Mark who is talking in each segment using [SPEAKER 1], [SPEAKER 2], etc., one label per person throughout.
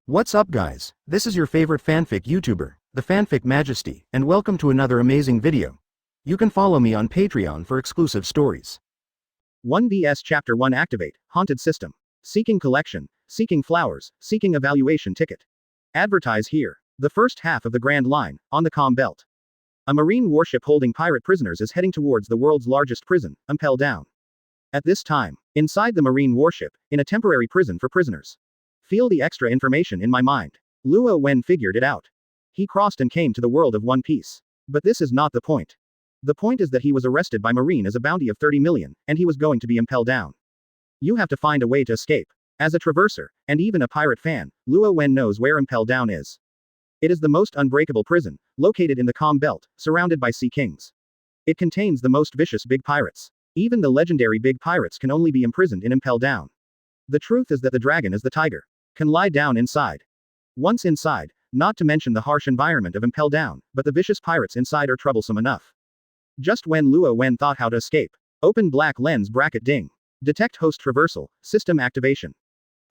[SPEAKER 1] What's up guys, this is your favorite fanfic YouTuber, the Fanfic Majesty, and welcome to another amazing video. You can follow me on Patreon for exclusive stories. 1BS Chapter 1 Activate, Haunted System. Seeking Collection, Seeking Flowers, Seeking Evaluation Ticket. Advertise here. The first half of the Grand Line, on the Calm Belt. A marine warship holding pirate prisoners is heading towards the world's largest prison, Impel Down. At this time, inside the marine warship, in a temporary prison for prisoners. Feel the extra information in my mind. Luo Wen figured it out. He crossed and came to the world of One Piece. But this is not the point. The point is that he was arrested by Marine as a bounty of 30 million, and he was going to be impelled down. You have to find a way to escape. As a traverser, and even a pirate fan, Luo Wen knows where Impel Down is. It is the most unbreakable prison, located in the Calm Belt, surrounded by sea kings. It contains the most vicious big pirates. Even the legendary big pirates can only be imprisoned in Impel Down. The truth is that the dragon is the tiger. Can lie down inside. Once inside, not to mention the harsh environment of Impel Down, but the vicious pirates inside are troublesome enough. Just when Luo Wen thought how to escape. Open black lens bracket ding. Detect host traversal, system activation.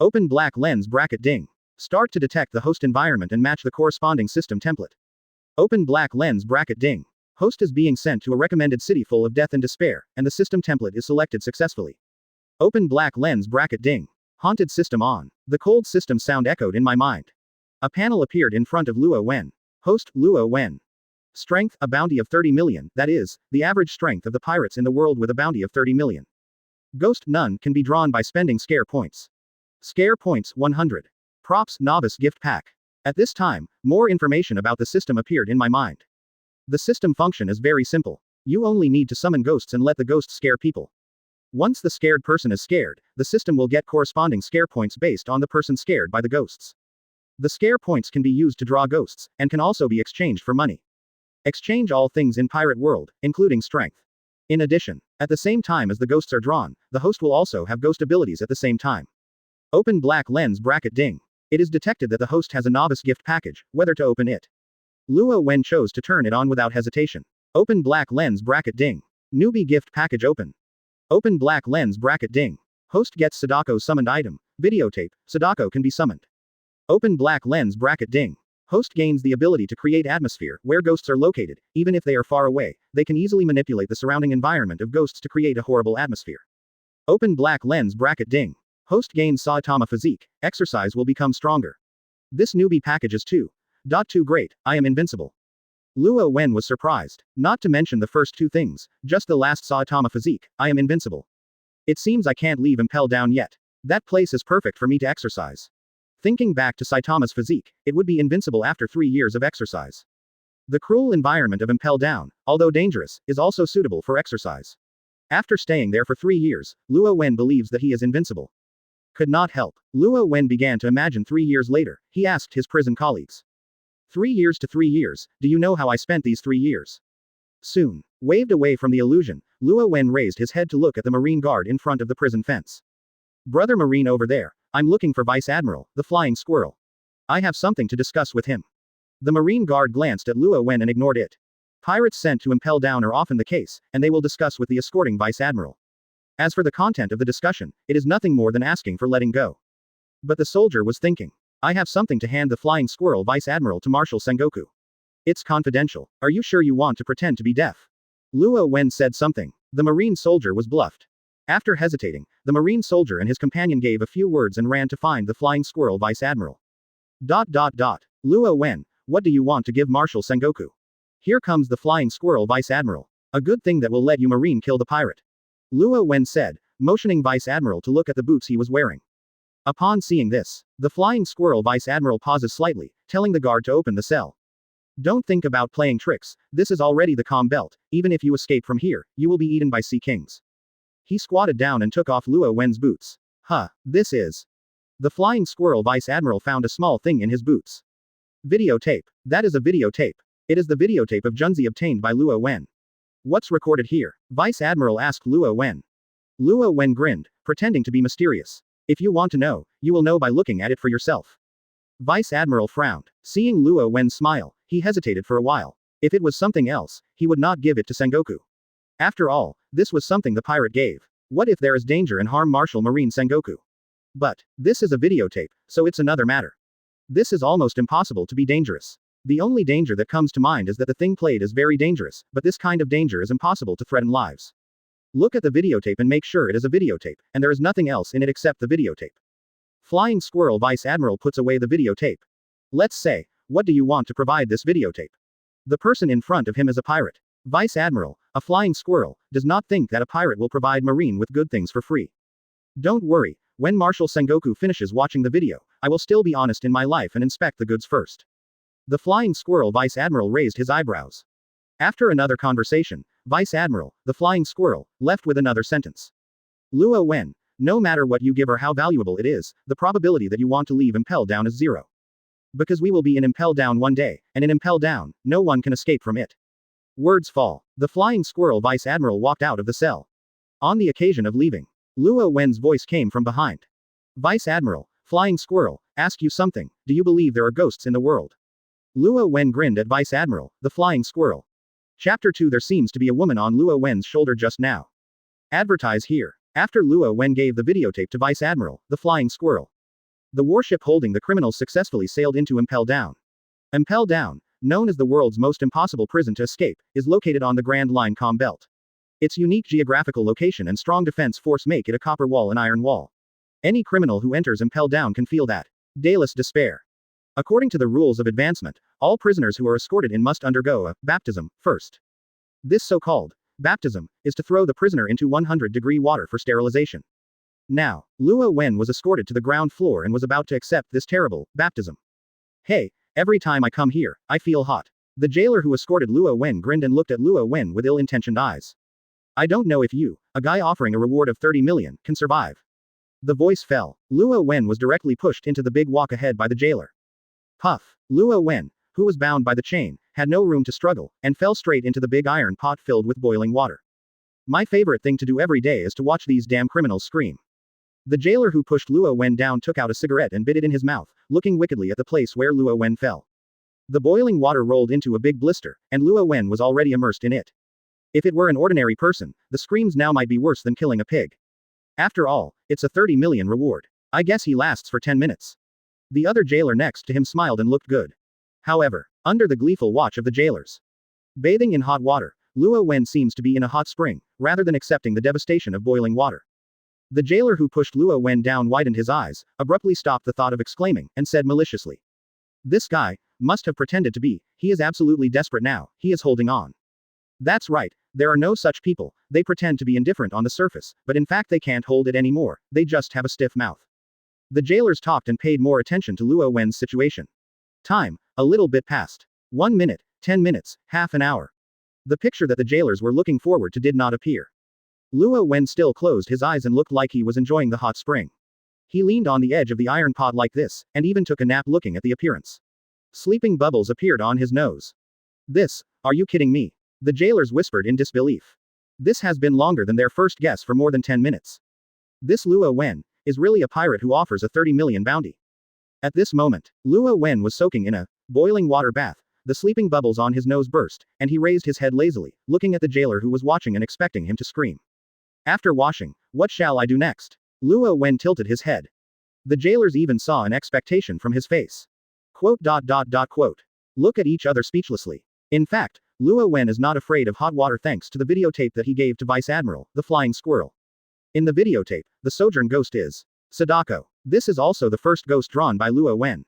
[SPEAKER 1] Open black lens bracket ding. Start to detect the host environment and match the corresponding system template. Open black lens bracket ding. Host is being sent to a recommended city full of death and despair, and the system template is selected successfully. Open black lens bracket ding. Haunted system on. The cold system sound echoed in my mind. A panel appeared in front of Luo Wen. Host, Luo Wen. Strength, a bounty of 30 million, that is, the average strength of the pirates in the world with a bounty of 30 million. Ghost, none, can be drawn by spending scare points. Scare points, 100. Props, novice gift pack. At this time, more information about the system appeared in my mind. The system function is very simple. You only need to summon ghosts and let the ghosts scare people. Once the scared person is scared, the system will get corresponding scare points based on the person scared by the ghosts. The scare points can be used to draw ghosts, and can also be exchanged for money. Exchange all things in pirate world, including strength. In addition, at the same time as the ghosts are drawn, the host will also have ghost abilities at the same time. Open black lens bracket ding. It is detected that the host has a novice gift package, whether to open it. Luo Wen chose to turn it on without hesitation. Open black lens bracket ding. Newbie gift package open. Open black lens bracket ding. Host gets Sadako summoned item. Videotape, Sadako can be summoned. Open black lens bracket ding. Host gains the ability to create atmosphere where ghosts are located, even if they are far away, they can easily manipulate the surrounding environment of ghosts to create a horrible atmosphere. Open black lens bracket ding. Host gains Saitama physique, exercise will become stronger. This newbie package is too great, I am invincible. Luo Wen was surprised. Not to mention the first two things, just the last Saitama physique, I am invincible. It seems I can't leave Impel Down yet. That place is perfect for me to exercise. Thinking back to Saitama's physique, it would be invincible after 3 years of exercise. The cruel environment of Impel Down, although dangerous, is also suitable for exercise. After staying there for 3 years, Luo Wen believes that he is invincible. Could not help. Luo Wen began to imagine 3 years later, he asked his prison colleagues. 3 years to 3 years, do you know how I spent these 3 years? Soon. Waved away from the illusion, Luo Wen raised his head to look at the Marine guard in front of the prison fence. Brother Marine over there, I'm looking for Vice Admiral, the Flying Squirrel. I have something to discuss with him. The Marine guard glanced at Luo Wen and ignored it. Pirates sent to Impel Down are often the case, and they will discuss with the escorting Vice Admiral. As for the content of the discussion, it is nothing more than asking for letting go. But the soldier was thinking. I have something to hand the Flying Squirrel Vice Admiral to Marshal Sengoku. It's confidential. Are you sure you want to pretend to be deaf? Luo Wen said something. The Marine soldier was bluffed. After hesitating, the Marine soldier and his companion gave a few words and ran to find the Flying Squirrel Vice Admiral. Luo Wen, what do you want to give Marshal Sengoku? Here comes the Flying Squirrel Vice Admiral. A good thing that will let you Marine kill the pirate. Luo Wen said, motioning Vice Admiral to look at the boots he was wearing. Upon seeing this, the Flying Squirrel Vice Admiral pauses slightly, telling the guard to open the cell. Don't think about playing tricks, this is already the Calm Belt, even if you escape from here, you will be eaten by sea kings. He squatted down and took off Luo Wen's boots. This is. The Flying Squirrel Vice Admiral found a small thing in his boots. Videotape. That is a videotape. It is the videotape of Junzi obtained by Luo Wen. What's recorded here? Vice Admiral asked Luo Wen. Luo Wen grinned, pretending to be mysterious. If you want to know, you will know by looking at it for yourself. Vice Admiral frowned. Seeing Luo Wen smile, he hesitated for a while. If it was something else, he would not give it to Sengoku. After all, this was something the pirate gave. What if there is danger and harm Marshal Marine Sengoku? But, this is a videotape, so it's another matter. This is almost impossible to be dangerous. The only danger that comes to mind is that the thing played is very dangerous, but this kind of danger is impossible to threaten lives. Look at the videotape and make sure it is a videotape, and there is nothing else in it except the videotape. Flying Squirrel Vice Admiral puts away the videotape. Let's say, what do you want to provide this videotape? The person in front of him is a pirate. Vice Admiral, a flying squirrel, does not think that a pirate will provide Marine with good things for free. Don't worry, when Marshal Sengoku finishes watching the video, I will still be honest in my life and inspect the goods first. The Flying Squirrel Vice Admiral raised his eyebrows. After another conversation, Vice Admiral, the Flying Squirrel, left with another sentence. Luo Wen, no matter what you give or how valuable it is, the probability that you want to leave Impel Down is 0. Because we will be in Impel Down one day, and in Impel Down, no one can escape from it. Words fall. The Flying Squirrel Vice Admiral walked out of the cell. On the occasion of leaving, Luo Wen's voice came from behind. Vice Admiral, Flying Squirrel, ask you something, do you believe there are ghosts in the world? Luo Wen grinned at Vice Admiral, the Flying Squirrel. Chapter 2. There seems to be a woman on Luo Wen's shoulder just now. Advertise here. After Luo Wen gave the videotape to Vice Admiral, the Flying Squirrel, the warship holding the criminals successfully sailed into Impel Down. Impel Down, known as the world's most impossible prison to escape, is located on the Grand Line Com Belt. Its unique geographical location and strong defense force make it a copper wall and iron wall. Any criminal who enters Impel Down can feel that dayless despair. According to the rules of advancement, all prisoners who are escorted in must undergo a baptism first. This so-called baptism is to throw the prisoner into 100-degree water for sterilization. Now, Luo Wen was escorted to the ground floor and was about to accept this terrible baptism. Hey, every time I come here, I feel hot. The jailer who escorted Luo Wen grinned and looked at Luo Wen with ill-intentioned eyes. I don't know if you, a guy offering a reward of 30 million, can survive. The voice fell. Luo Wen was directly pushed into the big walk ahead by the jailer. Puff. Luo Wen, who was bound by the chain, had no room to struggle, and fell straight into the big iron pot filled with boiling water. My favorite thing to do every day is to watch these damn criminals scream. The jailer who pushed Luo Wen down took out a cigarette and bit it in his mouth, looking wickedly at the place where Luo Wen fell. The boiling water rolled into a big blister, and Luo Wen was already immersed in it. If it were an ordinary person, the screams now might be worse than killing a pig. After all, it's a 30 million reward. I guess he lasts for 10 minutes. The other jailer next to him smiled and looked good. However, under the gleeful watch of the jailers, bathing in hot water, Luo Wen seems to be in a hot spring, rather than accepting the devastation of boiling water. The jailer who pushed Luo Wen down widened his eyes, abruptly stopped the thought of exclaiming, and said maliciously. This guy must have pretended to be, he is absolutely desperate now, he is holding on. That's right, there are no such people, they pretend to be indifferent on the surface, but in fact they can't hold it anymore, they just have a stiff mouth. The jailers talked and paid more attention to Luo Wen's situation. Time, a little bit passed. 1 minute, 10 minutes, half an hour. The picture that the jailers were looking forward to did not appear. Luo Wen still closed his eyes and looked like he was enjoying the hot spring. He leaned on the edge of the iron pot like this, and even took a nap looking at the appearance. Sleeping bubbles appeared on his nose. This, are you kidding me? The jailers whispered in disbelief. This has been longer than their first guess for more than 10 minutes. This Luo Wen is really a pirate who offers a 30 million bounty. At this moment, Luo Wen was soaking in a boiling water bath. The sleeping bubbles on his nose burst, and he raised his head lazily, looking at the jailer who was watching and expecting him to scream. After washing, what shall I do next? Luo Wen tilted his head. The jailers even saw an expectation from his face. Quote. Look at each other speechlessly. In fact, Luo Wen is not afraid of hot water thanks to the videotape that he gave to Vice Admiral, the Flying Squirrel. In the videotape, the Sojourn ghost is Sadako. This is also the first ghost drawn by Luo Wen.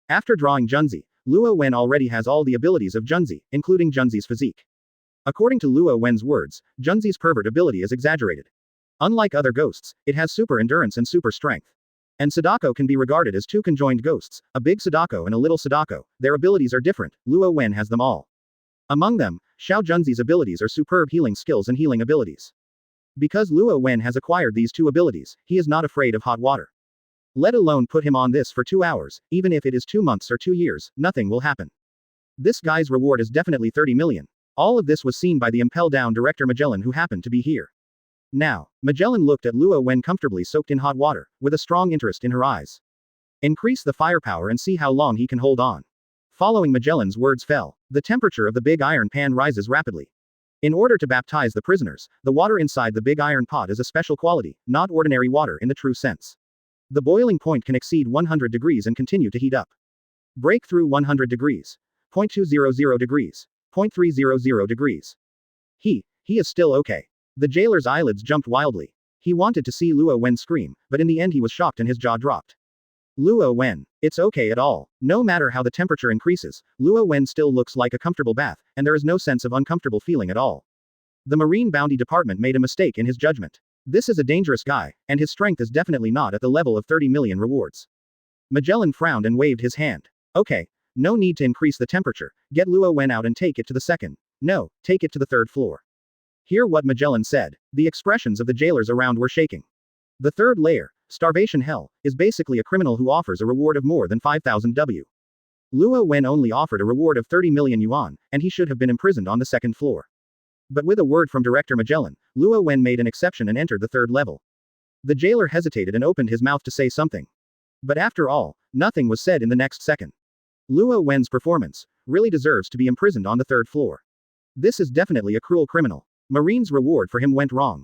[SPEAKER 1] After drawing Junzi, Luo Wen already has all the abilities of Junzi, including Junzi's physique. According to Luo Wen's words, Junzi's pervert ability is exaggerated. Unlike other ghosts, it has super endurance and super strength. And Sadako can be regarded as two conjoined ghosts, a big Sadako and a little Sadako. Their abilities are different, Luo Wen has them all. Among them, Xiao Junzi's abilities are superb healing skills and healing abilities. Because Luo Wen has acquired these two abilities, he is not afraid of hot water. Let alone put him on this for 2 hours, even if it is 2 months or 2 years, nothing will happen. This guy's reward is definitely 30 million. All of this was seen by the Impel Down director Magellan who happened to be here. Now, Magellan looked at Luo Wen comfortably soaked in hot water, with a strong interest in her eyes. Increase the firepower and see how long he can hold on. Following Magellan's words fell. The temperature of the big iron pan rises rapidly. In order to baptize the prisoners, the water inside the big iron pot is a special quality, not ordinary water in the true sense. The boiling point can exceed 100 degrees and continue to heat up. Breakthrough 100 degrees. 0.200 degrees. 0.300 degrees. He is still okay. The jailer's eyelids jumped wildly. He wanted to see Luo Wen scream, but in the end he was shocked and his jaw dropped. Luo Wen. It's okay at all. No matter how the temperature increases, Luo Wen still looks like a comfortable bath, and there is no sense of uncomfortable feeling at all. The Marine Bounty Department made a mistake in his judgment. This is a dangerous guy, and his strength is definitely not at the level of 30 million rewards. Magellan frowned and waved his hand. Okay. No need to increase the temperature. Get Luo Wen out and take it to the second. No, take it to the third floor. Hear what Magellan said. The expressions of the jailers around were shaking. The third layer, starvation hell, is basically a criminal who offers a reward of more than 5,000 W. Luo Wen only offered a reward of 30 million yuan, and he should have been imprisoned on the second floor. But with a word from Director Magellan, Luo Wen made an exception and entered the third level. The jailer hesitated and opened his mouth to say something. But after all, nothing was said in the next second. Luo Wen's performance really deserves to be imprisoned on the third floor. This is definitely a cruel criminal. Marine's reward for him went wrong.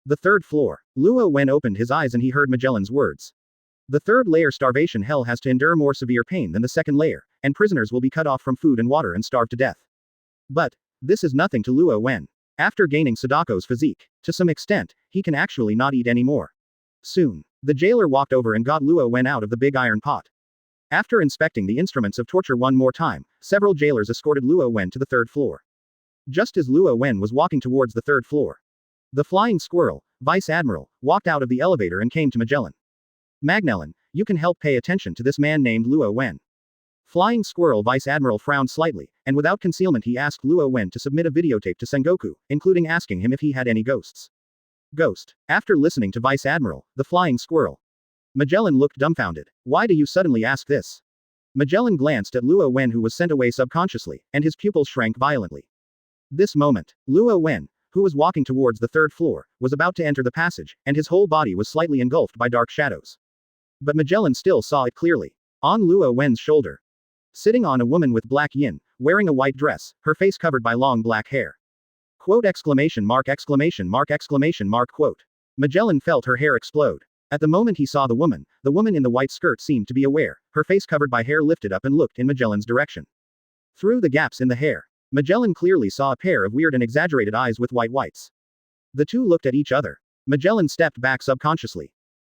[SPEAKER 1] The third floor. Luo Wen opened his eyes and he heard Magellan's words. The third layer starvation hell has to endure more severe pain than the second layer, and prisoners will be cut off from food and water and starved to death. But this is nothing to Luo Wen. After gaining Sadako's physique, to some extent, he can actually not eat anymore. Soon, the jailer walked over and got Luo Wen out of the big iron pot. After inspecting the instruments of torture one more time, several jailers escorted Luo Wen to the third floor. Just as Luo Wen was walking towards the third floor, the flying squirrel, Vice Admiral, walked out of the elevator and came to Magellan. Magellan, you can help pay attention to this man named Luo Wen. Flying Squirrel Vice Admiral frowned slightly, and without concealment he asked Luo Wen to submit a videotape to Sengoku, including asking him if he had any ghosts. Ghost. After listening to Vice Admiral, the Flying Squirrel, Magellan looked dumbfounded. Why do you suddenly ask this? Magellan glanced at Luo Wen who was sent away subconsciously, and his pupils shrank violently. This moment, Luo Wen, who was walking towards the third floor, was about to enter the passage, and his whole body was slightly engulfed by dark shadows. But Magellan still saw it clearly. On Luo Wen's shoulder, sitting on a woman with black yin, wearing a white dress, her face covered by long black hair. Quote exclamation mark exclamation mark exclamation mark quote. Magellan felt her hair explode. At the moment he saw the woman in the white skirt seemed to be aware, her face covered by hair lifted up and looked in Magellan's direction. Through the gaps in the hair, Magellan clearly saw a pair of weird and exaggerated eyes with white whites. The two looked at each other. Magellan stepped back subconsciously.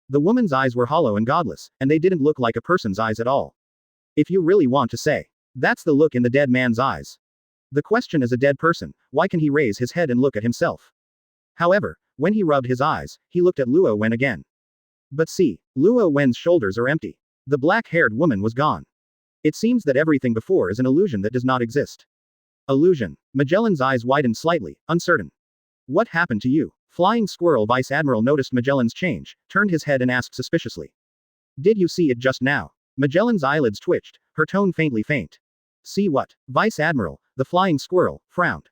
[SPEAKER 1] The woman's eyes were hollow and godless, and they didn't look like a person's eyes at all. If you really want to say, that's the look in the dead man's eyes. The question is a dead person, why can he raise his head and look at himself? However, when he rubbed his eyes, he looked at Luo Wen again. But see, Luo Wen's shoulders are empty. The black-haired woman was gone. It seems that everything before is an illusion that does not exist. Illusion. Magellan's eyes widened slightly, uncertain. What happened to you? Flying Squirrel Vice Admiral noticed Magellan's change, turned his head and asked suspiciously. Did you see it just now? Magellan's eyelids twitched, her tone faintly faint. See what? Vice Admiral, the Flying Squirrel, frowned.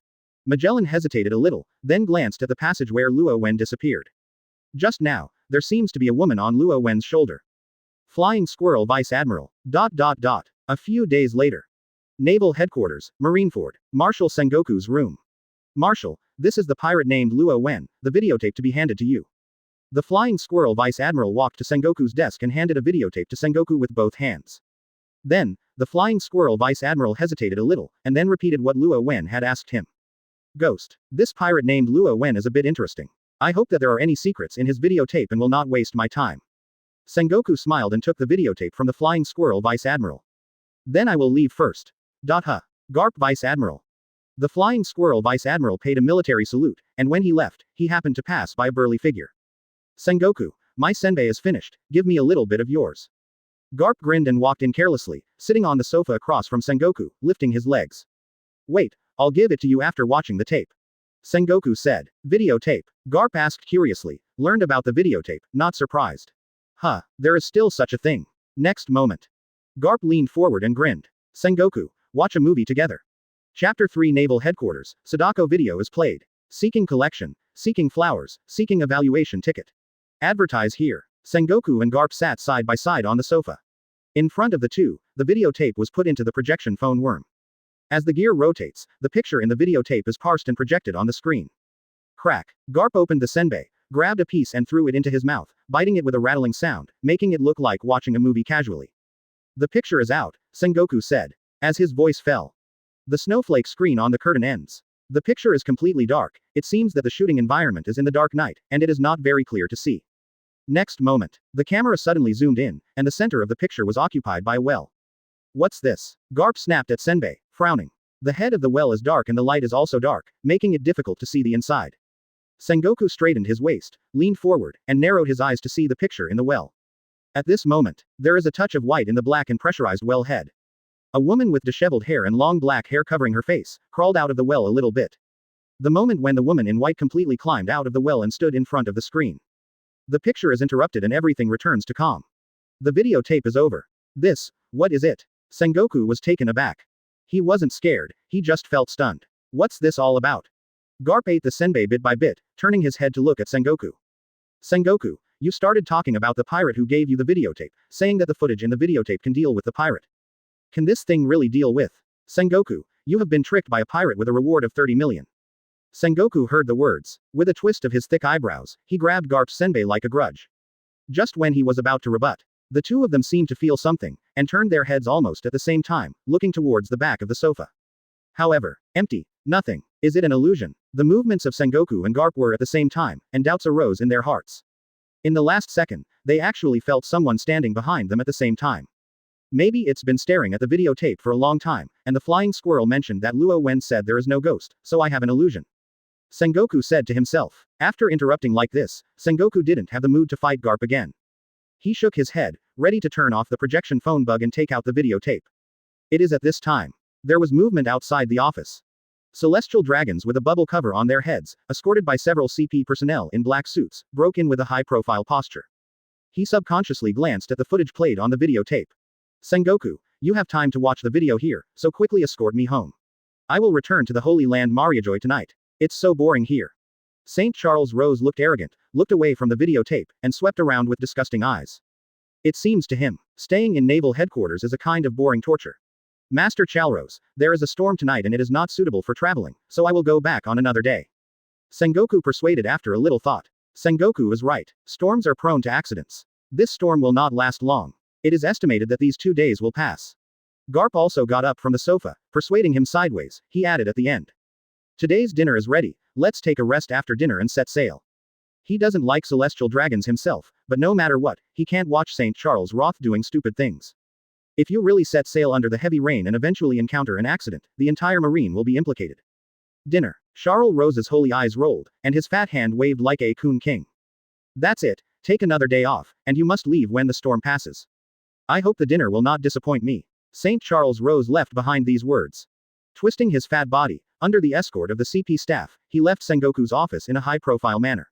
[SPEAKER 1] Magellan hesitated a little, then glanced at the passage where Luo Wen disappeared. Just now, there seems to be a woman on Luo Wen's shoulder. Flying Squirrel Vice Admiral. A few days later. Naval Headquarters, Marineford, Marshal Sengoku's room. Marshal, this is the pirate named Luo Wen, the videotape to be handed to you. The Flying Squirrel Vice Admiral walked to Sengoku's desk and handed a videotape to Sengoku with both hands. Then, the Flying Squirrel Vice Admiral hesitated a little, and then repeated what Luo Wen had asked him. Ghost. This pirate named Luo Wen is a bit interesting. I hope that there are any secrets in his videotape and will not waste my time. Sengoku smiled and took the videotape from the Flying Squirrel Vice Admiral. Then I will leave first. Garp Vice Admiral. The Flying Squirrel Vice Admiral paid a military salute, and when he left, he happened to pass by a burly figure. Sengoku, my senbei is finished, give me a little bit of yours. Garp grinned and walked in carelessly, sitting on the sofa across from Sengoku, lifting his legs. Wait, I'll give it to you after watching the tape. Sengoku said. Videotape. Garp asked curiously, learned about the videotape, not surprised. There is still such a thing. Next moment. Garp leaned forward and grinned. Sengoku, watch a movie together. Chapter 3 Naval Headquarters, Sadako video is played. Seeking collection, seeking flowers, seeking evaluation ticket. Advertise here. Sengoku and Garp sat side by side on the sofa. In front of the two, the videotape was put into the projection phone worm. As the gear rotates, the picture in the videotape is parsed and projected on the screen. Crack. Garp opened the senbei, grabbed a piece and threw it into his mouth, biting it with a rattling sound, making it look like watching a movie casually. The picture is out, Sengoku said. As his voice fell. The snowflake screen on the curtain ends. The picture is completely dark. It seems that the shooting environment is in the dark night, and it is not very clear to see. Next moment, the camera suddenly zoomed in, and the center of the picture was occupied by a well. What's this? Garp snapped at Senbei, frowning. The head of the well is dark and the light is also dark, making it difficult to see the inside. Sengoku straightened his waist, leaned forward, and narrowed his eyes to see the picture in the well. At this moment, there is a touch of white in the black and pressurized well head. A woman with disheveled hair and long black hair covering her face, crawled out of the well a little bit. The moment when the woman in white completely climbed out of the well and stood in front of the screen. The picture is interrupted and everything returns to calm. The videotape is over. What is it? Sengoku was taken aback. He wasn't scared, he just felt stunned. What's this all about? Garp ate the senbei bit by bit, turning his head to look at Sengoku. Sengoku, you started talking about the pirate who gave you the videotape, saying that the footage in the videotape can deal with the pirate. Can this thing really deal with? Sengoku, you have been tricked by a pirate with a reward of 30 million. Sengoku heard the words. With a twist of his thick eyebrows, he grabbed Garp's senbei like a grudge. Just when he was about to rebut, the two of them seemed to feel something, and turned their heads almost at the same time, looking towards the back of the sofa. However, empty, nothing. Is it an illusion? The movements of Sengoku and Garp were at the same time, and doubts arose in their hearts. In the last second, they actually felt someone standing behind them at the same time. Maybe it's been staring at the videotape for a long time, and the flying squirrel mentioned that Luo Wen said there is no ghost, so I have an illusion. Sengoku said to himself. After interrupting like this, Sengoku didn't have the mood to fight Garp again. He shook his head, ready to turn off the projection phone bug and take out the videotape. It is at this time. There was movement outside the office. Celestial dragons with a bubble cover on their heads, escorted by several CP personnel in black suits, broke in with a high-profile posture. He subconsciously glanced at the footage played on the videotape. Sengoku, you have time to watch the video here, so quickly escort me home. I will return to the Holy Land Mariajoy tonight. It's so boring here. St. Charles Rose looked arrogant, looked away from the videotape, and swept around with disgusting eyes. It seems to him, staying in Naval Headquarters is a kind of boring torture. Master Chalrose, there is a storm tonight and it is not suitable for traveling, so I will go back on another day. Sengoku persuaded after a little thought. Sengoku is right. Storms are prone to accidents. This storm will not last long. It is estimated that these 2 days will pass. Garp also got up from the sofa, persuading him sideways, he added at the end. Today's dinner is ready, let's take a rest after dinner and set sail. He doesn't like celestial dragons himself, but no matter what, he can't watch St. Charles Roth doing stupid things. If you really set sail under the heavy rain and eventually encounter an accident, the entire marine will be implicated. Dinner. Charles Rose's holy eyes rolled, and his fat hand waved like a coon king. That's it, take another day off, and you must leave when the storm passes. I hope the dinner will not disappoint me. St. Charles Rose left behind these words. Twisting his fat body, under the escort of the CP staff, he left Sengoku's office in a high-profile manner.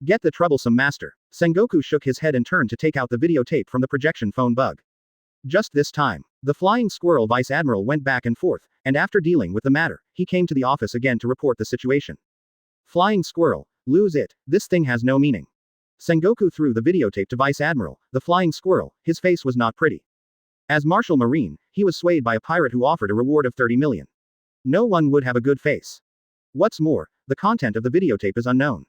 [SPEAKER 1] Get the troublesome master. Sengoku shook his head and turned to take out the videotape from the projection phone bug. Just this time, the flying squirrel vice admiral went back and forth, and after dealing with the matter, he came to the office again to report the situation. Flying squirrel, lose it, this thing has no meaning. Sengoku threw the videotape to Vice Admiral, the flying squirrel, his face was not pretty. As Martial Marine, he was swayed by a pirate who offered a reward of 30 million. No one would have a good face. What's more, the content of the videotape is unknown.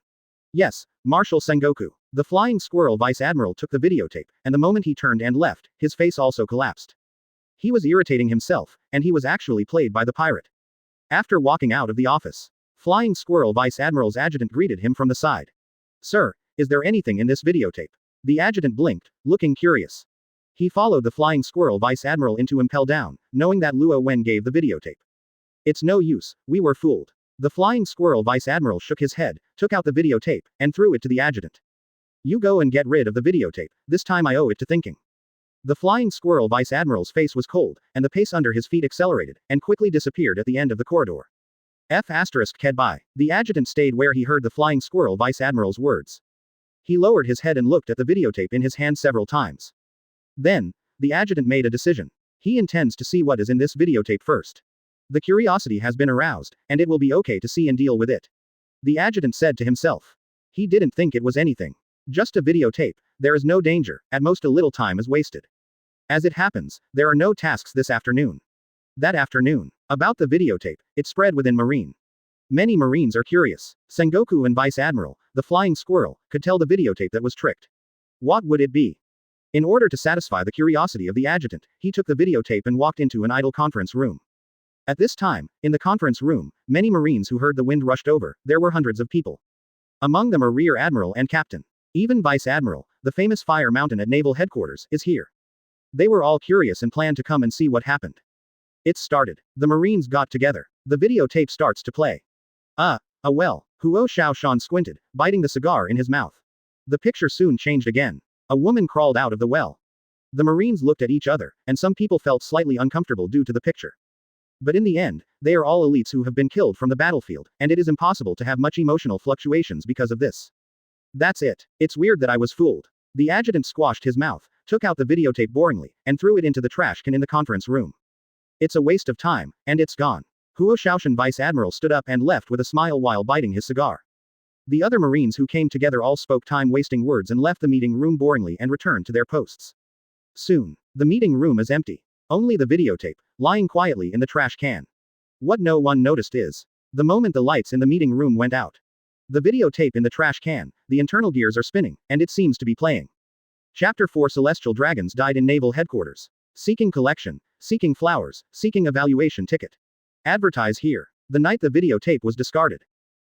[SPEAKER 1] Yes, Marshal Sengoku. The flying squirrel vice admiral took the videotape, and the moment he turned and left, his face also collapsed. He was irritating himself, and he was actually played by the pirate. After walking out of the office, flying squirrel vice admiral's adjutant greeted him from the side. Sir, is there anything in this videotape? The adjutant blinked, looking curious. He followed the flying squirrel vice admiral into Impel down, knowing that Luo Wen gave the videotape. It's no use, we were fooled. The flying squirrel vice admiral shook his head, took out the videotape, and threw it to the adjutant. You go and get rid of the videotape, this time I owe it to thinking. The flying squirrel vice admiral's face was cold, and the pace under his feet accelerated, and quickly disappeared at the end of the corridor. Ked by. The adjutant stayed where he heard the flying squirrel vice admiral's words. He lowered his head and looked at the videotape in his hand several times. Then, the adjutant made a decision. He intends to see what is in this videotape first. The curiosity has been aroused, and it will be okay to see and deal with it. The adjutant said to himself. He didn't think it was anything. Just a videotape, there is no danger, at most a little time is wasted. As it happens, there are no tasks this afternoon. That afternoon, about the videotape, it spread within Marine. Many Marines are curious. Sengoku and Vice Admiral, the flying squirrel, could tell the videotape that was tricked. What would it be? In order to satisfy the curiosity of the adjutant, he took the videotape and walked into an idle conference room. At this time, in the conference room, many Marines who heard the wind rushed over. There were hundreds of people. Among them a Rear Admiral and Captain. Even Vice Admiral, the famous Fire Mountain at Naval Headquarters, is here. They were all curious and planned to come and see what happened. It started. The Marines got together. The videotape starts to play. Well. Huo Xiaoshan squinted, biting the cigar in his mouth. The picture soon changed again. A woman crawled out of the well. The Marines looked at each other, and some people felt slightly uncomfortable due to the picture. But in the end, they are all elites who have been killed from the battlefield, and it is impossible to have much emotional fluctuations because of this. That's it. It's weird that I was fooled. The adjutant squashed his mouth, took out the videotape boringly, and threw it into the trash can in the conference room. It's a waste of time, and it's gone. Huo Xiaoshan Vice Admiral stood up and left with a smile while biting his cigar. The other Marines who came together all spoke time-wasting words and left the meeting room boringly and returned to their posts. Soon, the meeting room is empty. Only the videotape, lying quietly in the trash can. What no one noticed is, the moment the lights in the meeting room went out. The videotape in the trash can, the internal gears are spinning, and it seems to be playing. Chapter 4 Celestial Dragons died in Naval Headquarters. Seeking collection, seeking flowers, seeking evaluation ticket. Advertise here. The night the videotape was discarded.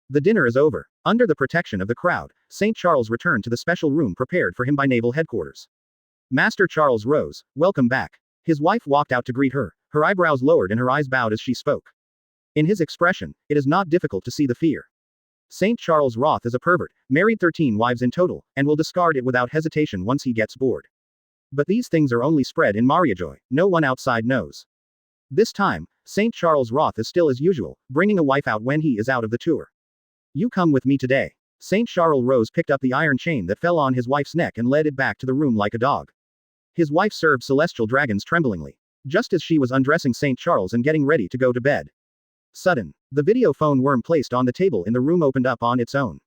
[SPEAKER 1] The dinner is over. Under the protection of the crowd, St. Charles returned to the special room prepared for him by Naval Headquarters. Master Charles rose. Welcome back. His wife walked out to greet her, her eyebrows lowered and her eyes bowed as she spoke. In his expression, it is not difficult to see the fear. St. Charles Roth is a pervert, married 13 wives in total, and will discard it without hesitation once he gets bored. But these things are only spread in Mariajoy, no one outside knows. This time, St. Charles Roth is still as usual, bringing a wife out when he is out of the tour. You come with me today. St. Charles Rose picked up the iron chain that fell on his wife's neck and led it back to the room like a dog. His wife served celestial dragons tremblingly. Just as she was undressing St. Charles and getting ready to go to bed. Sudden, the videophone worm placed on the table in the room opened up on its own.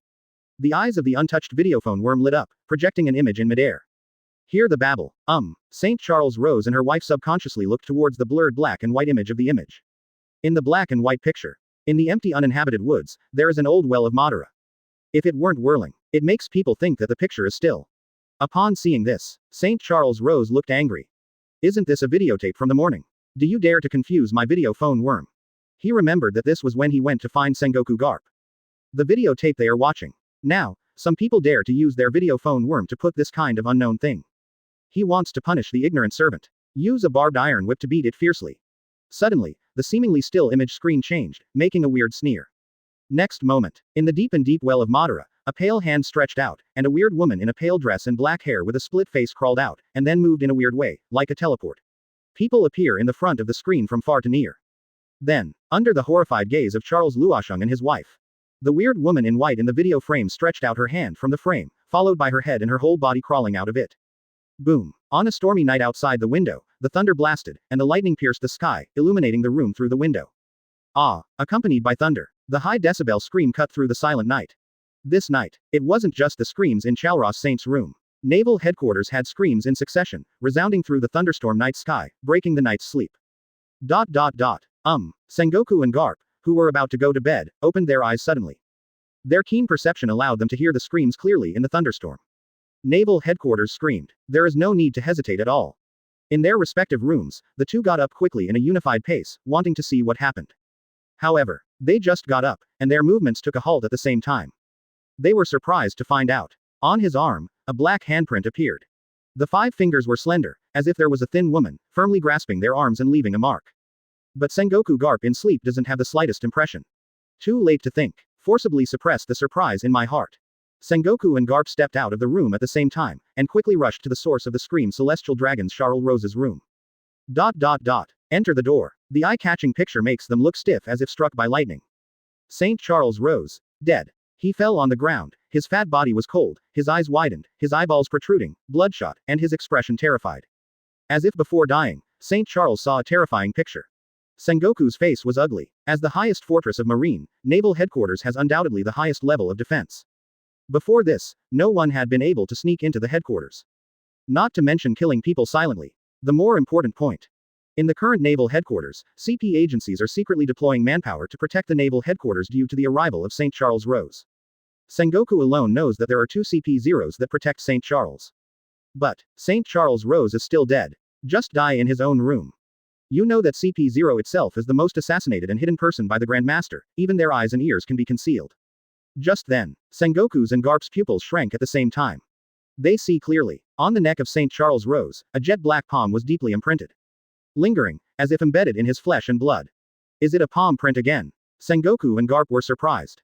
[SPEAKER 1] The eyes of the untouched videophone worm lit up, projecting an image in midair. Hear the babble. St. Charles Rose and her wife subconsciously looked towards the blurred black and white image of the image. In the black and white picture, in the empty uninhabited woods, there is an old well of Madara. If it weren't whirling, it makes people think that the picture is still. Upon seeing this, St. Charles Rose looked angry. Isn't this a videotape from the morning? Do you dare to confuse my videophone worm? He remembered that this was when he went to find Sengoku Garp. The videotape they are watching. Now, some people dare to use their videophone worm to put this kind of unknown thing. He wants to punish the ignorant servant. Use a barbed iron whip to beat it fiercely. Suddenly, the seemingly still image screen changed, making a weird sneer. Next moment, in the deep well of Madara, a pale hand stretched out, and a weird woman in a pale dress and black hair with a split face crawled out, and then moved in a weird way, like a teleport. People appear in the front of the screen from far to near. Then, under the horrified gaze of Charles Luosheng and his wife, the weird woman in white in the video frame stretched out her hand from the frame, followed by her head and her whole body crawling out of it. Boom. On a stormy night outside the window, the thunder blasted, and the lightning pierced the sky, illuminating the room through the window. Accompanied by thunder, the high decibel scream cut through the silent night. This night, it wasn't just the screams in Chalros Saint's room. Naval Headquarters had screams in succession, resounding through the thunderstorm night sky, breaking the night's sleep. Sengoku and Garp, who were about to go to bed, opened their eyes suddenly. Their keen perception allowed them to hear the screams clearly in the thunderstorm. Naval Headquarters screamed. There is no need to hesitate at all. In their respective rooms, the two got up quickly in a unified pace, wanting to see what happened. However, they just got up, and their movements took a halt at the same time. They were surprised to find out. On his arm, a black handprint appeared. The 5 fingers were slender, as if there was a thin woman, firmly grasping their arms and leaving a mark. But Sengoku Garp in sleep doesn't have the slightest impression. Too late to think. Forcibly suppressed the surprise in my heart. Sengoku and Garp stepped out of the room at the same time, and quickly rushed to the source of the scream Celestial Dragons Charles Rose's room. Enter the door. The eye-catching picture makes them look stiff as if struck by lightning. St. Charles Rose. Dead. He fell on the ground, his fat body was cold, his eyes widened, his eyeballs protruding, bloodshot, and his expression terrified. As if before dying, St. Charles saw a terrifying picture. Sengoku's face was ugly. As the highest fortress of Marine, Naval Headquarters has undoubtedly the highest level of defense. Before this, no one had been able to sneak into the headquarters. Not to mention killing people silently. The more important point. In the current Naval Headquarters, CP agencies are secretly deploying manpower to protect the Naval Headquarters due to the arrival of St. Charles Rose. Sengoku alone knows that there are 2 CP-0s that protect St. Charles. But, St. Charles Rose is still dead. Just die in his own room. You know that CP0 itself is the most assassinated and hidden person by the Grandmaster, even their eyes and ears can be concealed. Just then, Sengoku's and Garp's pupils shrank at the same time. They see clearly. On the neck of St. Charles Rose, a jet black palm was deeply imprinted. Lingering, as if embedded in his flesh and blood. Is it a palm print again? Sengoku and Garp were surprised.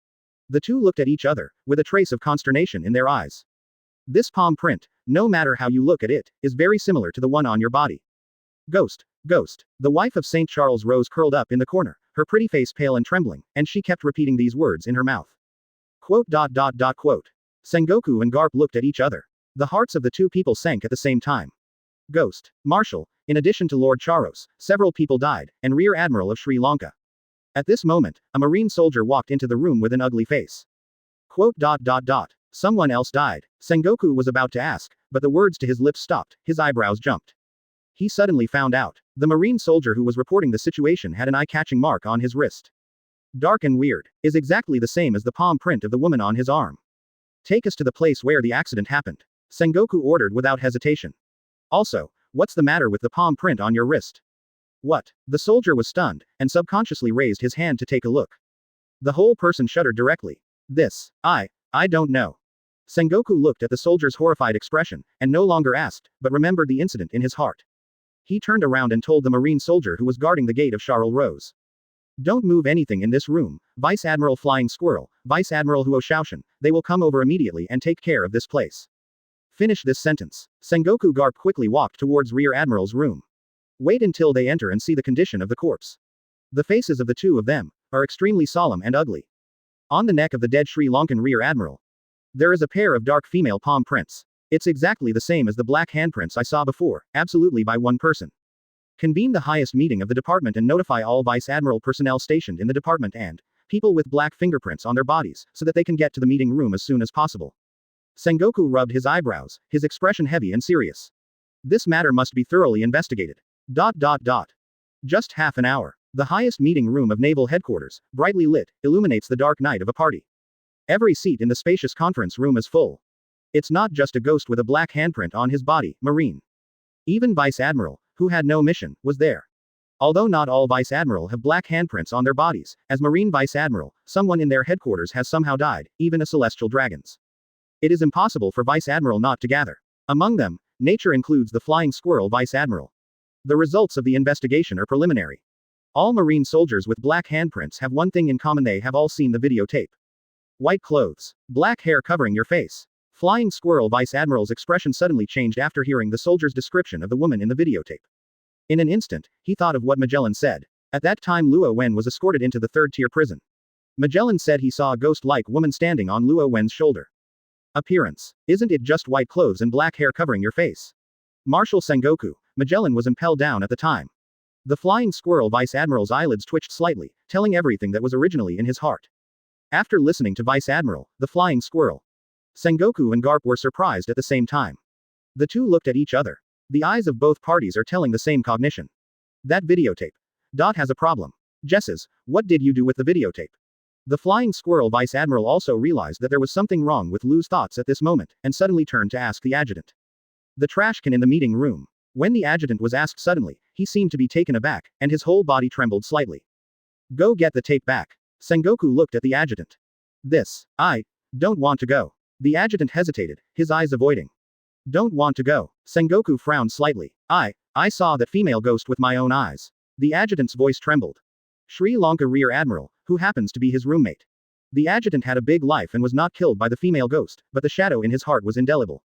[SPEAKER 1] The two looked at each other, with a trace of consternation in their eyes. This palm print, no matter how you look at it, is very similar to the one on your body. Ghost. Ghost. The wife of St. Charles Rose curled up in the corner, her pretty face pale and trembling, and she kept repeating these words in her mouth. Quote. Sengoku and Garp looked at each other. The hearts of the two people sank at the same time. Ghost. Marshal. In addition to Lord Charos, several people died, and Rear Admiral of Sri Lanka. At this moment, a Marine soldier walked into the room with an ugly face. Quote. Someone else died. Sengoku was about to ask, but the words to his lips stopped, his eyebrows jumped. He suddenly found out. The Marine soldier who was reporting the situation had an eye-catching mark on his wrist. Dark and weird, is exactly the same as the palm print of the woman on his arm. Take us to the place where the accident happened. Sengoku ordered without hesitation. Also, what's the matter with the palm print on your wrist? What? The soldier was stunned, and subconsciously raised his hand to take a look. The whole person shuddered directly. I don't know. Sengoku looked at the soldier's horrified expression, and no longer asked, but remembered the incident in his heart. He turned around and told the Marine soldier who was guarding the gate of Charles Rose. Don't move anything in this room, Vice Admiral Flying Squirrel, Vice Admiral Huo Shaoshan, they will come over immediately and take care of this place. Finish this sentence. Sengoku Garp quickly walked towards Rear Admiral's room. Wait until they enter and see the condition of the corpse. The faces of the two of them are extremely solemn and ugly. On the neck of the dead Sri Lankan Rear Admiral, there is a pair of dark female palm prints. It's exactly the same as the black handprints I saw before, absolutely by one person. Convene the highest meeting of the department and notify all Vice Admiral personnel stationed in the department and people with black fingerprints on their bodies, so that they can get to the meeting room as soon as possible. Sengoku rubbed his eyebrows, his expression heavy and serious. This matter must be thoroughly investigated. Just half an hour. The highest meeting room of Naval Headquarters, brightly lit, illuminates the dark night of a party. Every seat in the spacious conference room is full. It's not just a ghost with a black handprint on his body, Marine. Even Vice Admiral, who had no mission, was there. Although not all Vice Admiral have black handprints on their bodies, as Marine Vice Admiral, someone in their headquarters has somehow died, even a celestial dragons. It is impossible for Vice Admiral not to gather. Among them, nature includes the Flying Squirrel Vice Admiral. The results of the investigation are preliminary. All Marine soldiers with black handprints have one thing in common: they have all seen the videotape. White clothes. Black hair covering your face. Flying Squirrel Vice Admiral's expression suddenly changed after hearing the soldier's description of the woman in the videotape. In an instant, he thought of what Magellan said. At that time Luo Wen was escorted into the third-tier prison. Magellan said he saw a ghost-like woman standing on Luo Wen's shoulder. Appearance. Isn't it just white clothes and black hair covering your face? Marshal Sengoku, Magellan was impelled down at the time. The Flying Squirrel Vice Admiral's eyelids twitched slightly, telling everything that was originally in his heart. After listening to Vice Admiral, the Flying Squirrel, Sengoku and Garp were surprised at the same time. The two looked at each other. The eyes of both parties are telling the same cognition. That videotape. Has a problem. Jesses, what did you do with the videotape? The Flying Squirrel Vice Admiral also realized that there was something wrong with Lu's thoughts at this moment, and suddenly turned to ask the adjutant. The trash can in the meeting room. When the adjutant was asked suddenly, he seemed to be taken aback, and his whole body trembled slightly. Go get the tape back. Sengoku looked at the adjutant. I don't want to go. The adjutant hesitated, his eyes avoiding. Don't want to go. Sengoku frowned slightly. I saw that female ghost with my own eyes. The adjutant's voice trembled. Sri Lanka Rear Admiral, who happens to be his roommate. The adjutant had a big life and was not killed by the female ghost, but the shadow in his heart was indelible.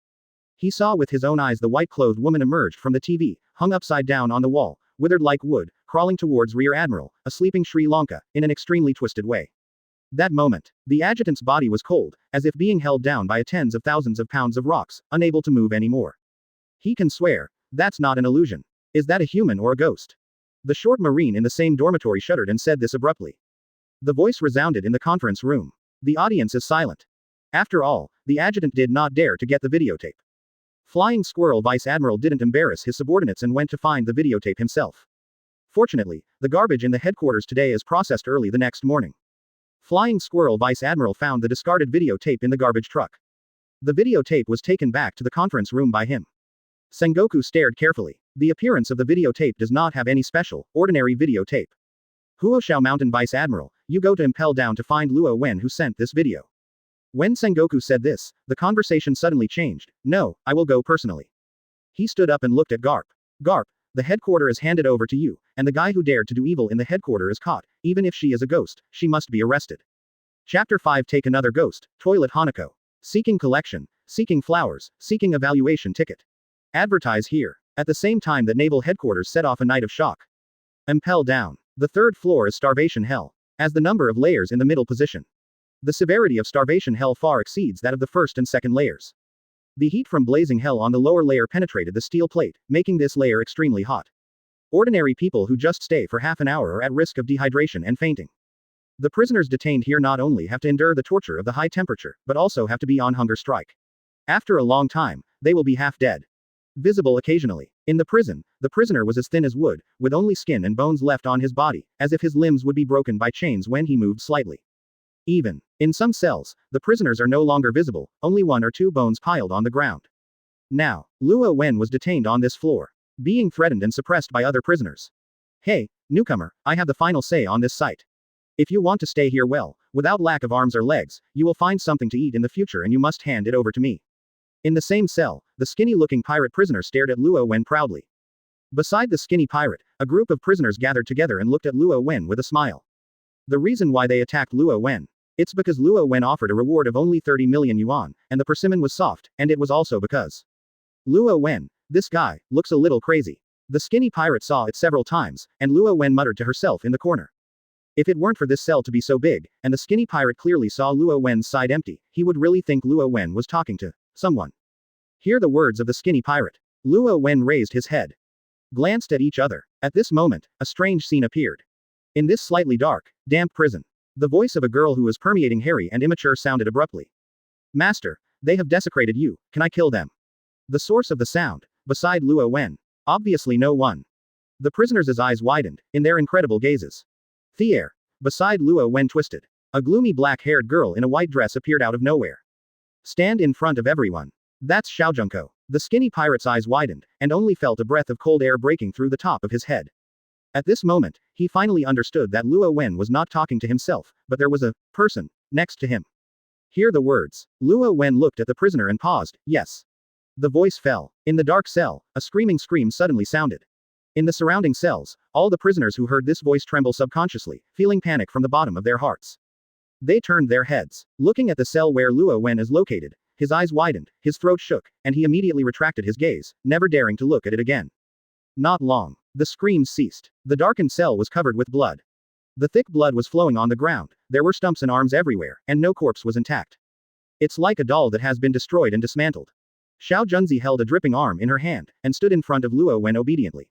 [SPEAKER 1] He saw with his own eyes the white-clothed woman emerged from the TV, hung upside down on the wall, withered like wood, crawling towards Rear Admiral, a sleeping Sri Lanka, in an extremely twisted way. That moment, the adjutant's body was cold, as if being held down by tens of thousands of pounds of rocks, unable to move anymore. He can swear, that's not an illusion. Is that a human or a ghost? The short Marine in the same dormitory shuddered and said this abruptly. The voice resounded in the conference room. The audience is silent. After all, the adjutant did not dare to get the videotape. Flying Squirrel Vice Admiral didn't embarrass his subordinates and went to find the videotape himself. Fortunately, the garbage in the headquarters today is processed early the next morning. Flying Squirrel Vice Admiral found the discarded videotape in the garbage truck. The videotape was taken back to the conference room by him. Sengoku stared carefully. The appearance of the videotape does not have any special, ordinary videotape. Huoshao Mountain Vice Admiral, you go to Impel down to find Luo Wen who sent this video. When Sengoku said this, the conversation suddenly changed. No, I will go personally. He stood up and looked at Garp. Garp, the headquarters is handed over to you, and the guy who dared to do evil in the headquarters is caught. Even if she is a ghost, she must be arrested. Chapter 5 Take another ghost, Toilet Hanako. Seeking collection, seeking flowers, seeking evaluation ticket. Advertise here. At the same time that Naval Headquarters set off a night of shock. Impel down. The third floor is starvation hell. As the number of layers in the middle position. The severity of starvation hell far exceeds that of the first and second layers. The heat from blazing hell on the lower layer penetrated the steel plate, making this layer extremely hot. Ordinary people who just stay for half an hour are at risk of dehydration and fainting. The prisoners detained here not only have to endure the torture of the high temperature, but also have to be on hunger strike. After a long time, they will be half dead. Visible occasionally. In the prison, the prisoner was as thin as wood, with only skin and bones left on his body, as if his limbs would be broken by chains when he moved slightly. Even in some cells, the prisoners are no longer visible, only one or two bones piled on the ground. Now, Luo Wen was detained on this floor, being threatened and suppressed by other prisoners. Hey, newcomer, I have the final say on this site. If you want to stay here well, without lack of arms or legs, you will find something to eat in the future and you must hand it over to me. In the same cell, the skinny-looking pirate prisoner stared at Luo Wen proudly. Beside the skinny pirate, a group of prisoners gathered together and looked at Luo Wen with a smile. The reason why they attacked Luo Wen. It's because Luo Wen offered a reward of only 30 million yuan, and the persimmon was soft, and it was also because Luo Wen, this guy, looks a little crazy. The skinny pirate saw it several times, and Luo Wen muttered to herself in the corner. If it weren't for this cell to be so big, and the skinny pirate clearly saw Luo Wen's side empty, he would really think Luo Wen was talking to someone. Hear the words of the skinny pirate. Luo Wen raised his head. Glanced at each other. At this moment, a strange scene appeared. In this slightly dark, damp prison. The voice of a girl who was permeating hairy and immature sounded abruptly. Master, they have desecrated you, can I kill them? The source of the sound, beside Luo Wen. Obviously no one. The prisoners' eyes widened, in their incredible gazes. Thier. Beside Luo Wen twisted. A gloomy black-haired girl in a white dress appeared out of nowhere. Stand in front of everyone. That's Xiaojunko. The skinny pirate's eyes widened, and only felt a breath of cold air breaking through the top of his head. At this moment, he finally understood that Luo Wen was not talking to himself, but there was a person next to him. Hear the words. Luo Wen looked at the prisoner and paused. Yes. The voice fell. In the dark cell, a screaming scream suddenly sounded. In the surrounding cells, all the prisoners who heard this voice tremble subconsciously, feeling panic from the bottom of their hearts. They turned their heads, looking at the cell where Luo Wen is located. His eyes widened, his throat shook, and he immediately retracted his gaze, never daring to look at it again. Not long. The screams ceased. The darkened cell was covered with blood. The thick blood was flowing on the ground, there were stumps and arms everywhere, and no corpse was intact. It's like a doll that has been destroyed and dismantled. Xiao Junzi held a dripping arm in her hand, and stood in front of Luo Wen obediently.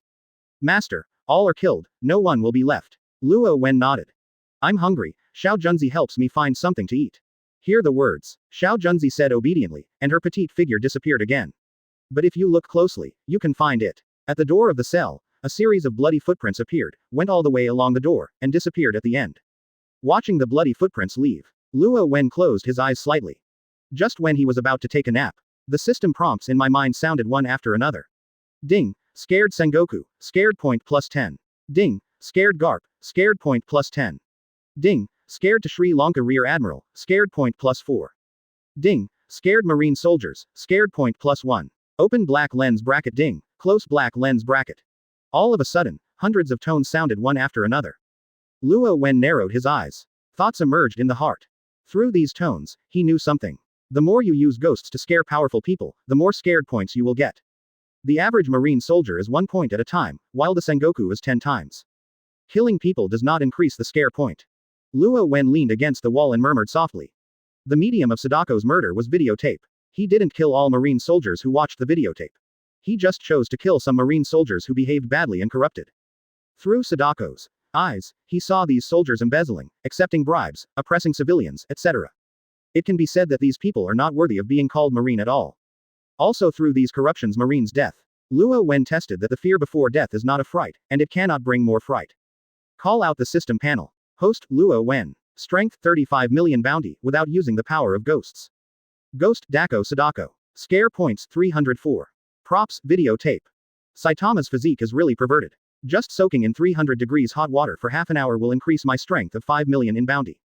[SPEAKER 1] Master, all are killed, no one will be left. Luo Wen nodded. I'm hungry, Xiao Junzi helps me find something to eat. Hear the words. Xiao Junzi said obediently, and her petite figure disappeared again. But if you look closely, you can find it. At the door of the cell, a series of bloody footprints appeared, went all the way along the door, and disappeared at the end. Watching the bloody footprints leave, Luo Wen closed his eyes slightly. Just when he was about to take a nap, the system prompts in my mind sounded one after another. Ding, scared Sengoku, scared point plus 10. Ding, scared Garp, scared point plus 10. Ding, scared to Sri Lanka Rear Admiral, scared point plus 4. Ding, scared Marine soldiers, scared point plus 1. Open black lens bracket ding, close black lens bracket. All of a sudden, hundreds of tones sounded one after another. Luo Wen narrowed his eyes. Thoughts emerged in the heart. Through these tones, he knew something. The more you use ghosts to scare powerful people, the more scared points you will get. The average Marine soldier is 1 point at a time, while the Sengoku is 10 times. Killing people does not increase the scare point. Luo Wen leaned against the wall and murmured softly. The medium of Sadako's murder was videotape. He didn't kill all Marine soldiers who watched the videotape. He just chose to kill some Marine soldiers who behaved badly and corrupted. Through Sadako's eyes, he saw these soldiers embezzling, accepting bribes, oppressing civilians, etc. It can be said that these people are not worthy of being called Marine at all. Also through these corruptions Marine's death. Luo Wen tested that the fear before death is not a fright, and it cannot bring more fright. Call out the system panel. Host, Luo Wen. Strength 35 million bounty, without using the power of ghosts. Ghost, Dako Sadako. Scare points 304. Props, videotape. Saitama's physique is really perverted. Just soaking in 300 degrees hot water for half an hour will increase my strength of 5 million in bounty.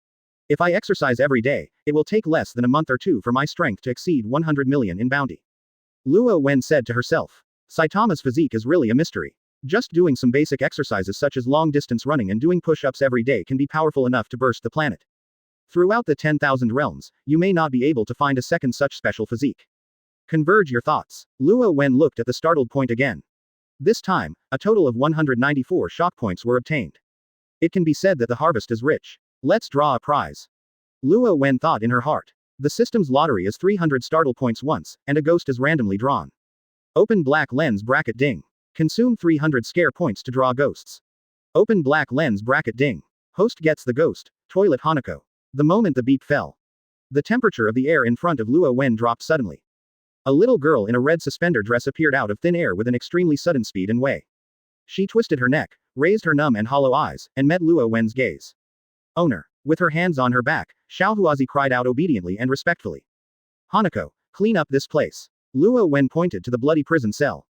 [SPEAKER 1] If I exercise every day, it will take less than a month or two for my strength to exceed 100 million in bounty. Luo Wen said to herself. Saitama's physique is really a mystery. Just doing some basic exercises such as long-distance running and doing push-ups every day can be powerful enough to burst the planet. Throughout the 10,000 realms, you may not be able to find a second such special physique. Converge your thoughts. Luo Wen looked at the startled point again. This time, a total of 194 shock points were obtained. It can be said that the harvest is rich. Let's draw a prize. Luo Wen thought in her heart. The system's lottery is 300 startle points once, and a ghost is randomly drawn. Open black lens bracket ding. Consume 300 scare points to draw ghosts. Open black lens bracket ding. Host gets the ghost. Toilet Hanako. The moment the beep fell, the temperature of the air in front of Luo Wen dropped suddenly. A little girl in a red suspender dress appeared out of thin air with an extremely sudden speed and way. She twisted her neck, raised her numb and hollow eyes, and met Luo Wen's gaze. Owner. With her hands on her back, Xiaohuazi cried out obediently and respectfully. Hanako, clean up this place. Luo Wen pointed to the bloody prison cell.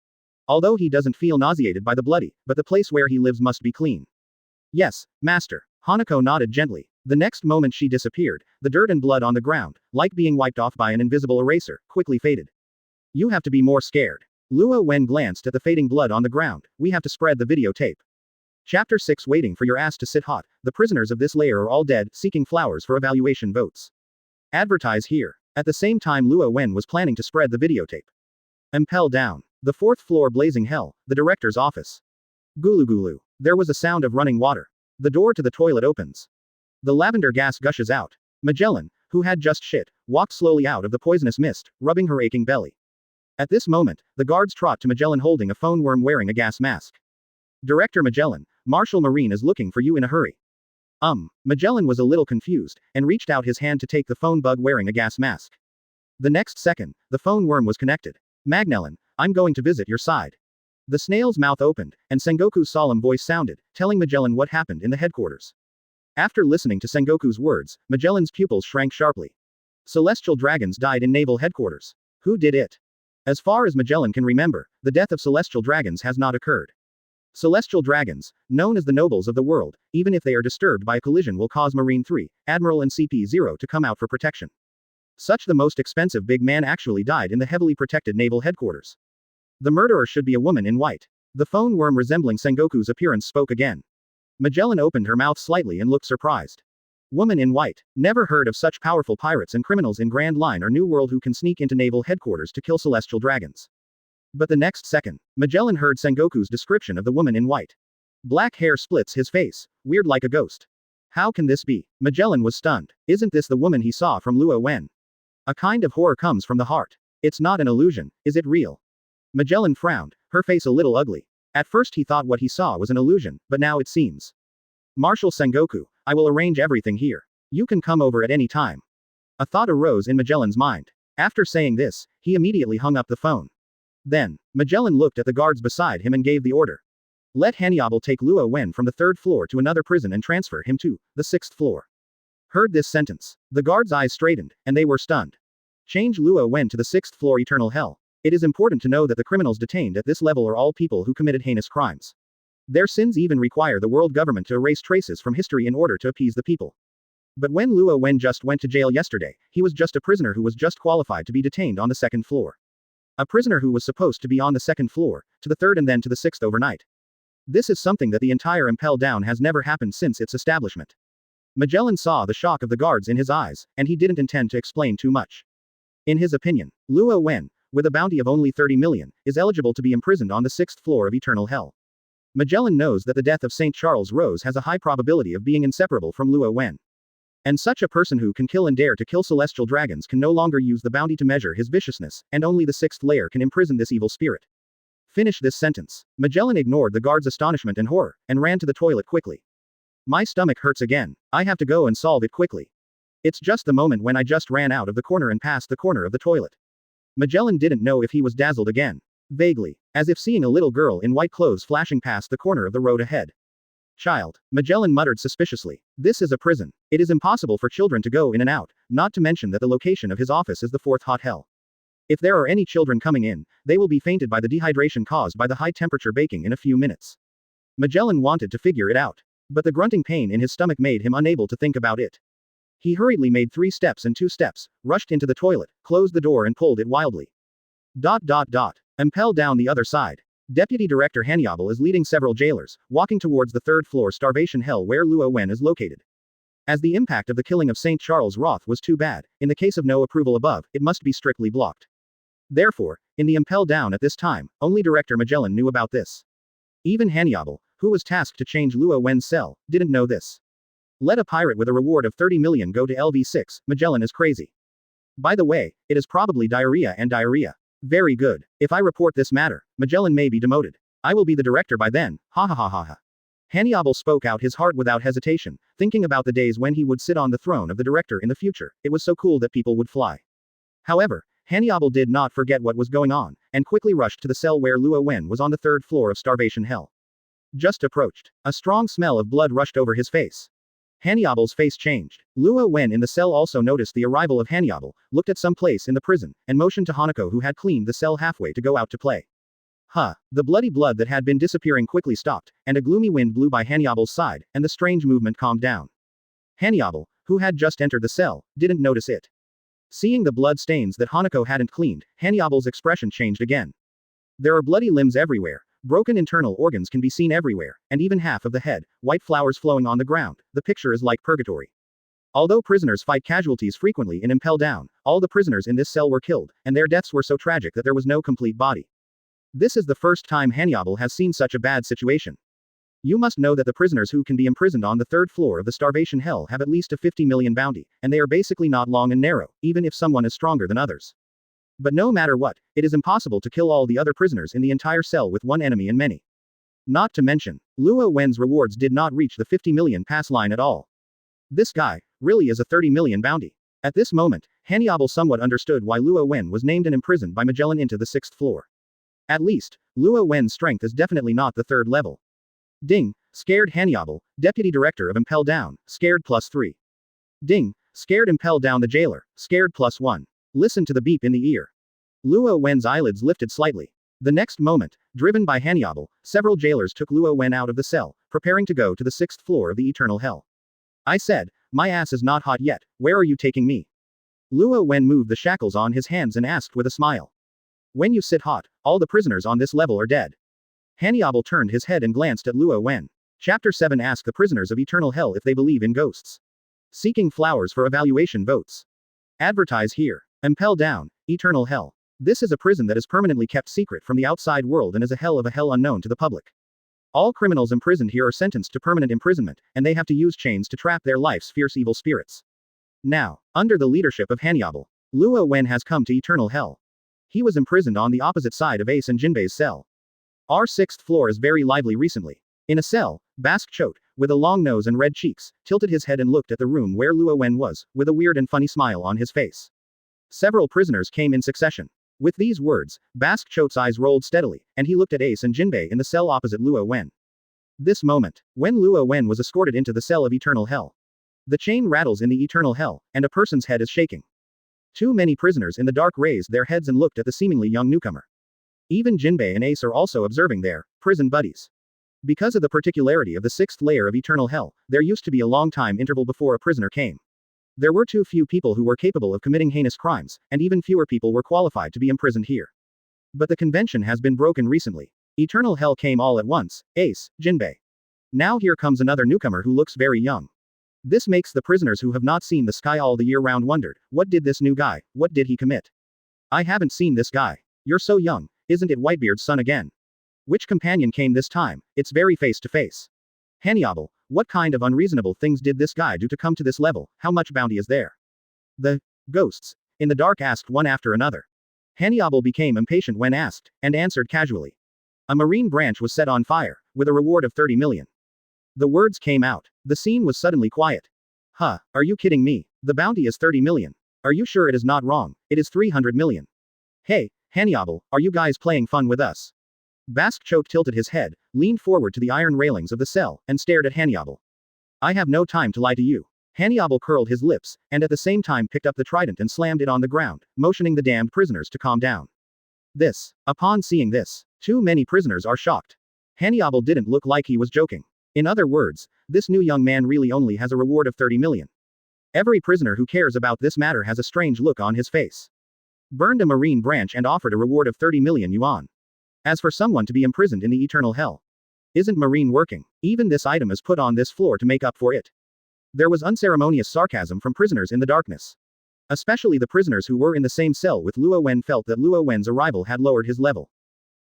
[SPEAKER 1] Although he doesn't feel nauseated by the bloody, but the place where he lives must be clean. Yes, master. Hanako nodded gently. The next moment she disappeared, the dirt and blood on the ground, like being wiped off by an invisible eraser, quickly faded. You have to be more scared. Luo Wen glanced at the fading blood on the ground. We have to spread the videotape. Chapter 6 Waiting for your ass to sit hot. The prisoners of this layer are all dead, seeking flowers for evaluation votes. Advertise here. At the same time Luo Wen was planning to spread the videotape. Impel down. The 4th floor blazing hell, the director's office. Gulu gulu. There was a sound of running water. The door to the toilet opens. The lavender gas gushes out. Magellan, who had just shit, walked slowly out of the poisonous mist, rubbing her aching belly. At this moment, the guards trot to Magellan holding a phone worm wearing a gas mask. Director Magellan, Marshal Marine is looking for you in a hurry. Magellan was a little confused, and reached out his hand to take the phone bug wearing a gas mask. The next second, the phone worm was connected. Magellan, I'm going to visit your side. The snail's mouth opened, and Sengoku's solemn voice sounded, telling Magellan what happened in the headquarters. After listening to Sengoku's words, Magellan's pupils shrank sharply. Celestial dragons died in Naval Headquarters. Who did it? As far as Magellan can remember, the death of celestial dragons has not occurred. Celestial dragons, known as the nobles of the world, even if they are disturbed by a collision will cause Marine 3, Admiral and CP0 to come out for protection. Such the most expensive big man actually died in the heavily protected Naval Headquarters. The murderer should be a woman in white. The phone worm resembling Sengoku's appearance spoke again. Magellan opened her mouth slightly and looked surprised. Woman in white. Never heard of such powerful pirates and criminals in Grand Line or New World who can sneak into Naval Headquarters to kill celestial dragons. But the next second, Magellan heard Sengoku's description of the woman in white. Black hair splits his face, weird like a ghost. How can this be? Magellan was stunned. Isn't this the woman he saw from Luo Wen? A kind of horror comes from the heart. It's not an illusion, is it real? Magellan frowned, her face a little ugly. At first he thought what he saw was an illusion, but now it seems. Marshal Sengoku, I will arrange everything here. You can come over at any time. A thought arose in Magellan's mind. After saying this, he immediately hung up the phone. Then, Magellan looked at the guards beside him and gave the order. Let Hanyabal take Luo Wen from the 3rd floor to another prison and transfer him to the 6th floor. Heard this sentence. The guards' eyes straightened, and they were stunned. Change Luo Wen to the 6th floor eternal hell. It is important to know that the criminals detained at this level are all people who committed heinous crimes. Their sins even require the world government to erase traces from history in order to appease the people. But when Luo Wen just went to jail yesterday, he was just a prisoner who was just qualified to be detained on the 2nd floor. A prisoner who was supposed to be on the 2nd floor, to the 3rd and then to the 6th overnight. This is something that the entire Impel down has never happened since its establishment. Magellan saw the shock of the guards in his eyes, and he didn't intend to explain too much. In his opinion, Luo Wen, with a bounty of only 30 million, is eligible to be imprisoned on the 6th floor of eternal hell. Magellan knows that the death of St. Charles Rose has a high probability of being inseparable from Luo Wen. And such a person who can kill and dare to kill celestial dragons can no longer use the bounty to measure his viciousness, and only the 6th layer can imprison this evil spirit. Finish this sentence. Magellan ignored the guard's astonishment and horror, and ran to the toilet quickly. My stomach hurts again. I have to go and solve it quickly. It's just the moment when I just ran out of the corner and past the corner of the toilet. Magellan didn't know if he was dazzled again. Vaguely, as if seeing a little girl in white clothes flashing past the corner of the road ahead. Child, Magellan muttered suspiciously. This is a prison. It is impossible for children to go in and out, not to mention that the location of his office is the 4th hot hell. If there are any children coming in, they will be fainted by the dehydration caused by the high temperature baking in a few minutes. Magellan wanted to figure it out. But the grunting pain in his stomach made him unable to think about it. He hurriedly made 3 steps and 2 steps, rushed into the toilet, closed the door and pulled it wildly. Impel down the other side. Deputy Director Hannibal is leading several jailers, walking towards the 3rd floor starvation hell where Luo Wen is located. As the impact of the killing of St. Charles Roth was too bad, in the case of no approval above, it must be strictly blocked. Therefore, in the Impel down at this time, only Director Magellan knew about this. Even Hannibal, who was tasked to change Luo Wen's cell, didn't know this. Let a pirate with a reward of 30 million go to LV6, Magellan is crazy. By the way, it is probably diarrhea and diarrhea. Very good. If I report this matter, Magellan may be demoted. I will be the director by then, ha ha ha ha ha. Hannibal spoke out his heart without hesitation, thinking about the days when he would sit on the throne of the director in the future. It was so cool that people would fly. However, Hannibal did not forget what was going on, and quickly rushed to the cell where Luo Wen was on the 3rd floor of starvation hell. Just approached. A strong smell of blood rushed over his face. Hannibal's face changed. Luo Wen in the cell also noticed the arrival of Hannibal, looked at some place in the prison, and motioned to Hanako who had cleaned the cell halfway to go out to play. The bloody blood that had been disappearing quickly stopped, and a gloomy wind blew by Hannibal's side, and the strange movement calmed down. Hannibal, who had just entered the cell, didn't notice it. Seeing the blood stains that Hanako hadn't cleaned, Hannibal's expression changed again. There are bloody limbs everywhere, broken internal organs can be seen everywhere, and even half of the head, white flowers flowing on the ground, the picture is like purgatory. Although prisoners fight casualties frequently in Impel Down, all the prisoners in this cell were killed, and their deaths were so tragic that there was no complete body. This is the first time Hannibal has seen such a bad situation. You must know that the prisoners who can be imprisoned on the 3rd floor of the starvation hell have at least a 50 million bounty, and they are basically not long and narrow, even if someone is stronger than others. But no matter what, it is impossible to kill all the other prisoners in the entire cell with one enemy and many. Not to mention, Luo Wen's rewards did not reach the 50 million pass line at all. This guy, really is a 30 million bounty. At this moment, Hannibal somewhat understood why Luo Wen was named and imprisoned by Magellan into the 6th floor. At least, Luo Wen's strength is definitely not the 3rd level. Ding, scared Hannibal, Deputy Director of Impel Down, scared +3. Ding, scared Impel Down the jailer, scared +1. Listen to the beep in the ear. Luo Wen's eyelids lifted slightly. The next moment, driven by Hannibal, several jailers took Luo Wen out of the cell, preparing to go to the 6th floor of the eternal hell. I said, my ass is not hot yet, where are you taking me? Luo Wen moved the shackles on his hands and asked with a smile. When you sit hot, all the prisoners on this level are dead. Hannibal turned his head and glanced at Luo Wen. Chapter 7 Ask the prisoners of eternal hell if they believe in ghosts. Seeking flowers for evaluation votes. Advertise here. Impel Down, Eternal Hell. This is a prison that is permanently kept secret from the outside world and is a hell unknown to the public. All criminals imprisoned here are sentenced to permanent imprisonment, and they have to use chains to trap their life's fierce evil spirits. Now, under the leadership of Hannibal, Luo Wen has come to Eternal Hell. He was imprisoned on the opposite side of Ace and Jinbei's cell. Our 6th floor is very lively recently. In a cell, Bask Chote, with a long nose and red cheeks, tilted his head and looked at the room where Luo Wen was, with a weird and funny smile on his face. Several prisoners came in succession. With these words, Bask Chote's eyes rolled steadily, and he looked at Ace and Jinbei in the cell opposite Luo Wen. This moment, when Luo Wen was escorted into the cell of Eternal Hell. The chain rattles in the Eternal Hell, and a person's head is shaking. Too many prisoners in the dark raised their heads and looked at the seemingly young newcomer. Even Jinbei and Ace are also observing their prison buddies. Because of the particularity of the 6th layer of Eternal Hell, there used to be a long time interval before a prisoner came. There were too few people who were capable of committing heinous crimes, and even fewer people were qualified to be imprisoned here. But the convention has been broken recently. Eternal Hell came all at once, Ace, Jinbei. Now here comes another newcomer who looks very young. This makes the prisoners who have not seen the sky all the year round wondered, what did this new guy, what did he commit? I haven't seen this guy. You're so young, isn't it Whitebeard's son again? Which companion came this time? It's very face to face. Hannibal, what kind of unreasonable things did this guy do to come to this level? How much bounty is there? The ghosts in the dark asked one after another. Hannibal became impatient when asked, and answered casually. A marine branch was set on fire, with a reward of 30 million. The words came out. The scene was suddenly quiet. Huh, are you kidding me? The bounty is 30 million. Are you sure it is not wrong? It is 300 million. Hey, Hannibal, are you guys playing fun with us? Bask Chote tilted his head, leaned forward to the iron railings of the cell, and stared at Hannibal. I have no time to lie to you. Hannibal curled his lips, and at the same time picked up the trident and slammed it on the ground, motioning the damned prisoners to calm down. Upon seeing this, too many prisoners are shocked. Hannibal didn't look like he was joking. In other words, this new young man really only has a reward of 30 million. Every prisoner who cares about this matter has a strange look on his face. Burned a marine branch and offered a reward of 30 million yuan. As for someone to be imprisoned in the eternal hell. Isn't marine working? Even this item is put on this floor to make up for it. There was unceremonious sarcasm from prisoners in the darkness. Especially the prisoners who were in the same cell with Luo Wen felt that Luo Wen's arrival had lowered his level.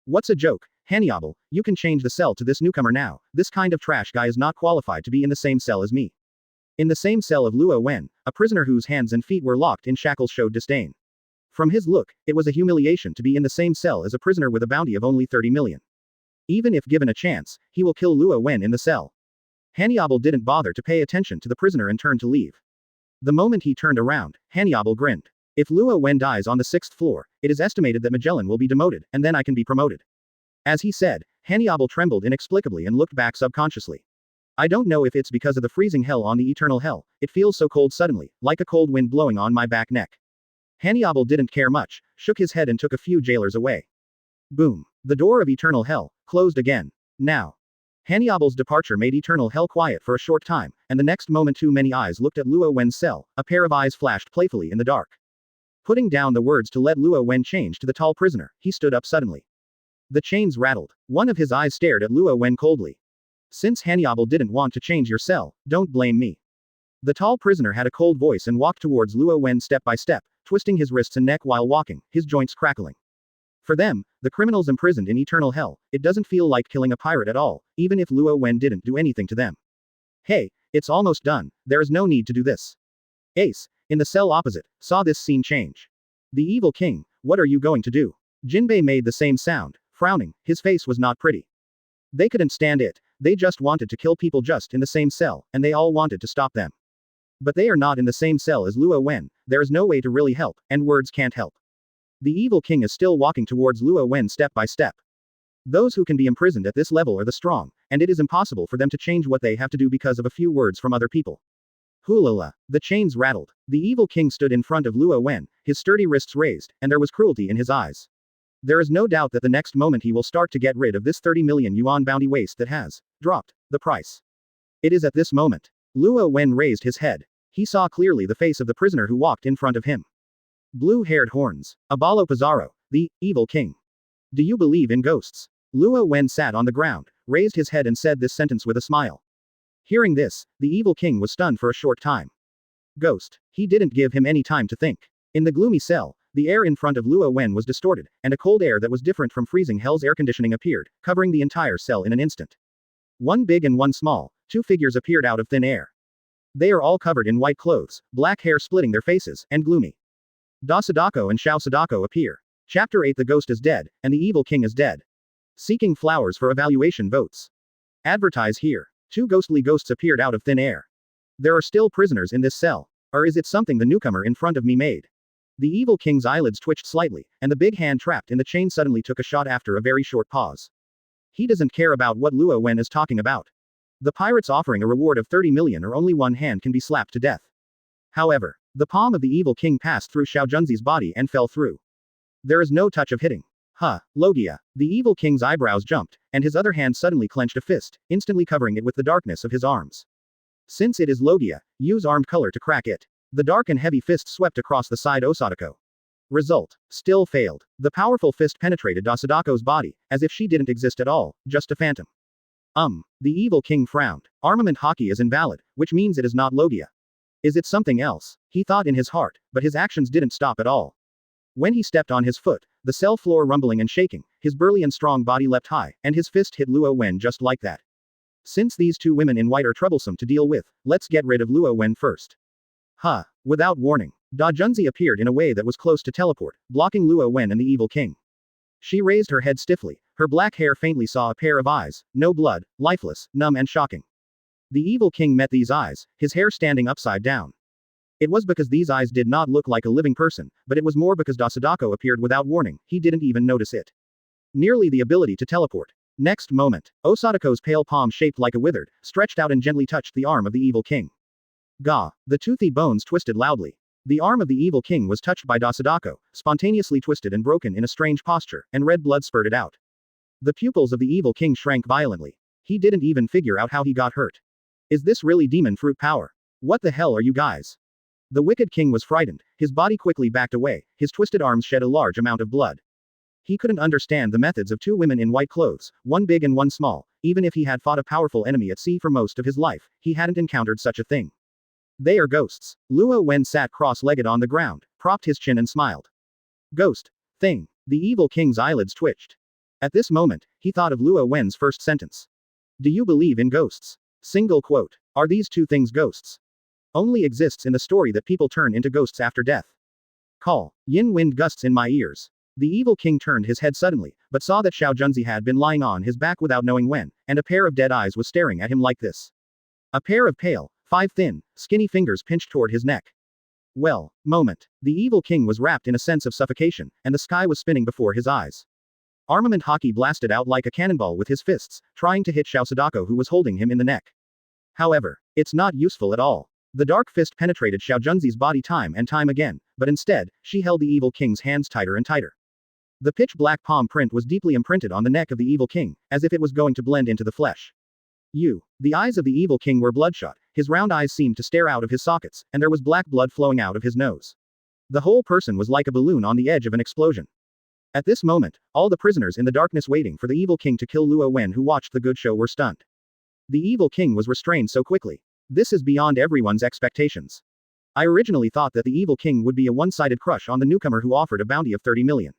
[SPEAKER 1] What's a joke, Hannibal? You can change the cell to this newcomer now. This kind of trash guy is not qualified to be in the same cell as me. In the same cell of Luo Wen, a prisoner whose hands and feet were locked in shackles showed disdain. From his look, it was a humiliation to be in the same cell as a prisoner with a bounty of only 30 million. Even if given a chance, he will kill Luo Wen in the cell. Hannibal didn't bother to pay attention to the prisoner and turned to leave. The moment he turned around, Hannibal grinned. If Luo Wen dies on the 6th floor, it is estimated that Magellan will be demoted, and then I can be promoted. As he said, Hannibal trembled inexplicably and looked back subconsciously. I don't know if it's because of the freezing hell on the eternal hell, it feels so cold suddenly, like a cold wind blowing on my back neck. Hannibal didn't care much, shook his head and took a few jailers away. Boom. The door of eternal hell closed again. Now. Hannibal's departure made eternal hell quiet for a short time, and the next moment too many eyes looked at Luo Wen's cell, a pair of eyes flashed playfully in the dark. Putting down the words to let Luo Wen change to the tall prisoner, he stood up suddenly. The chains rattled. One of his eyes stared at Luo Wen coldly. Since Hannibal didn't want to change your cell, don't blame me. The tall prisoner had a cold voice and walked towards Luo Wen step by step, twisting his wrists and neck while walking, his joints crackling. For them, the criminals imprisoned in eternal hell, it doesn't feel like killing a pirate at all, even if Luo Wen didn't do anything to them. Hey, it's almost done, there is no need to do this. Ace, in the cell opposite, saw this scene change. The evil king, what are you going to do? Jinbei made the same sound, frowning, his face was not pretty. They couldn't stand it, they just wanted to kill people just in the same cell, and they all wanted to stop them. But they are not in the same cell as Luo Wen, there is no way to really help, and words can't help. The evil king is still walking towards Luo Wen step by step. Those who can be imprisoned at this level are the strong, and it is impossible for them to change what they have to do because of a few words from other people. Hulala. The chains rattled. The evil king stood in front of Luo Wen, his sturdy wrists raised, and there was cruelty in his eyes. There is no doubt that the next moment he will start to get rid of this 30 million yuan bounty waste that has dropped the price. It is at this moment. Luo Wen raised his head. He saw clearly the face of the prisoner who walked in front of him. Blue-haired horns. Abalo Pizarro, the evil king. Do you believe in ghosts? Luo Wen sat on the ground, raised his head and said this sentence with a smile. Hearing this, the evil king was stunned for a short time. Ghost. He didn't give him any time to think. In the gloomy cell, the air in front of Luo Wen was distorted, and a cold air that was different from freezing hell's air conditioning appeared, covering the entire cell in an instant. One big and one small, two figures appeared out of thin air. They are all covered in white clothes, black hair splitting their faces, and gloomy. Da Sadako and Xiao Sadako appear. Chapter 8. The ghost is dead, and the evil king is dead. Seeking flowers for evaluation votes. Advertise here. Two ghostly ghosts appeared out of thin air. There are still prisoners in this cell. Or is it something the newcomer in front of me made? The evil king's eyelids twitched slightly, and the big hand trapped in the chain suddenly took a shot after a very short pause. He doesn't care about what Luo Wen is talking about. The pirate's offering a reward of 30 million or only one hand can be slapped to death. However, the palm of the evil king passed through Xiao Junzi's body and fell through. There is no touch of hitting. Logia. The evil king's eyebrows jumped, and his other hand suddenly clenched a fist, instantly covering it with the darkness of his arms. Since it is Logia, use armed color to crack it. The dark and heavy fist swept across the side Osadako. Result. Still failed. The powerful fist penetrated Sadako's body, as if she didn't exist at all, just a phantom. The evil king frowned. Armament hockey is invalid, which means it is not Logia. Is it something else? He thought in his heart, but his actions didn't stop at all. When he stepped on his foot, the cell floor rumbling and shaking, his burly and strong body leapt high, and his fist hit Luo Wen just like that. Since these two women in white are troublesome to deal with, let's get rid of Luo Wen first. Without warning, Da Junzi appeared in a way that was close to teleport, blocking Luo Wen and the evil king. She raised her head stiffly, her black hair faintly saw a pair of eyes, no blood, lifeless, numb and shocking. The evil king met these eyes, his hair standing upside down. It was because these eyes did not look like a living person, but it was more because Sadako appeared without warning, he didn't even notice it. Nearly the ability to teleport. Next moment, Osadako's pale palm shaped like a withered, stretched out and gently touched the arm of the evil king. Gah! The toothy bones twisted loudly. The arm of the evil king was touched by Sadako, spontaneously twisted and broken in a strange posture, and red blood spurted out. The pupils of the evil king shrank violently. He didn't even figure out how he got hurt. Is this really demon fruit power? What the hell are you guys? The wicked king was frightened, his body quickly backed away, his twisted arms shed a large amount of blood. He couldn't understand the methods of two women in white clothes, one big and one small. Even if he had fought a powerful enemy at sea for most of his life, he hadn't encountered such a thing. They are ghosts. Luo Wen sat cross-legged on the ground, propped his chin and smiled. Ghost. Thing. The evil king's eyelids twitched. At this moment, he thought of Luo Wen's first sentence. Do you believe in ghosts? Single quote. Are these two things ghosts? Only exists in the story that people turn into ghosts after death. Call. Yin wind gusts in my ears. The evil king turned his head suddenly, but saw that Xiao Junzi had been lying on his back without knowing when, and a pair of dead eyes was staring at him like this. A pair of pale, thin, skinny fingers pinched toward his neck. Well, moment. The evil king was wrapped in a sense of suffocation, and the sky was spinning before his eyes. Armament hockey blasted out like a cannonball with his fists, trying to hit Xiao Sadako who was holding him in the neck. However, it's not useful at all. The dark fist penetrated Xiao Junzi's body time and time again, but instead, she held the evil king's hands tighter and tighter. The pitch-black palm print was deeply imprinted on the neck of the evil king, as if it was going to blend into the flesh. The eyes of the evil king were bloodshot, his round eyes seemed to stare out of his sockets, and there was black blood flowing out of his nose. The whole person was like a balloon on the edge of an explosion. At this moment, all the prisoners in the darkness waiting for the evil king to kill Luo Wen who watched the good show were stunned. The evil king was restrained so quickly. This is beyond everyone's expectations. I originally thought that the evil king would be a one-sided crush on the newcomer who offered a bounty of 30 million.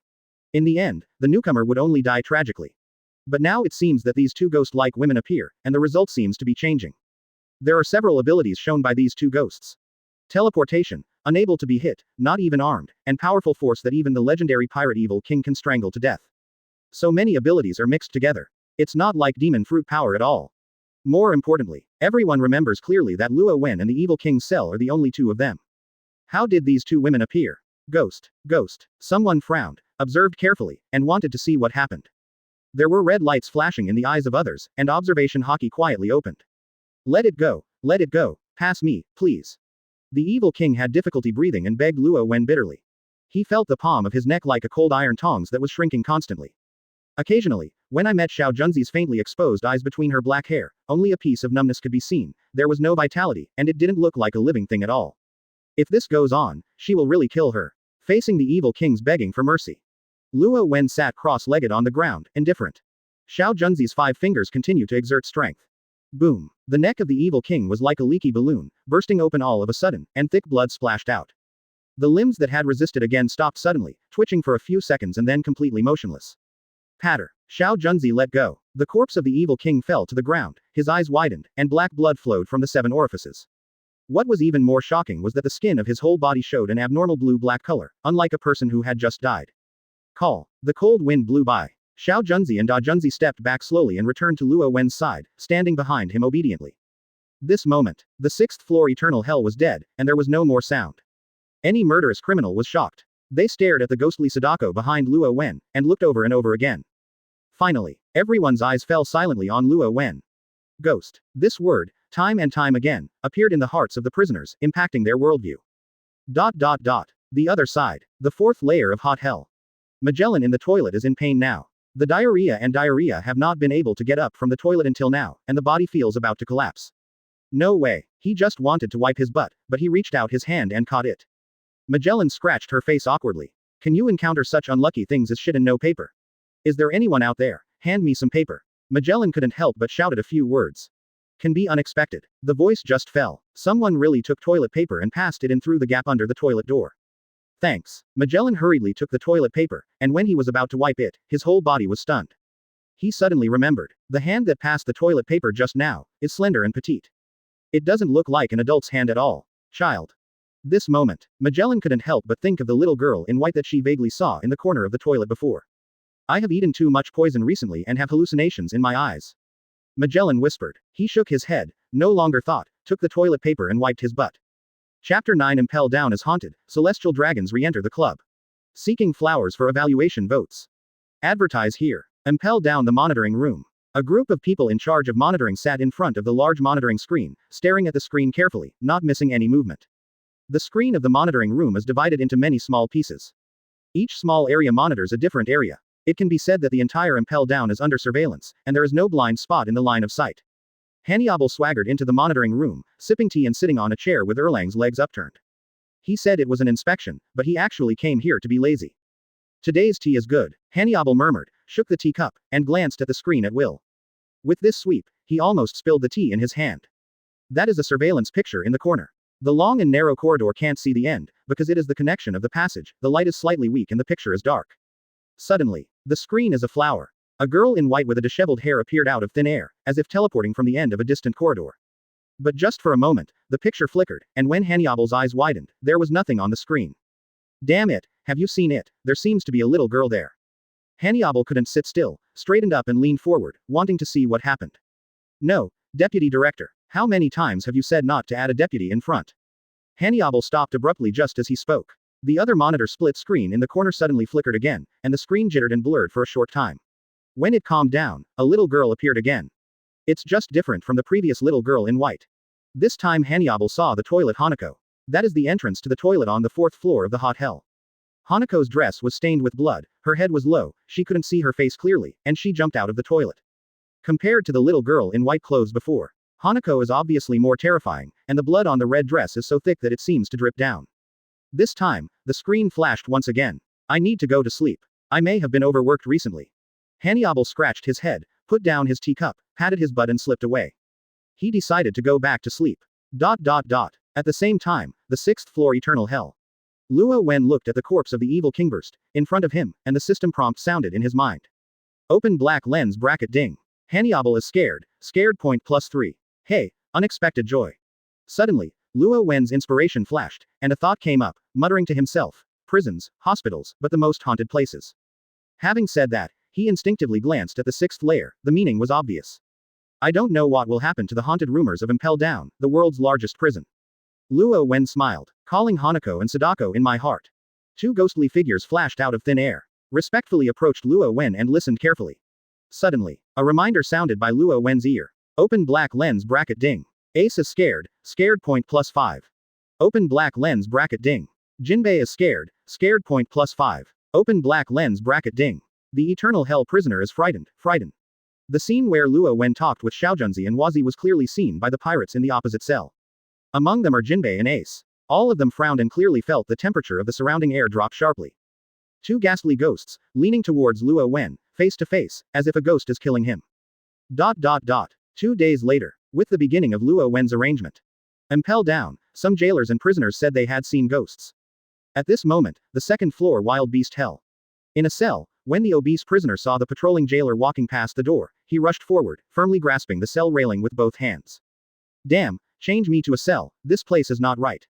[SPEAKER 1] In the end, the newcomer would only die tragically. But now it seems that these two ghost-like women appear, and the result seems to be changing. There are several abilities shown by these two ghosts. Teleportation, unable to be hit, not even armed, and powerful force that even the legendary pirate evil king can strangle to death. So many abilities are mixed together. It's not like demon fruit power at all. More importantly, everyone remembers clearly that Luo Wen and the evil king's cell are the only two of them. How did these two women appear? Ghost. Someone frowned, observed carefully, and wanted to see what happened. There were red lights flashing in the eyes of others, and observation hockey quietly opened. Let it go, pass me, please. The evil king had difficulty breathing and begged Luo Wen bitterly. He felt the palm of his neck like a cold iron tongs that was shrinking constantly. Occasionally, when I met Xiao Junzi's faintly exposed eyes between her black hair, only a piece of numbness could be seen, there was no vitality, and it didn't look like a living thing at all. If this goes on, she will really kill her. Facing the evil king's begging for mercy. Luo Wen sat cross-legged on the ground, indifferent. Xiao Junzi's 5 fingers continued to exert strength. Boom. The neck of the evil king was like a leaky balloon, bursting open all of a sudden, and thick blood splashed out. The limbs that had resisted again stopped suddenly, twitching for a few seconds and then completely motionless. Patter. Xiao Junzi let go. The corpse of the evil king fell to the ground, his eyes widened, and black blood flowed from the 7 orifices. What was even more shocking was that the skin of his whole body showed an abnormal blue-black color, unlike a person who had just died. Call. The cold wind blew by. Xiao Junzi and Da Junzi stepped back slowly and returned to Luo Wen's side, standing behind him obediently. This moment, the 6th floor eternal hell was dead, and there was no more sound. Any murderous criminal was shocked. They stared at the ghostly Sadako behind Luo Wen, and looked over and over again. Finally, everyone's eyes fell silently on Luo Wen. Ghost. This word, time and time again, appeared in the hearts of the prisoners, impacting their worldview. The other side. The 4th layer of hot hell. Magellan in the toilet is in pain now. The diarrhea have not been able to get up from the toilet until now, and the body feels about to collapse. No way. He just wanted to wipe his butt, but he reached out his hand and caught it. Magellan scratched her face awkwardly. Can you encounter such unlucky things as shit and no paper? Is there anyone out there? Hand me some paper. Magellan couldn't help but shouted a few words. Can be unexpected. The voice just fell. Someone really took toilet paper and passed it in through the gap under the toilet door. Thanks. Magellan hurriedly took the toilet paper, and when he was about to wipe it, his whole body was stunned. He suddenly remembered. The hand that passed the toilet paper just now is slender and petite. It doesn't look like an adult's hand at all. Child. This moment, Magellan couldn't help but think of the little girl in white that she vaguely saw in the corner of the toilet before. I have eaten too much poison recently and have hallucinations in my eyes. Magellan whispered. He shook his head, no longer thought, took the toilet paper and wiped his butt. Chapter 9 Impel Down is haunted, celestial dragons re-enter the club. Seeking flowers for evaluation votes. Advertise here. Impel Down the monitoring room. A group of people in charge of monitoring sat in front of the large monitoring screen, staring at the screen carefully, not missing any movement. The screen of the monitoring room is divided into many small pieces. Each small area monitors a different area. It can be said that the entire Impel Down is under surveillance, and there is no blind spot in the line of sight. Hannibal swaggered into the monitoring room, sipping tea and sitting on a chair with Erlang's legs upturned. He said it was an inspection, but he actually came here to be lazy. Today's tea is good, Hannibal murmured, shook the teacup, and glanced at the screen at will. With this sweep, he almost spilled the tea in his hand. That is a surveillance picture in the corner. The long and narrow corridor can't see the end, because it is the connection of the passage, the light is slightly weak and the picture is dark. Suddenly, the screen is a flower. A girl in white with a disheveled hair appeared out of thin air, as if teleporting from the end of a distant corridor. But just for a moment, the picture flickered, and when Hannibal's eyes widened, there was nothing on the screen. Damn it, have you seen it? There seems to be a little girl there. Hannibal couldn't sit still, straightened up and leaned forward, wanting to see what happened. No, Deputy Director, how many times have you said not to add a deputy in front? Hannibal stopped abruptly just as he spoke. The other monitor split screen in the corner suddenly flickered again, and the screen jittered and blurred for a short time. When it calmed down, a little girl appeared again. It's just different from the previous little girl in white. This time Hannibal saw the toilet Hanako. That is the entrance to the toilet on the 4th floor of the hot hell. Hanako's dress was stained with blood, her head was low, she couldn't see her face clearly, and she jumped out of the toilet. Compared to the little girl in white clothes before, Hanako is obviously more terrifying, and the blood on the red dress is so thick that it seems to drip down. This time, the screen flashed once again. I need to go to sleep. I may have been overworked recently. Hannibal scratched his head, put down his teacup, patted his butt and slipped away. He decided to go back to sleep. At the same time, the 6th floor eternal hell. Luo Wen looked at the corpse of the evil Kingburst, in front of him, and the system prompt sounded in his mind. Open black lens bracket ding. Hannibal is scared point +3. Hey, unexpected joy. Suddenly, Luo Wen's inspiration flashed, and a thought came up, muttering to himself, prisons, hospitals, but the most haunted places. Having said that, he instinctively glanced at the 6th layer, the meaning was obvious. I don't know what will happen to the haunted rumors of Impel Down, the world's largest prison. Luo Wen smiled, calling Hanako and Sadako in my heart. Two ghostly figures flashed out of thin air, respectfully approached Luo Wen and listened carefully. Suddenly, a reminder sounded by Luo Wen's ear. Open black lens bracket ding. Ace is scared point +5. Open black lens bracket ding. Jinbei is scared point +5. Open black lens bracket ding. The eternal hell prisoner is frightened. The scene where Luo Wen talked with Xiaojunzi and Wazi was clearly seen by the pirates in the opposite cell. Among them are Jinbei and Ace. All of them frowned and clearly felt the temperature of the surrounding air drop sharply. Two ghastly ghosts, leaning towards Luo Wen, face to face, as if a ghost is killing him. 2 days later, with the beginning of Luo Wen's arrangement. Impel Down, some jailers and prisoners said they had seen ghosts. At this moment, the 2nd floor wild beast hell. In a cell, when the obese prisoner saw the patrolling jailer walking past the door, he rushed forward, firmly grasping the cell railing with both hands. Damn, change me to a cell, this place is not right.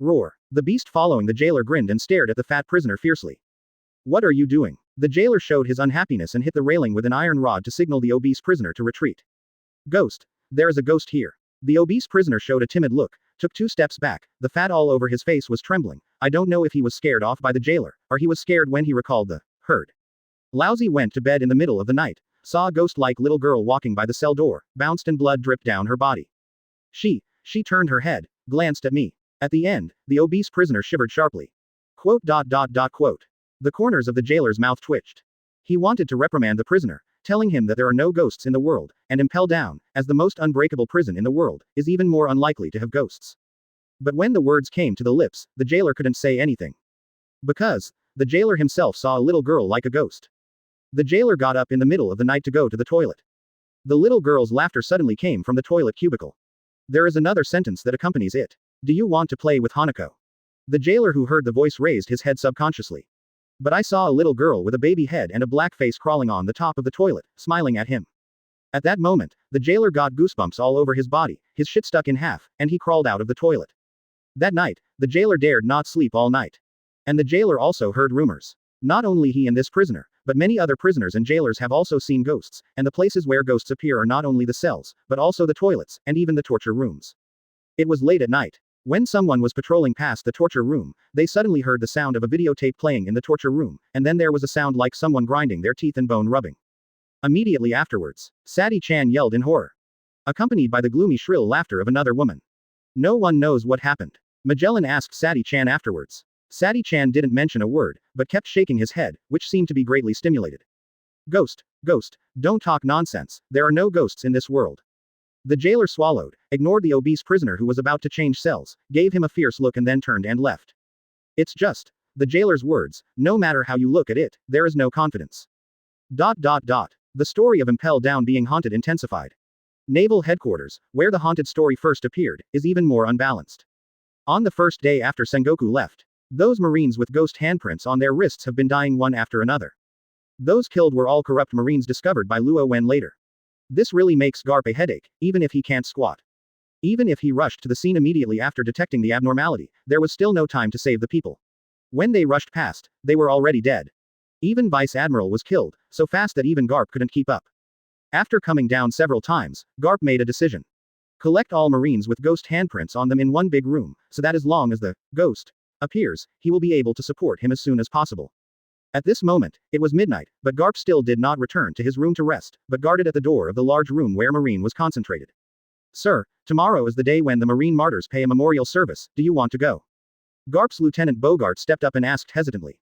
[SPEAKER 1] Roar. The beast following the jailer grinned and stared at the fat prisoner fiercely. What are you doing? The jailer showed his unhappiness and hit the railing with an iron rod to signal the obese prisoner to retreat. Ghost. There is a ghost here. The obese prisoner showed a timid look, took 2 steps back, the fat all over his face was trembling. I don't know if he was scared off by the jailer, or he was scared when he recalled the herd. Lousy went to bed in the middle of the night, saw a ghost-like little girl walking by the cell door, bounced and blood dripped down her body. She turned her head, glanced at me. At the end, the obese prisoner shivered sharply. Quote. The corners of the jailer's mouth twitched. He wanted to reprimand the prisoner, telling him that there are no ghosts in the world, and Impel Down, as the most unbreakable prison in the world, is even more unlikely to have ghosts. But when the words came to the lips, the jailer couldn't say anything. Because the jailer himself saw a little girl like a ghost. The jailer got up in the middle of the night to go to the toilet. The little girl's laughter suddenly came from the toilet cubicle. There is another sentence that accompanies it. Do you want to play with Hanako? The jailer who heard the voice raised his head subconsciously. But I saw a little girl with a baby head and a black face crawling on the top of the toilet, smiling at him. At that moment, the jailer got goosebumps all over his body, his shit stuck in half, and he crawled out of the toilet. That night, the jailer dared not sleep all night. And the jailer also heard rumors. Not only he and this prisoner, but many other prisoners and jailers have also seen ghosts, and the places where ghosts appear are not only the cells, but also the toilets, and even the torture rooms. It was late at night. When someone was patrolling past the torture room, they suddenly heard the sound of a videotape playing in the torture room, and then there was a sound like someone grinding their teeth and bone rubbing. Immediately afterwards, Sadie-chan yelled in horror, accompanied by the gloomy shrill laughter of another woman. No one knows what happened. Magellan asked Sadie-chan afterwards. Sadie-chan didn't mention a word, but kept shaking his head, which seemed to be greatly stimulated. Ghost, ghost, don't talk nonsense, there are no ghosts in this world. The jailer swallowed, ignored the obese prisoner who was about to change cells, gave him a fierce look and then turned and left. It's just the jailer's words, no matter how you look at it, there is no confidence. ... The story of Impel Down being haunted intensified. Naval Headquarters, where the haunted story first appeared, is even more unbalanced. On the first day after Sengoku left, those Marines with ghost handprints on their wrists have been dying one after another. Those killed were all corrupt Marines discovered by Luo Wen later. This really makes Garp a headache, even if he can't squat. Even if he rushed to the scene immediately after detecting the abnormality, there was still no time to save the people. When they rushed past, they were already dead. Even Vice Admiral was killed, so fast that even Garp couldn't keep up. After coming down several times, Garp made a decision. Collect all Marines with ghost handprints on them in one big room, so that as long as the ghost appears, he will be able to support him as soon as possible. At this moment, it was midnight, but Garp still did not return to his room to rest, but guarded at the door of the large room where Marine was concentrated. Sir, tomorrow is the day when the Marine martyrs pay a memorial service, do you want to go? Garp's Lieutenant Bogart stepped up and asked hesitantly.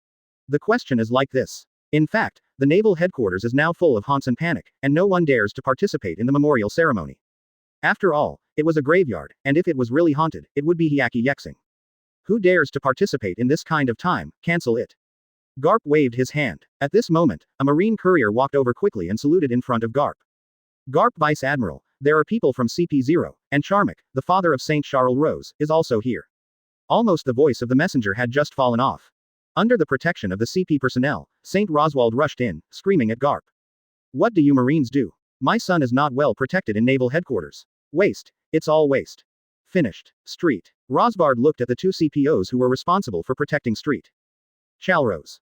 [SPEAKER 1] The question is like this. In fact, the Naval Headquarters is now full of haunts and panic, and no one dares to participate in the memorial ceremony. After all, it was a graveyard, and if it was really haunted, it would be Hyaki Yexing. Who dares to participate in this kind of time, cancel it. Garp waved his hand. At this moment, a Marine courier walked over quickly and saluted in front of Garp. Garp Vice Admiral, there are people from CP0, and Charmic, the father of Saint Charles Rose, is also here. Almost the voice of the messenger had just fallen off. Under the protection of the CP personnel, Saint Roswald rushed in, screaming at Garp. What do you Marines do? My son is not well protected in Naval Headquarters. Waste. It's all waste. Finished. Street. Rosvard looked at the two CPOs who were responsible for protecting Street. Chalrose.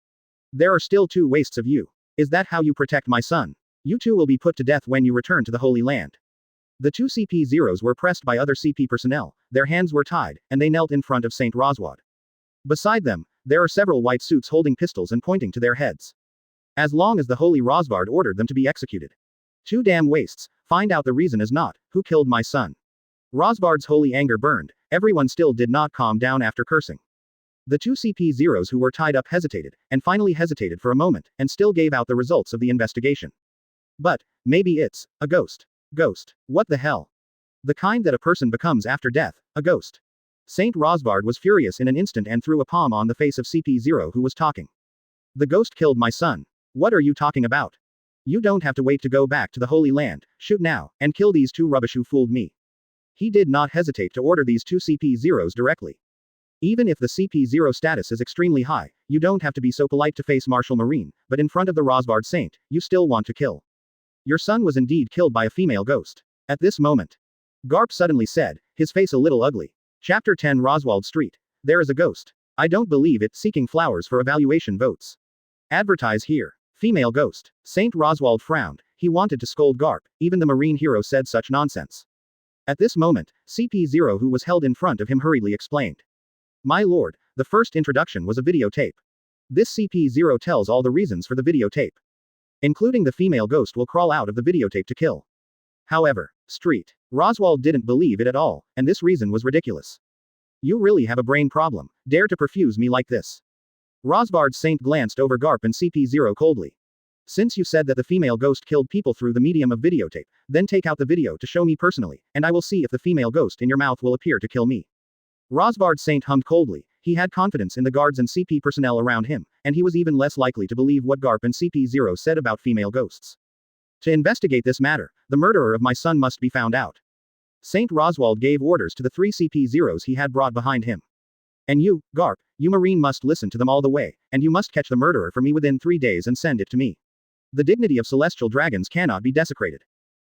[SPEAKER 1] There are still 2 wastes of you. Is that how you protect my son? You two will be put to death when you return to the Holy Land. The 2 CP0s were pressed by other CP personnel, their hands were tied, and they knelt in front of Saint Roswad. Beside them, there are several white suits holding pistols and pointing to their heads. As long as the Holy Rosvard ordered them to be executed. 2 damn wastes, find out the reason is not, who killed my son. Rosvard's holy anger burned, everyone still did not calm down after cursing. The 2 CP0s who were tied up hesitated, and finally hesitated for a moment, and still gave out the results of the investigation. But, maybe it's a ghost. Ghost. What the hell? The kind that a person becomes after death, a ghost. Saint Rosvard was furious in an instant and threw a palm on the face of CP0 who was talking. The ghost killed my son. What are you talking about? You don't have to wait to go back to the Holy Land, shoot now, and kill these 2 rubbish who fooled me. He did not hesitate to order these 2 CP0s directly. Even if the CP0 status is extremely high, you don't have to be so polite to face Martial Marine, but in front of the Rosvard Saint, you still want to kill. Your son was indeed killed by a female ghost. At this moment, Garp suddenly said, his face a little ugly. Chapter 10 Roswald Street. There is a ghost. I don't believe it, seeking flowers for evaluation votes. Advertise here. Female ghost. Saint Roswald frowned, he wanted to scold Garp, even the Marine hero said such nonsense. At this moment, CP0 who was held in front of him hurriedly explained. My lord, the first introduction was a videotape. This CP0 tells all the reasons for the videotape. Including the female ghost will crawl out of the videotape to kill. However, Street. Roswald didn't believe it at all, and this reason was ridiculous. You really have a brain problem, dare to perfuse me like this. Rosvard Saint glanced over Garp and CP0 coldly. Since you said that the female ghost killed people through the medium of videotape, then take out the video to show me personally, and I will see if the female ghost in your mouth will appear to kill me. Rosvard Saint hummed coldly, he had confidence in the guards and CP personnel around him, and he was even less likely to believe what Garp and CP0 said about female ghosts. To investigate this matter, the murderer of my son must be found out. Saint Roswald gave orders to the 3 CP0s he had brought behind him. And you, Garp, you Marine must listen to them all the way, and you must catch the murderer for me within 3 days and send it to me. The dignity of celestial dragons cannot be desecrated.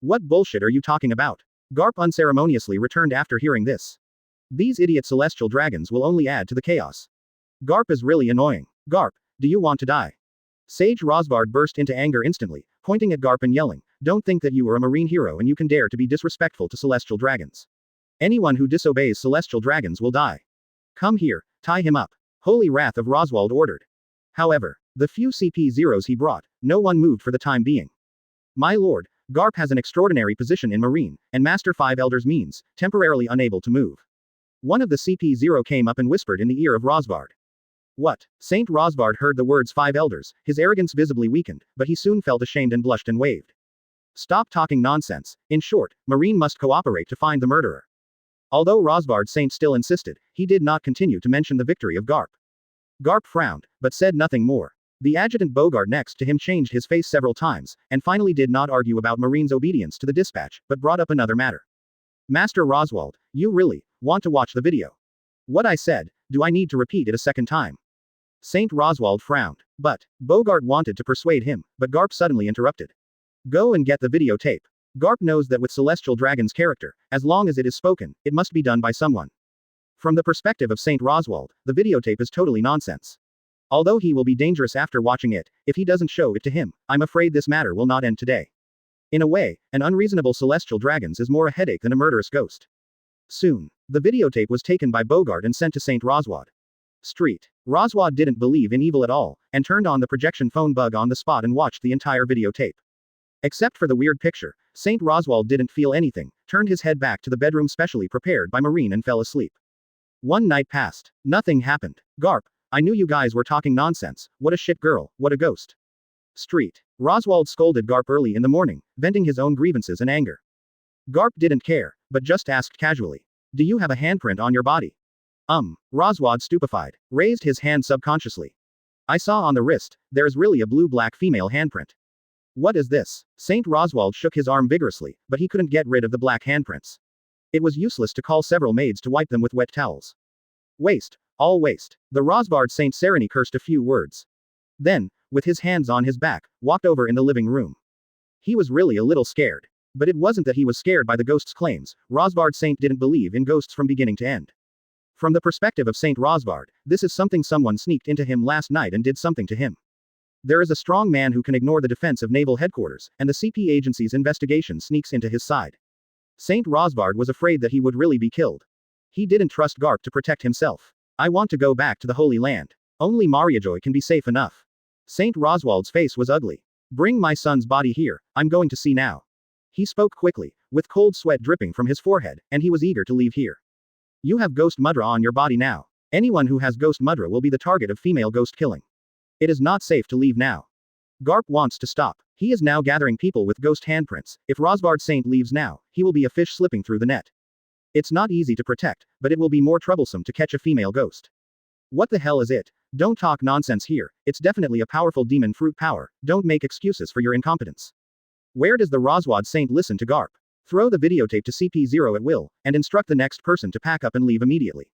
[SPEAKER 1] What bullshit are you talking about? Garp unceremoniously returned after hearing this. These idiot celestial dragons will only add to the chaos. Garp is really annoying. Garp, do you want to die? Sage Rosvard burst into anger instantly, pointing at Garp and yelling, don't think that you are a Marine hero and you can dare to be disrespectful to celestial dragons. Anyone who disobeys celestial dragons will die. Come here, tie him up. Holy wrath of Roswald ordered. However, the few CP0s he brought, no one moved for the time being. My lord, Garp has an extraordinary position in Marine, and Master Five Elders means, temporarily unable to move. One of the CP0 came up and whispered in the ear of Rosvard. What? Saint Rosvard heard the words Five Elders, his arrogance visibly weakened, but he soon felt ashamed and blushed and waved. Stop talking nonsense. In short, Marine must cooperate to find the murderer. Although Rosvard Saint still insisted, he did not continue to mention the victory of Garp. Garp frowned, but said nothing more. The adjutant Bogart next to him changed his face several times, and finally did not argue about Marine's obedience to the dispatch, but brought up another matter. Master Roswald, you really want to watch the video? What I said, do I need to repeat it a second time? Saint Roswald frowned. But Bogart wanted to persuade him, but Garp suddenly interrupted. Go and get the videotape. Garp knows that with Celestial Dragon's character, as long as it is spoken, it must be done by someone. From the perspective of Saint Roswald, the videotape is totally nonsense. Although he will be dangerous after watching it, if he doesn't show it to him, I'm afraid this matter will not end today. In a way, an unreasonable Celestial Dragons is more a headache than a murderous ghost. Soon, the videotape was taken by Bogart and sent to Saint Roswald. Street. Roswald didn't believe in evil at all, and turned on the projection phone bug on the spot and watched the entire videotape. Except for the weird picture, Saint Roswald didn't feel anything, turned his head back to the bedroom specially prepared by Marine and fell asleep. One night passed. Nothing happened. Garp, I knew you guys were talking nonsense. What a shit girl, what a ghost. Street. Roswald scolded Garp early in the morning, venting his own grievances and anger. Garp didn't care, but just asked casually. Do you have a handprint on your body? Roswald stupefied, raised his hand subconsciously. I saw on the wrist, there is really a blue-black female handprint. What is this? Saint Roswald shook his arm vigorously, but he couldn't get rid of the black handprints. It was useless to call several maids to wipe them with wet towels. Waste. All waste. The Rosvard Saint Sereny cursed a few words. Then, with his hands on his back, walked over in the living room. He was really a little scared. But it wasn't that he was scared by the ghost's claims. Rosvard Saint didn't believe in ghosts from beginning to end. From the perspective of Saint Rosvard, this is something someone sneaked into him last night and did something to him. There is a strong man who can ignore the defense of Naval Headquarters, and the CP agency's investigation sneaks into his side. Saint Rosvard was afraid that he would really be killed. He didn't trust Garp to protect himself. I want to go back to the Holy Land. Only Mariajoy can be safe enough. Saint Roswald's face was ugly. Bring my son's body here, I'm going to see now. He spoke quickly, with cold sweat dripping from his forehead, and he was eager to leave here. You have Ghost Mudra on your body now. Anyone who has Ghost Mudra will be the target of female ghost killing. It is not safe to leave now. Garp wants to stop. He is now gathering people with ghost handprints. If Rosvard Saint leaves now, he will be a fish slipping through the net. It's not easy to protect, but it will be more troublesome to catch a female ghost. What the hell is it? Don't talk nonsense here. It's definitely a powerful demon fruit power. Don't make excuses for your incompetence. Where does the Rosvard Saint listen to Garp? Throw the videotape to CP0 at will, and instruct the next person to pack up and leave immediately.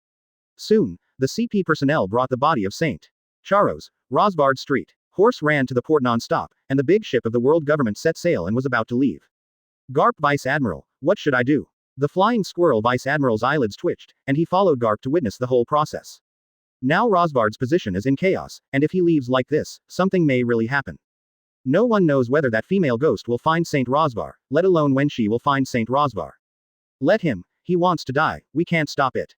[SPEAKER 1] Soon, the CP personnel brought the body of Saint Charos, Rosvard Street. Horse ran to the port non-stop, and the big ship of the world government set sail and was about to leave. Garp Vice Admiral, what should I do? The flying squirrel Vice Admiral's eyelids twitched, and he followed Garp to witness the whole process. Now Rosvard's position is in chaos, and if he leaves like this, something may really happen. No one knows whether that female ghost will find Saint Rosvar, let alone when she will find Saint Rosvar. Let him, he wants to die, we can't stop it.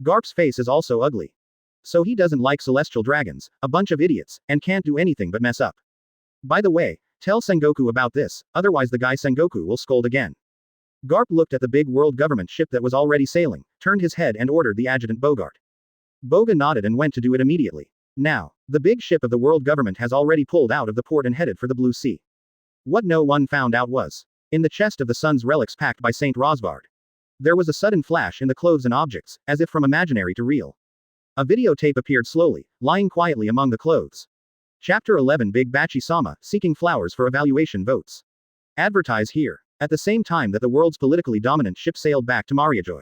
[SPEAKER 1] Garp's face is also ugly. So he doesn't like celestial dragons, a bunch of idiots, and can't do anything but mess up. By the way, tell Sengoku about this, otherwise the guy Sengoku will scold again. Garp looked at the big world government ship that was already sailing, turned his head and ordered the adjutant Bogart. Boga nodded and went to do it immediately. Now, the big ship of the world government has already pulled out of the port and headed for the Blue Sea. What no one found out was, in the chest of the sun's relics packed by Saint Rosvard, there was a sudden flash in the clothes and objects, as if from imaginary to real. A videotape appeared slowly, lying quietly among the clothes. Chapter 11 Big Bachi Sama, seeking flowers for evaluation votes. Advertise here. At the same time that the world's politically dominant ship sailed back to Mariajoy.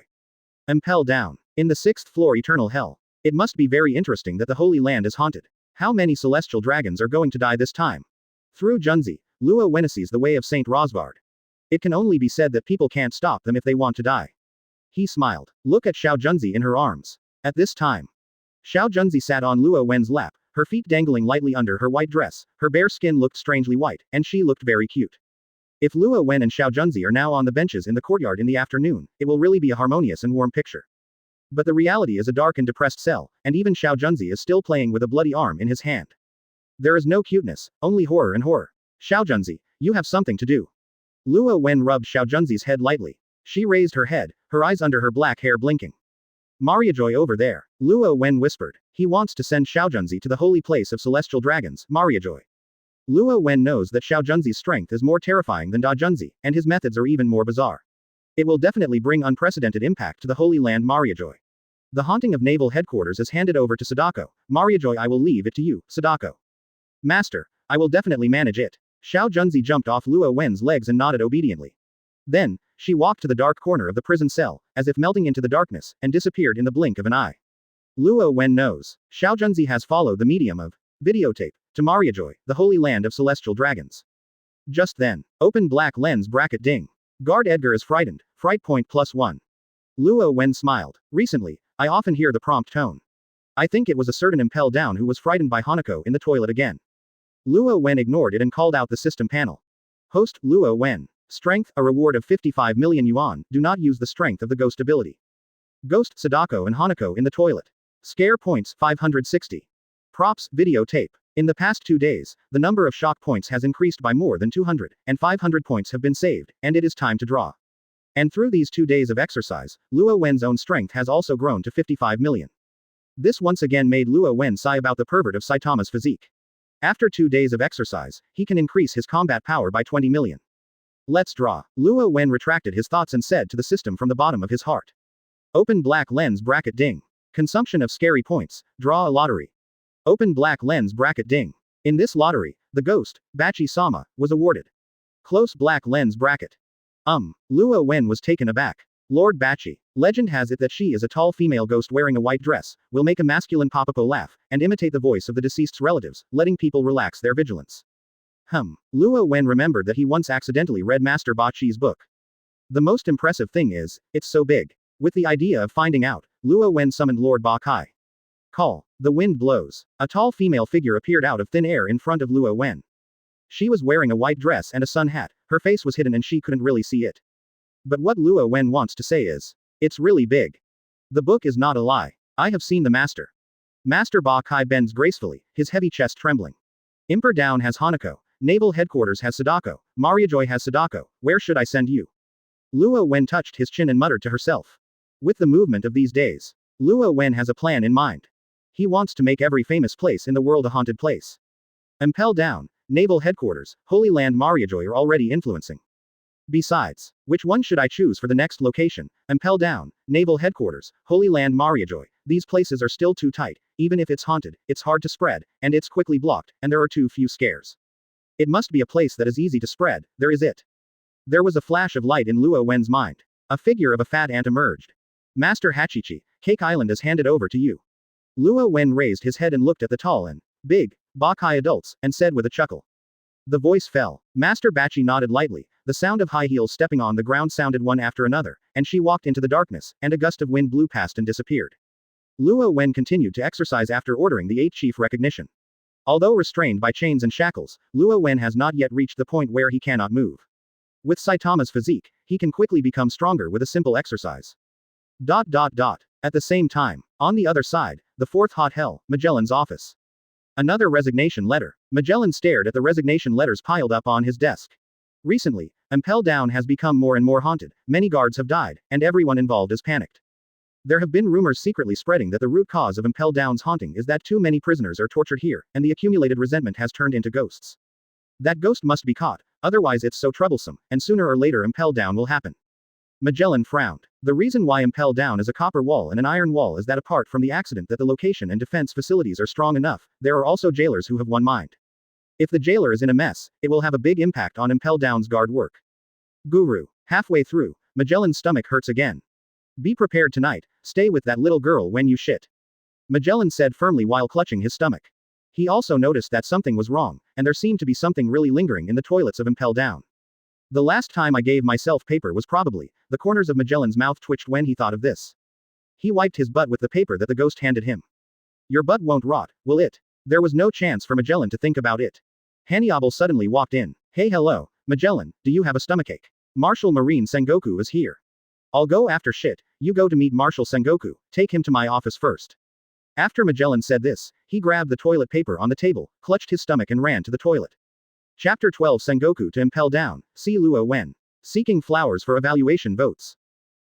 [SPEAKER 1] Impel down. In the 6th floor eternal hell. It must be very interesting that the Holy Land is haunted. How many celestial dragons are going to die this time? Through Junzi, Luo Wen sees the way of Saint Rosvard. It can only be said that people can't stop them if they want to die. He smiled. Look at Xiao Junzi in her arms. At this time, Xiao Junzi sat on Luo Wen's lap, her feet dangling lightly under her white dress, her bare skin looked strangely white, and she looked very cute. If Luo Wen and Xiao Junzi are now on the benches in the courtyard in the afternoon, it will really be a harmonious and warm picture. But the reality is a dark and depressed cell, and even Xiao Junzi is still playing with a bloody arm in his hand. There is no cuteness, only horror and horror. Xiao Junzi, You have something to do. Luo Wen rubbed Xiaojunzi's head lightly. She raised her head, her eyes under her black hair blinking. Mariajoy over there, Luo Wen whispered. He wants to send Xiaojunzi to the holy place of celestial dragons, Mariajoy. Luo Wen knows that Xiaojunzi's strength is more terrifying than Dajunzi, and his methods are even more bizarre. It will definitely bring unprecedented impact to the Holy Land Mariajoy. The haunting of Naval Headquarters is handed over to Sadako. Mariajoy, I will leave it to you, Sadako. Master, I will definitely manage it. Xiaojunzi jumped off Luo Wen's legs and nodded obediently. Then, she walked to the dark corner of the prison cell, as if melting into the darkness, and disappeared in the blink of an eye. Luo Wen knows. Xiaojunzi has followed the medium of videotape to Mariajoy, the holy land of celestial dragons. Just then, open black lens bracket ding. Guard Edgar is frightened, fright point +1. Luo Wen smiled. Recently, I often hear the prompt tone. I think it was a certain Impel Down who was frightened by Hanako in the toilet again. Luo Wen ignored it and called out the system panel. Host, Luo Wen. Strength, a reward of 55 million yuan, do not use the strength of the ghost ability. Ghost, Sadako and Hanako in the toilet. Scare points, 560. Props, videotape. In the past 2 days, the number of shock points has increased by more than 200, and 500 points have been saved, and it is time to draw. And through these 2 days of exercise, Luo Wen's own strength has also grown to 55 million. This once again made Luo Wen sigh about the pervert of Saitama's physique. After 2 days of exercise, he can increase his combat power by 20 million. Let's draw. Luo Wen retracted his thoughts and said to the system from the bottom of his heart. Open black lens bracket ding. Consumption of scary points, draw a lottery. Open black lens bracket ding. In this lottery, the ghost, Bachi-sama, was awarded. Close black lens bracket. Luo Wen was taken aback. Lord Bachi. Legend has it that she is a tall female ghost wearing a white dress, will make a masculine Papapo laugh, and imitate the voice of the deceased's relatives, letting people relax their vigilance. Luo Wen remembered that he once accidentally read Master Bachi's book. The most impressive thing is, it's so big. With the idea of finding out, Luo Wen summoned Lord Ba Kai. Call. The wind blows. A tall female figure appeared out of thin air in front of Luo Wen. She was wearing a white dress and a sun hat, her face was hidden and she couldn't really see it. But what Luo Wen wants to say is, it's really big. The book is not a lie. I have seen the master. Master Ba Kai bends gracefully, his heavy chest trembling. Impel Down has Hanako. Naval Headquarters has Sadako. Mariajoy has Sadako. Where should I send you? Luo Wen touched his chin and muttered to herself. With the movement of these days, Luo Wen has a plan in mind. He wants to make every famous place in the world a haunted place. Impel Down, Naval Headquarters, Holy Land Mariajoy are already influencing. Besides, which one should I choose for the next location? Impel Down, Naval Headquarters, Holy Land Mariajoy. These places are still too tight. Even if it's haunted, it's hard to spread, and it's quickly blocked, and there are too few scares. It must be a place that is easy to spread, there is it. There was a flash of light in Luo Wen's mind. A figure of a fat ant emerged. Master Hachichi, Cake Island is handed over to you. Luo Wen raised his head and looked at the tall and big Ba Kai adults, and said with a chuckle. The voice fell. Master Bachi nodded lightly, the sound of high heels stepping on the ground sounded one after another, and she walked into the darkness, and a gust of wind blew past and disappeared. Luo Wen continued to exercise after ordering the 8th chief recognition. Although restrained by chains and shackles, Luo Wen has not yet reached the point where he cannot move. With Saitama's physique, he can quickly become stronger with a simple exercise. At the same time, on the other side, the 4th hot hell, Magellan's office. Another resignation letter. Magellan stared at the resignation letters piled up on his desk. Recently, Impel Down has become more and more haunted, many guards have died, and everyone involved is panicked. There have been rumors secretly spreading that the root cause of Impel Down's haunting is that too many prisoners are tortured here, and the accumulated resentment has turned into ghosts. That ghost must be caught, otherwise it's so troublesome, and sooner or later Impel Down will happen. Magellan frowned. The reason why Impel Down is a copper wall and an iron wall is that apart from the accident that the location and defense facilities are strong enough, there are also jailers who have one mind. If the jailer is in a mess, it will have a big impact on Impel Down's guard work. Guru. Halfway through, Magellan's stomach hurts again. Be prepared tonight, stay with that little girl when you shit. Magellan said firmly while clutching his stomach. He also noticed that something was wrong, and there seemed to be something really lingering in the toilets of Impel Down. The last time I gave myself paper was probably, the corners of Magellan's mouth twitched when he thought of this. He wiped his butt with the paper that the ghost handed him. Your butt won't rot, will it? There was no chance for Magellan to think about it. Haniabel suddenly walked in. Hey hello, Magellan, do you have a stomachache? Marshal Marine Sengoku is here. I'll go after shit, you go to meet Marshal Sengoku, take him to my office first. After Magellan said this, he grabbed the toilet paper on the table, clutched his stomach and ran to the toilet. Chapter 12 Sengoku to Impel down, see Luo Wen. Seeking flowers for evaluation votes.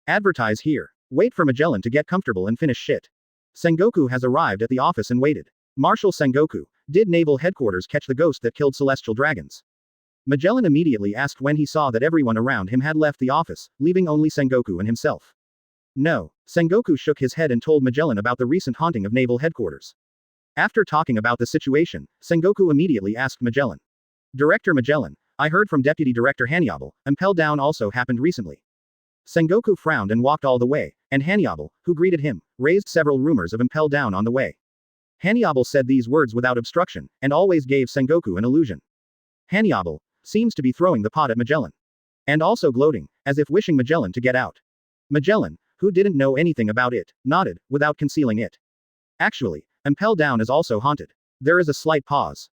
[SPEAKER 1] Advertise here. Wait for Magellan to get comfortable and finish shit. Sengoku has arrived at the office and waited. Marshal Sengoku, did Naval Headquarters catch the ghost that killed celestial dragons? Magellan immediately asked when he saw that everyone around him had left the office, leaving only Sengoku and himself. No. Sengoku shook his head and told Magellan about the recent haunting of Naval Headquarters. After talking about the situation, Sengoku immediately asked Magellan. Director Magellan, I heard from Deputy Director Hanyable, Impel down also happened recently. Sengoku frowned and walked all the way, and Hanyable, who greeted him, raised several rumors of Impel down on the way. Hanyable said these words without obstruction, and always gave Sengoku an illusion. Hanyable seems to be throwing the pot at Magellan. And also gloating, as if wishing Magellan to get out. Magellan, who didn't know anything about it, nodded, without concealing it. Actually, Impel down is also haunted. There is a slight pause.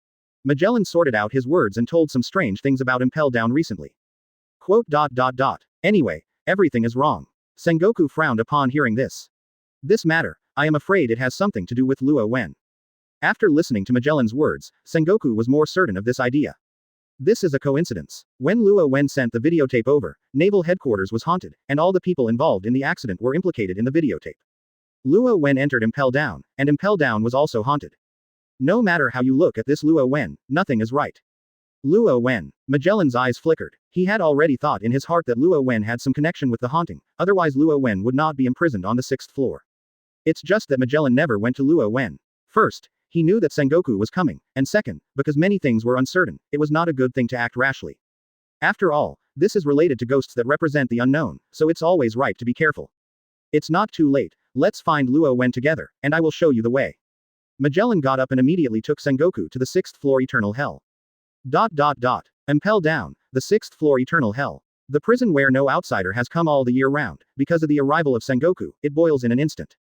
[SPEAKER 1] Magellan sorted out his words and told some strange things about Impel down recently. Quote. Anyway, everything is wrong. Sengoku frowned upon hearing this. This matter, I am afraid it has something to do with Luo Wen. After listening to Magellan's words, Sengoku was more certain of this idea. This is a coincidence. When Luo Wen sent the videotape over, Naval Headquarters was haunted, and all the people involved in the accident were implicated in the videotape. Luo Wen entered Impel down, and Impel down was also haunted. No matter how you look at this Luo Wen, nothing is right. Luo Wen. Magellan's eyes flickered. He had already thought in his heart that Luo Wen had some connection with the haunting, otherwise Luo Wen would not be imprisoned on the 6th floor. It's just that Magellan never went to Luo Wen. First, he knew that Sengoku was coming, and second, because many things were uncertain, it was not a good thing to act rashly. After all, this is related to ghosts that represent the unknown, so it's always right to be careful. It's not too late, let's find Luo Wen together, and I will show you the way. Magellan got up and immediately took Sengoku to the 6th floor Eternal Hell. Impel down, the 6th floor Eternal Hell. The prison where no outsider has come all the year round, because of the arrival of Sengoku, it boils in an instant.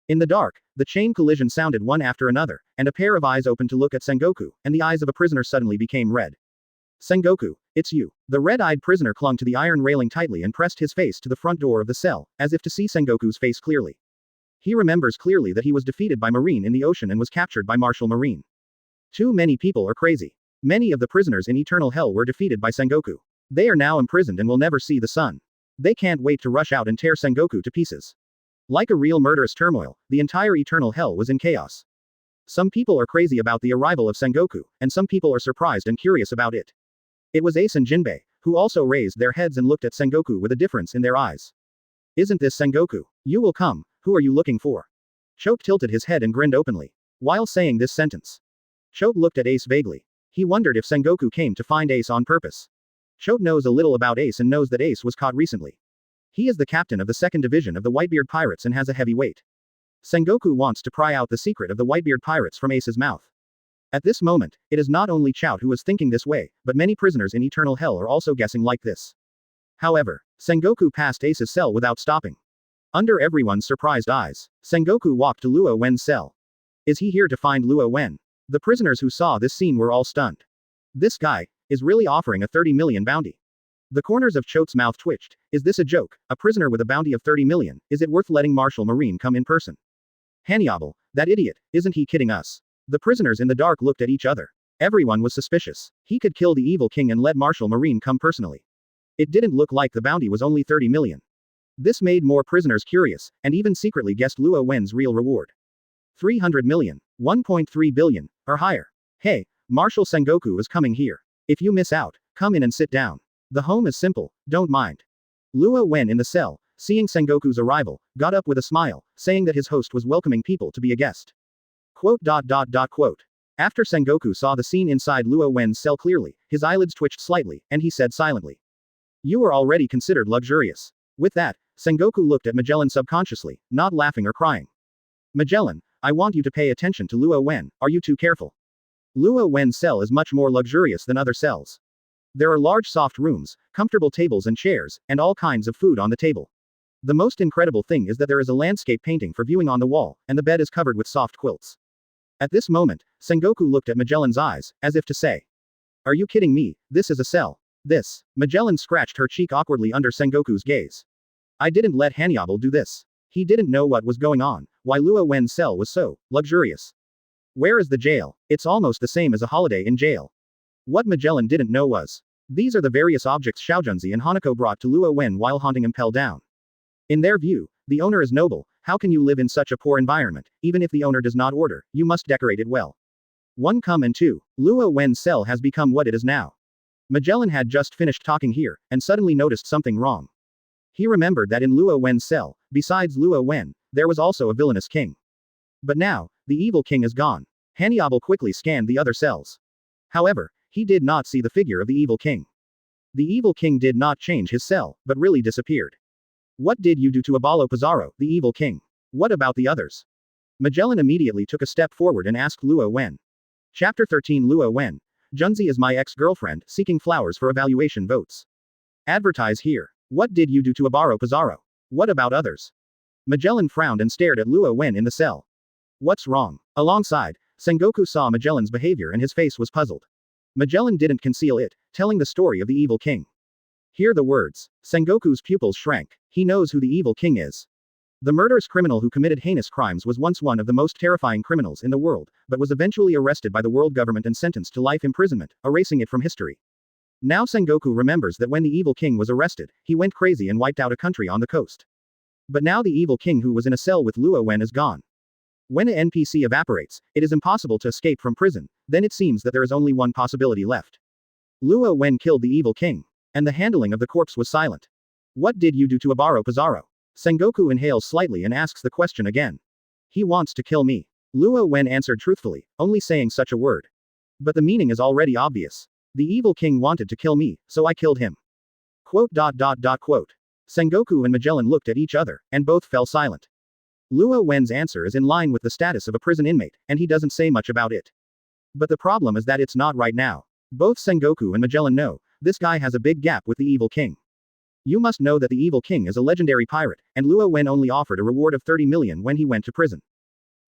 [SPEAKER 1] In the dark, the chain collision sounded one after another, and a pair of eyes opened to look at Sengoku, and the eyes of a prisoner suddenly became red. Sengoku, it's you. The red-eyed prisoner clung to the iron railing tightly and pressed his face to the front door of the cell, as if to see Sengoku's face clearly. He remembers clearly that he was defeated by Marine in the ocean and was captured by Marshal Marine. Too many people are crazy. Many of the prisoners in Eternal Hell were defeated by Sengoku. They are now imprisoned and will never see the sun. They can't wait to rush out and tear Sengoku to pieces. Like a real murderous turmoil, the entire Eternal Hell was in chaos. Some people are crazy about the arrival of Sengoku, and some people are surprised and curious about it. It was Ace and Jinbei, who also raised their heads and looked at Sengoku with a difference in their eyes. Isn't this Sengoku? You will come, who are you looking for? Chote tilted his head and grinned openly. While saying this sentence, Chote looked at Ace vaguely. He wondered if Sengoku came to find Ace on purpose. Chote knows a little about Ace and knows that Ace was caught recently. He is the captain of the 2nd Division of the Whitebeard Pirates and has a heavy weight. Sengoku wants to pry out the secret of the Whitebeard Pirates from Ace's mouth. At this moment, it is not only Chote who is thinking this way, but many prisoners in Eternal Hell are also guessing like this. However, Sengoku passed Ace's cell without stopping. Under everyone's surprised eyes, Sengoku walked to Luo Wen's cell. Is he here to find Luo Wen? The prisoners who saw this scene were all stunned. This guy is really offering a 30 million bounty. The corners of Chote's mouth twitched. Is this a joke? A prisoner with a bounty of 30 million, is it worth letting Marshal Marine come in person? Hanyable, that idiot, isn't he kidding us? The prisoners in the dark looked at each other. Everyone was suspicious. He could kill the evil king and let Marshal Marine come personally. It didn't look like the bounty was only 30 million. This made more prisoners curious, and even secretly guessed Luo Wen's real reward. 300 million, 1.3 billion, or higher. Hey, Marshal Sengoku is coming here. If you miss out, come in and sit down. The home is simple, don't mind. Luo Wen in the cell, seeing Sengoku's arrival, got up with a smile, saying that his host was welcoming people to be a guest. Quote. After Sengoku saw the scene inside Luo Wen's cell clearly, his eyelids twitched slightly, and he said silently. You are already considered luxurious. With that, Sengoku looked at Magellan subconsciously, not laughing or crying. Magellan, I want you to pay attention to Luo Wen, are you too careful? Luo Wen's cell is much more luxurious than other cells. There are large soft rooms, comfortable tables and chairs, and all kinds of food on the table. The most incredible thing is that there is a landscape painting for viewing on the wall, and the bed is covered with soft quilts. At this moment, Sengoku looked at Magellan's eyes, as if to say. Are you kidding me? This is a cell. This. Magellan scratched her cheek awkwardly under Sengoku's gaze. I didn't let Hanyable do this. He didn't know what was going on, why Luo Wen's cell was so luxurious. Where is the jail? It's almost the same as a holiday in jail. What Magellan didn't know was, these are the various objects Xiaojunzi and Hanako brought to Luo Wen while haunting Impel down. In their view, the owner is noble. How can you live in such a poor environment? Even if the owner does not order, you must decorate it well. 1 come and 2. Luo Wen's cell has become what it is now. Magellan had just finished talking here, and suddenly noticed something wrong. He remembered that in Luo Wen's cell, besides Luo Wen, there was also a villainous king. But now, the evil king is gone. Hannibal quickly scanned the other cells. However, he did not see the figure of the evil king. The evil king did not change his cell, but really disappeared. What did you do to Abalo Pizarro, the evil king? What about the others? Magellan immediately took a step forward and asked Luo Wen. Chapter 13 Luo Wen. Junzi is my ex-girlfriend, seeking flowers for evaluation votes. Advertise here. What did you do to Abaro Pizarro? What about others? Magellan frowned and stared at Luo Wen in the cell. What's wrong? Alongside, Sengoku saw Magellan's behavior and his face was puzzled. Magellan didn't conceal it, telling the story of the evil king. Hear the words. Sengoku's pupils shrank. He knows who the evil king is. The murderous criminal who committed heinous crimes was once one of the most terrifying criminals in the world, but was eventually arrested by the world government and sentenced to life imprisonment, erasing it from history. Now Sengoku remembers that when the evil king was arrested, he went crazy and wiped out a country on the coast. But now the evil king who was in a cell with Luo Wen is gone. When an NPC evaporates, it is impossible to escape from prison, then it seems that there is only one possibility left. Luo Wen killed the evil king. And the handling of the corpse was silent. What did you do to Abaro Pizarro? Sengoku inhales slightly and asks the question again. He wants to kill me. Luo Wen answered truthfully, only saying such a word. But the meaning is already obvious. The evil king wanted to kill me, so I killed him. Quote. Sengoku and Magellan looked at each other, and both fell silent. Luo Wen's answer is in line with the status of a prison inmate, and he doesn't say much about it. But the problem is that it's not right now. Both Sengoku and Magellan know, this guy has a big gap with the evil king. You must know that the evil king is a legendary pirate, and Luo Wen only offered a reward of 30 million when he went to prison.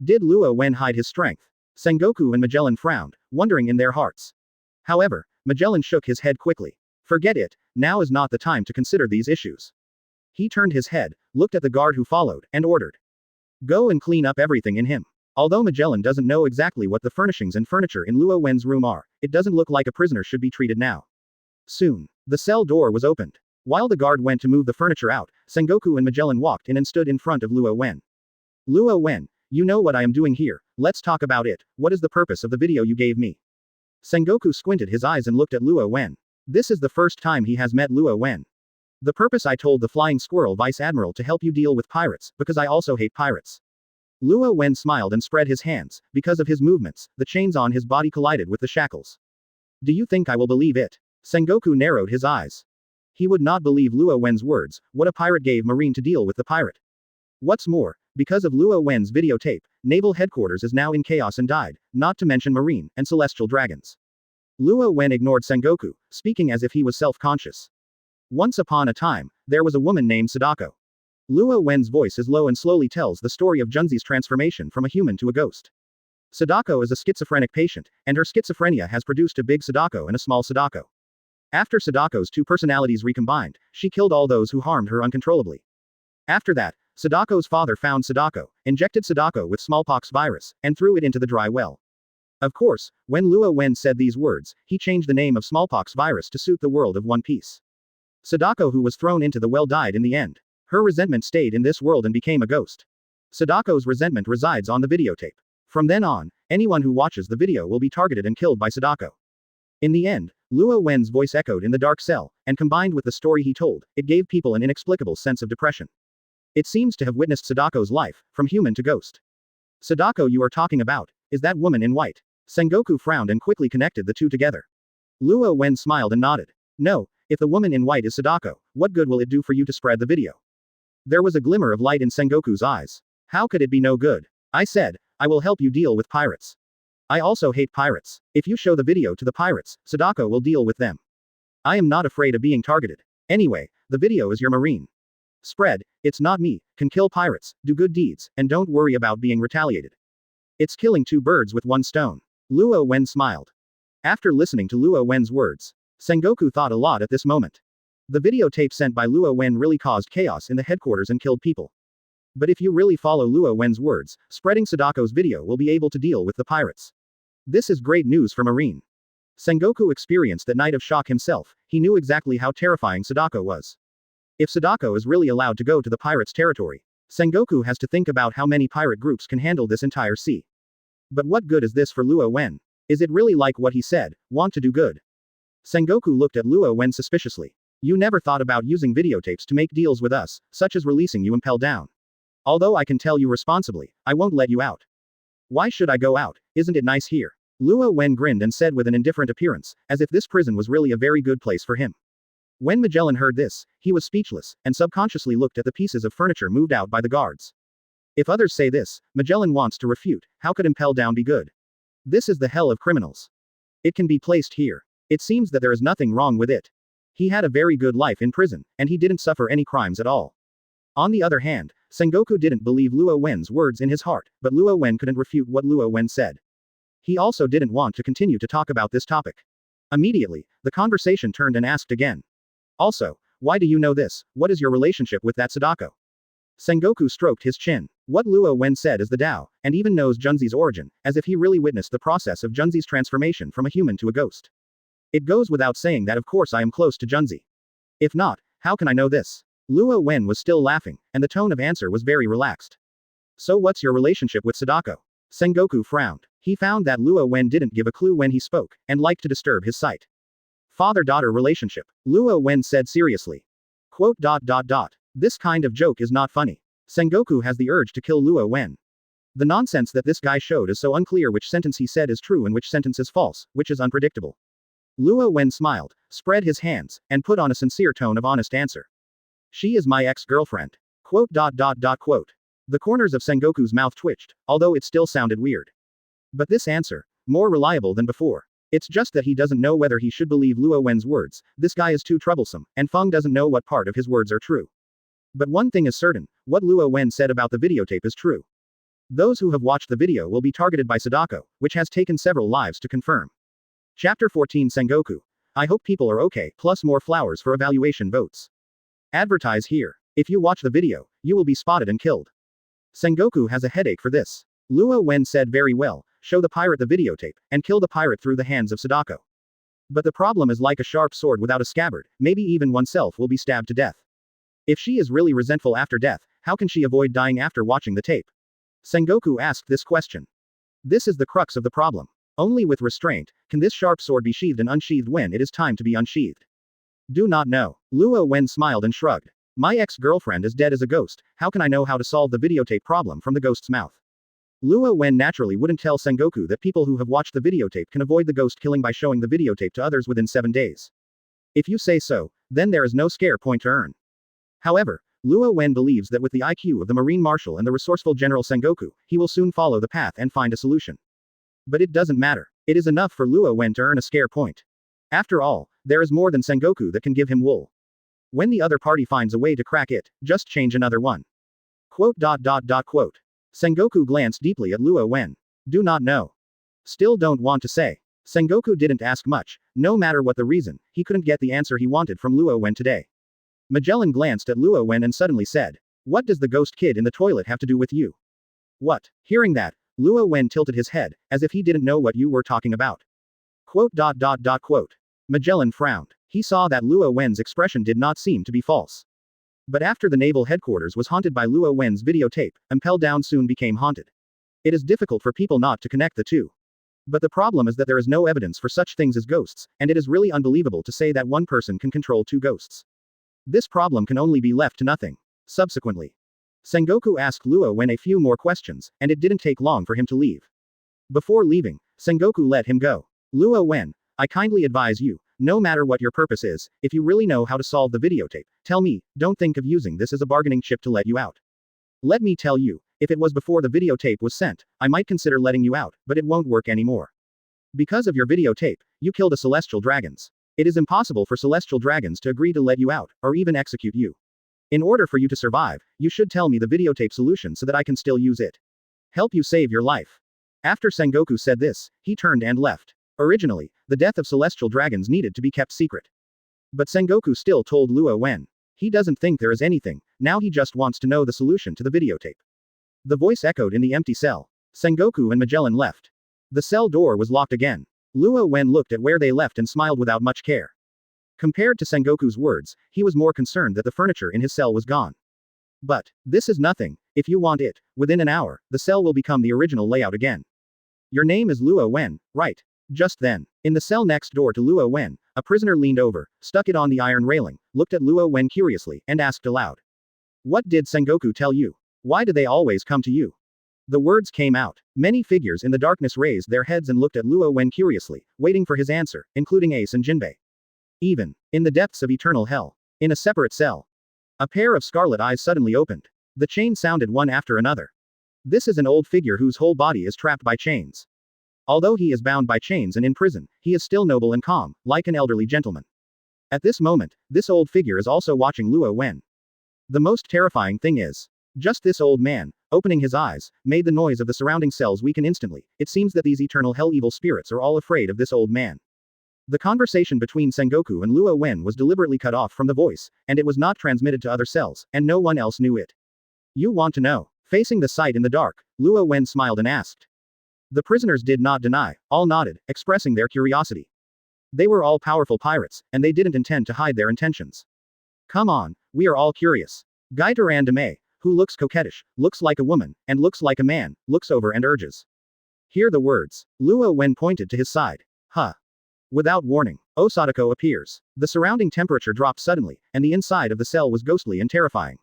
[SPEAKER 1] Did Luo Wen hide his strength? Sengoku and Magellan frowned, wondering in their hearts. However, Magellan shook his head quickly. Forget it, now is not the time to consider these issues. He turned his head, looked at the guard who followed, and ordered. Go and clean up everything in him. Although Magellan doesn't know exactly what the furnishings and furniture in Luo Wen's room are, it doesn't look like a prisoner should be treated now. Soon, the cell door was opened. While the guard went to move the furniture out, Sengoku and Magellan walked in and stood in front of Luo Wen. Luo Wen, you know what I am doing here, let's talk about it. What is the purpose of the video you gave me? Sengoku squinted his eyes and looked at Luo Wen. This is the first time he has met Luo Wen. The purpose I told the Flying Squirrel Vice Admiral to help you deal with pirates, because I also hate pirates. Luo Wen smiled and spread his hands. Because of his movements, the chains on his body collided with the shackles. Do you think I will believe it? Sengoku narrowed his eyes. He would not believe Luo Wen's words. What a pirate gave Marine to deal with the pirate. What's more, because of Luo Wen's videotape, Naval Headquarters is now in chaos and died, not to mention Marine and Celestial Dragons. Luo Wen ignored Sengoku, speaking as if he was self-conscious. Once upon a time, there was a woman named Sadako. Luo Wen's voice is low and slowly tells the story of Junzi's transformation from a human to a ghost. Sadako is a schizophrenic patient, and her schizophrenia has produced a big Sadako and a small Sadako. After Sadako's two personalities recombined, she killed all those who harmed her uncontrollably. After that, Sadako's father found Sadako, injected Sadako with smallpox virus, and threw it into the dry well. Of course, when Luo Wen said these words, he changed the name of smallpox virus to suit the world of One Piece. Sadako who was thrown into the well died in the end. Her resentment stayed in this world and became a ghost. Sadako's resentment resides on the videotape. From then on, anyone who watches the video will be targeted and killed by Sadako. In the end, Luo Wen's voice echoed in the dark cell, and combined with the story he told, it gave people an inexplicable sense of depression. It seems to have witnessed Sadako's life, from human to ghost. Sadako you are talking about, is that woman in white? Sengoku frowned and quickly connected the two together. Luo Wen smiled and nodded. No, if the woman in white is Sadako, what good will it do for you to spread the video? There was a glimmer of light in Sengoku's eyes. How could it be no good? I said, I will help you deal with pirates. I also hate pirates. If you show the video to the pirates, Sadako will deal with them. I am not afraid of being targeted. Anyway, the video is your marine. Spread, it's not me, can kill pirates, do good deeds, and don't worry about being retaliated. It's killing two birds with one stone. Luo Wen smiled. After listening to Luo Wen's words, Sengoku thought a lot at this moment. The videotape sent by Luo Wen really caused chaos in the headquarters and killed people. But if you really follow Luo Wen's words, spreading Sadako's video will be able to deal with the pirates. This is great news for Marine. Sengoku experienced that night of shock himself, he knew exactly how terrifying Sadako was. If Sadako is really allowed to go to the pirates' territory, Sengoku has to think about how many pirate groups can handle this entire sea. But what good is this for Luo Wen? Is it really like what he said, want to do good? Sengoku looked at Luo Wen suspiciously. You never thought about using videotapes to make deals with us, such as releasing you Impel down. Although I can tell you responsibly, I won't let you out. Why should I go out? Isn't it nice here? Luo Wen grinned and said with an indifferent appearance, as if this prison was really a very good place for him. When Magellan heard this, he was speechless, and subconsciously looked at the pieces of furniture moved out by the guards. If others say this, Magellan wants to refute, how could Impel down be good? This is the hell of criminals. It can be placed here. It seems that there is nothing wrong with it. He had a very good life in prison, and he didn't suffer any crimes at all. On the other hand, Sengoku didn't believe Luo Wen's words in his heart, but Luo Wen couldn't refute what Luo Wen said. He also didn't want to continue to talk about this topic. Immediately, the conversation turned and asked again. Also, why do you know this? What is your relationship with that Sadako? Sengoku stroked his chin. What Luo Wen said is the Tao, and even knows Junzi's origin, as if he really witnessed the process of Junzi's transformation from a human to a ghost. It goes without saying that of course I am close to Junzi. If not, how can I know this? Luo Wen was still laughing, and the tone of answer was very relaxed. So what's your relationship with Sadako? Sengoku frowned. He found that Luo Wen didn't give a clue when he spoke, and liked to disturb his sight. Father-daughter relationship. Luo Wen said seriously. Quote. This kind of joke is not funny. Sengoku has the urge to kill Luo Wen. The nonsense that this guy showed is so unclear which sentence he said is true and which sentence is false, which is unpredictable. Luo Wen smiled, spread his hands, and put on a sincere tone of honest answer. She is my ex-girlfriend. Quote. The corners of Sengoku's mouth twitched, although it still sounded weird. But this answer, more reliable than before. It's just that he doesn't know whether he should believe Luo Wen's words, this guy is too troublesome, and Feng doesn't know what part of his words are true. But one thing is certain, what Luo Wen said about the videotape is true. Those who have watched the video will be targeted by Sadako, which has taken several lives to confirm. Chapter 14 Sengoku. I hope people are okay, plus more flowers for evaluation votes. Advertise here. If you watch the video, you will be spotted and killed. Sengoku has a headache for this. Luo Wen said very well, show the pirate the videotape, and kill the pirate through the hands of Sadako. But the problem is like a sharp sword without a scabbard, maybe even oneself will be stabbed to death. If she is really resentful after death, how can she avoid dying after watching the tape? Sengoku asked this question. This is the crux of the problem. Only with restraint, can this sharp sword be sheathed and unsheathed when it is time to be unsheathed. Do not know. Luo Wen smiled and shrugged. My ex-girlfriend is dead as a ghost, how can I know how to solve the videotape problem from the ghost's mouth? Luo Wen naturally wouldn't tell Sengoku that people who have watched the videotape can avoid the ghost killing by showing the videotape to others within 7 days. If you say so, then there is no scare point to earn. However, Luo Wen believes that with the IQ of the Marine Marshal and the resourceful General Sengoku, he will soon follow the path and find a solution. But it doesn't matter. It is enough for Luo Wen to earn a scare point. After all, there is more than Sengoku that can give him wool. When the other party finds a way to crack it, just change another one. Quote. Sengoku glanced deeply at Luo Wen. Do not know. Still don't want to say. Sengoku didn't ask much, no matter what the reason, he couldn't get the answer he wanted from Luo Wen today. Magellan glanced at Luo Wen and suddenly said, what does the ghost kid in the toilet have to do with you? What? Hearing that, Luo Wen tilted his head, as if he didn't know what you were talking about. Quote. Magellan frowned. He saw that Luo Wen's expression did not seem to be false. But after the Naval Headquarters was haunted by Luo Wen's videotape, Impel Down soon became haunted. It is difficult for people not to connect the two. But the problem is that there is no evidence for such things as ghosts, and it is really unbelievable to say that one person can control 2 ghosts. This problem can only be left to nothing. Subsequently, Sengoku asked Luo Wen a few more questions, and it didn't take long for him to leave. Before leaving, Sengoku let him go. Luo Wen, I kindly advise you, no matter what your purpose is, if you really know how to solve the videotape, tell me, don't think of using this as a bargaining chip to let you out. Let me tell you, if it was before the videotape was sent, I might consider letting you out, but it won't work anymore. Because of your videotape, you killed the celestial dragons. It is impossible for celestial dragons to agree to let you out, or even execute you. In order for you to survive, you should tell me the videotape solution so that I can still use it. Help you save your life. After Sengoku said this, he turned and left. Originally, the death of celestial dragons needed to be kept secret. But Sengoku still told Luo Wen. He doesn't think there is anything, now he just wants to know the solution to the videotape. The voice echoed in the empty cell. Sengoku and Magellan left. The cell door was locked again. Luo Wen looked at where they left and smiled without much care. Compared to Sengoku's words, he was more concerned that the furniture in his cell was gone. But, this is nothing, if you want it, within an hour, the cell will become the original layout again. Your name is Luo Wen, right? Just then, in the cell next door to Luo Wen, a prisoner leaned over, stuck it on the iron railing, looked at Luo Wen curiously, and asked aloud. What did Sengoku tell you? Why do they always come to you? The words came out. Many figures in the darkness raised their heads and looked at Luo Wen curiously, waiting for his answer, including Ace and Jinbei. Even, in the depths of eternal hell, in a separate cell, a pair of scarlet eyes suddenly opened. The chain sounded one after another. This is an old figure whose whole body is trapped by chains. Although he is bound by chains and in prison, he is still noble and calm, like an elderly gentleman. At this moment, this old figure is also watching Luo Wen. The most terrifying thing is, just this old man, opening his eyes, made the noise of the surrounding cells weaken instantly. It seems that these eternal hell evil spirits are all afraid of this old man. The conversation between Sengoku and Luo Wen was deliberately cut off from the voice, and it was not transmitted to other cells, and no one else knew it. You want to know? Facing the sight in the dark, Luo Wen smiled and asked. The prisoners did not deny, all nodded, expressing their curiosity. They were all powerful pirates, and they didn't intend to hide their intentions. Come on, we are all curious. Gaitaran Deme, who looks coquettish, looks like a woman, and looks like a man, looks over and urges. Hear the words. Luo Wen pointed to his side. Huh. Without warning, Osadako appears. The surrounding temperature dropped suddenly, and the inside of the cell was ghostly and terrifying.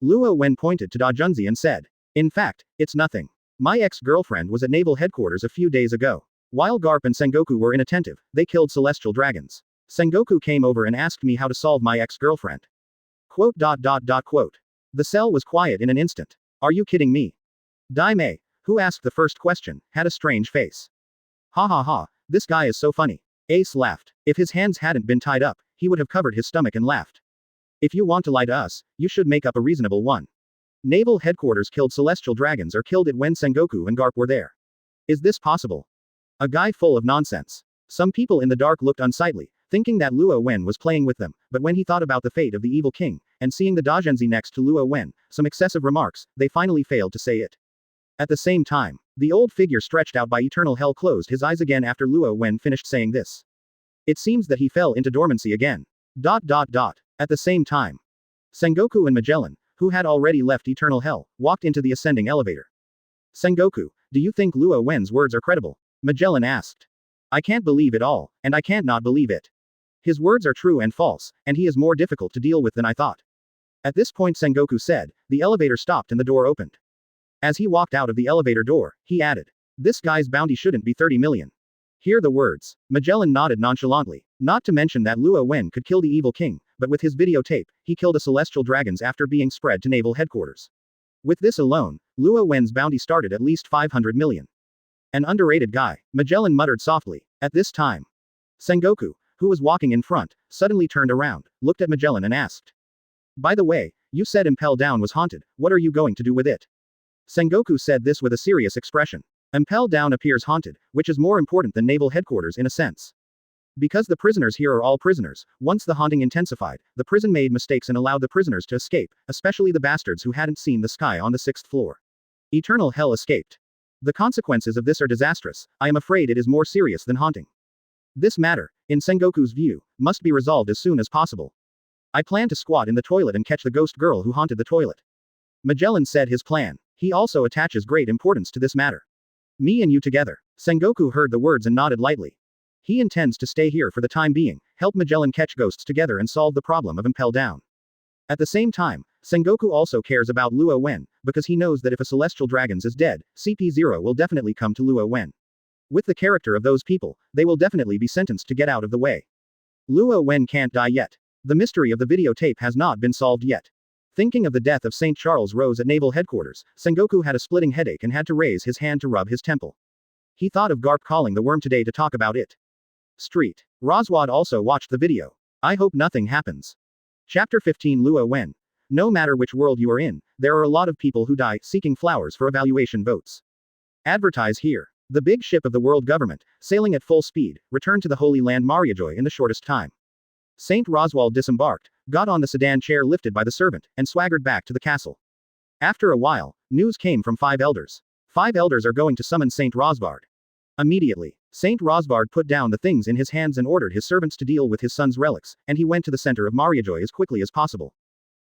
[SPEAKER 1] Luo Wen pointed to Dajunzi and said. In fact, it's nothing. My ex-girlfriend was at Naval Headquarters a few days ago. While Garp and Sengoku were inattentive, they killed celestial dragons. Sengoku came over and asked me how to solve my ex-girlfriend. Quote. The cell was quiet in an instant. Are you kidding me? Daimei, who asked the first question, had a strange face. Ha ha ha, this guy is so funny. Ace laughed. If his hands hadn't been tied up, he would have covered his stomach and laughed. If you want to lie to us, you should make up a reasonable one. Naval Headquarters killed celestial dragons or killed it when Sengoku and Garp were there. Is this possible? A guy full of nonsense. Some people in the dark looked unsightly, thinking that Luo Wen was playing with them, but when he thought about the fate of the evil king, and seeing the Dajenzi next to Luo Wen, some excessive remarks, they finally failed to say it. At the same time, the old figure stretched out by eternal hell closed his eyes again after Luo Wen finished saying this. It seems that he fell into dormancy again. At the same time, Sengoku and Magellan, who had already left eternal hell, walked into the ascending elevator. Sengoku, do you think Luo Wen's words are credible? Magellan asked. I can't believe it all, and I can't not believe it. His words are true and false, and he is more difficult to deal with than I thought. At this point Sengoku said, the elevator stopped and the door opened. As he walked out of the elevator door, he added. This guy's bounty shouldn't be 30 million. Hear the words. Magellan nodded nonchalantly. Not to mention that Luo Wen could kill the evil king, but with his videotape, he killed a celestial dragons after being spread to Naval Headquarters. With this alone, Luo Wen's bounty started at least 500 million. An underrated guy, Magellan muttered softly. At this time, Sengoku, who was walking in front, suddenly turned around, looked at Magellan and asked. By the way, you said Impel Down was haunted, what are you going to do with it? Sengoku said this with a serious expression. Impel Down appears haunted, which is more important than Naval Headquarters in a sense. Because the prisoners here are all prisoners, once the haunting intensified, the prison made mistakes and allowed the prisoners to escape, especially the bastards who hadn't seen the sky on the 6th floor. Eternal hell escaped. The consequences of this are disastrous. I am afraid it is more serious than haunting. This matter, in Sengoku's view, must be resolved as soon as possible. I plan to squat in the toilet and catch the ghost girl who haunted the toilet. Magellan said his plan. He also attaches great importance to this matter. Me and you together. Sengoku heard the words and nodded lightly. He intends to stay here for the time being, help Magellan catch ghosts together and solve the problem of Impel Down. At the same time, Sengoku also cares about Luo Wen, because he knows that if a celestial dragons is dead, CP0 will definitely come to Luo Wen. With the character of those people, they will definitely be sentenced to get out of the way. Luo Wen can't die yet. The mystery of the videotape has not been solved yet. Thinking of the death of St. Charles Rose at Naval Headquarters, Sengoku had a splitting headache and had to raise his hand to rub his temple. He thought of Garp calling the worm today to talk about it. Street. Roswad also watched the video. I hope nothing happens. Chapter 15 Luo Wen. No matter which world you are in, there are a lot of people who die seeking flowers for evaluation votes. Advertise here. The big ship of the world government, sailing at full speed, returned to the Holy Land Mariajoy in the shortest time. Saint Roswald disembarked, got on the sedan chair lifted by the servant, and swaggered back to the castle. After a while, news came from 5 elders. 5 elders are going to summon Saint Rosvard. Immediately, Saint Rosvard put down the things in his hands and ordered his servants to deal with his son's relics, and he went to the center of Mariajoy as quickly as possible.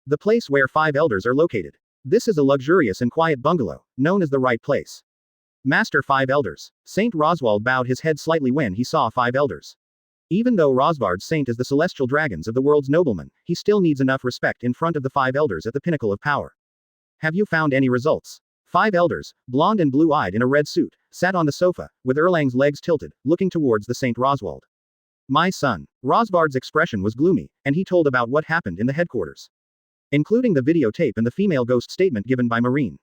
[SPEAKER 1] The place where 5 elders are located. This is a luxurious and quiet bungalow, known as the right place. Master 5 elders. Saint Roswald bowed his head slightly when he saw 5 elders. Even though Rosvard's saint is the celestial dragons of the world's noblemen, he still needs enough respect in front of the 5 elders at the pinnacle of power. Have you found any results? 5 elders, blonde and blue-eyed in a red suit, sat on the sofa, with Erlang's legs tilted, looking towards the Saint Roswald. My son. Rosvard's expression was gloomy, and he told about what happened in the headquarters. Including the videotape and the female ghost statement given by Marine.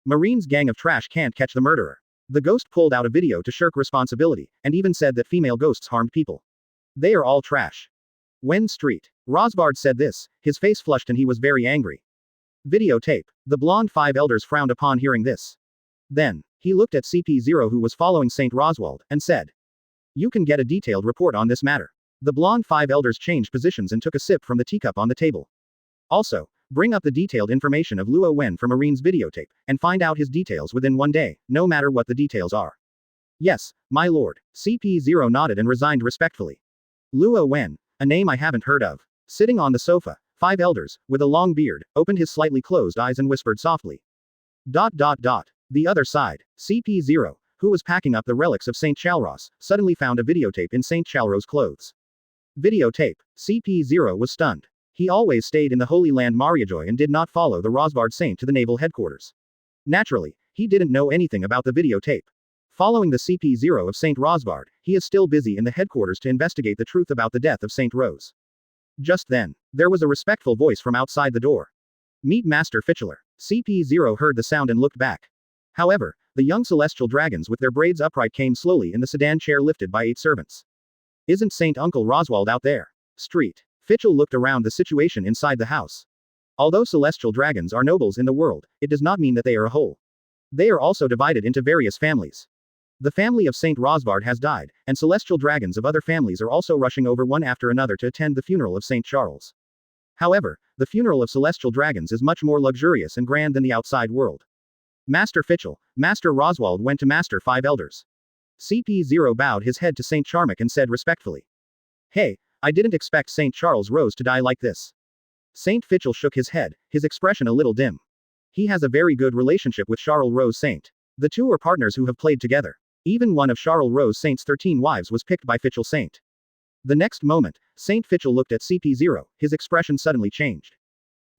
[SPEAKER 1] Marine's gang of trash can't catch the murderer. The ghost pulled out a video to shirk responsibility, and even said that female ghosts harmed people. They are all trash. Wen Street. Rosvard said this, his face flushed and he was very angry. Videotape. The blonde 5 elders frowned upon hearing this. Then, he looked at CP0 who was following Saint Roswald, and said. You can get a detailed report on this matter. The blonde 5 elders changed positions and took a sip from the teacup on the table. Also, bring up the detailed information of Luo Wen from Marine's videotape, and find out his details within 1 day, no matter what the details are. Yes, my lord. CP0 nodded and resigned respectfully. Luo Wen, a name I haven't heard of. Sitting on the sofa, 5 elders, with a long beard, opened his slightly closed eyes and whispered softly. ... The other side, CP0, who was packing up the relics of Saint Chalros, suddenly found a videotape in Saint Chalros' clothes. Videotape. CP0 was stunned. He always stayed in the Holy Land Mariajoy and did not follow the Rosvard Saint to the Naval Headquarters. Naturally, he didn't know anything about the videotape. Following the CP0 of Saint Rosvard, he is still busy in the headquarters to investigate the truth about the death of Saint Rose. Just then, there was a respectful voice from outside the door. Meet Master Fitchler. CP0 heard the sound and looked back. However, the young celestial dragons with their braids upright came slowly in the sedan chair lifted by 8 servants. Isn't Saint Uncle Roswald out there? Street. Fitchel looked around the situation inside the house. Although celestial dragons are nobles in the world, it does not mean that they are a whole. They are also divided into various families. The family of Saint Rosvard has died, and celestial dragons of other families are also rushing over one after another to attend the funeral of Saint Charles. However, the funeral of celestial dragons is much more luxurious and grand than the outside world. Master Fitchel, Master Roswald went to Master 5 elders. CP0 bowed his head to Saint Charmic and said respectfully. Hey, I didn't expect Saint Charles Rose to die like this. Saint Fitchel shook his head, his expression a little dim. He has a very good relationship with Charles Rose Saint. The two are partners who have played together. Even one of Charles Rose Saint's 13 wives was picked by Fitchel Saint. The next moment, Saint Fitchel looked at CP0, his expression suddenly changed.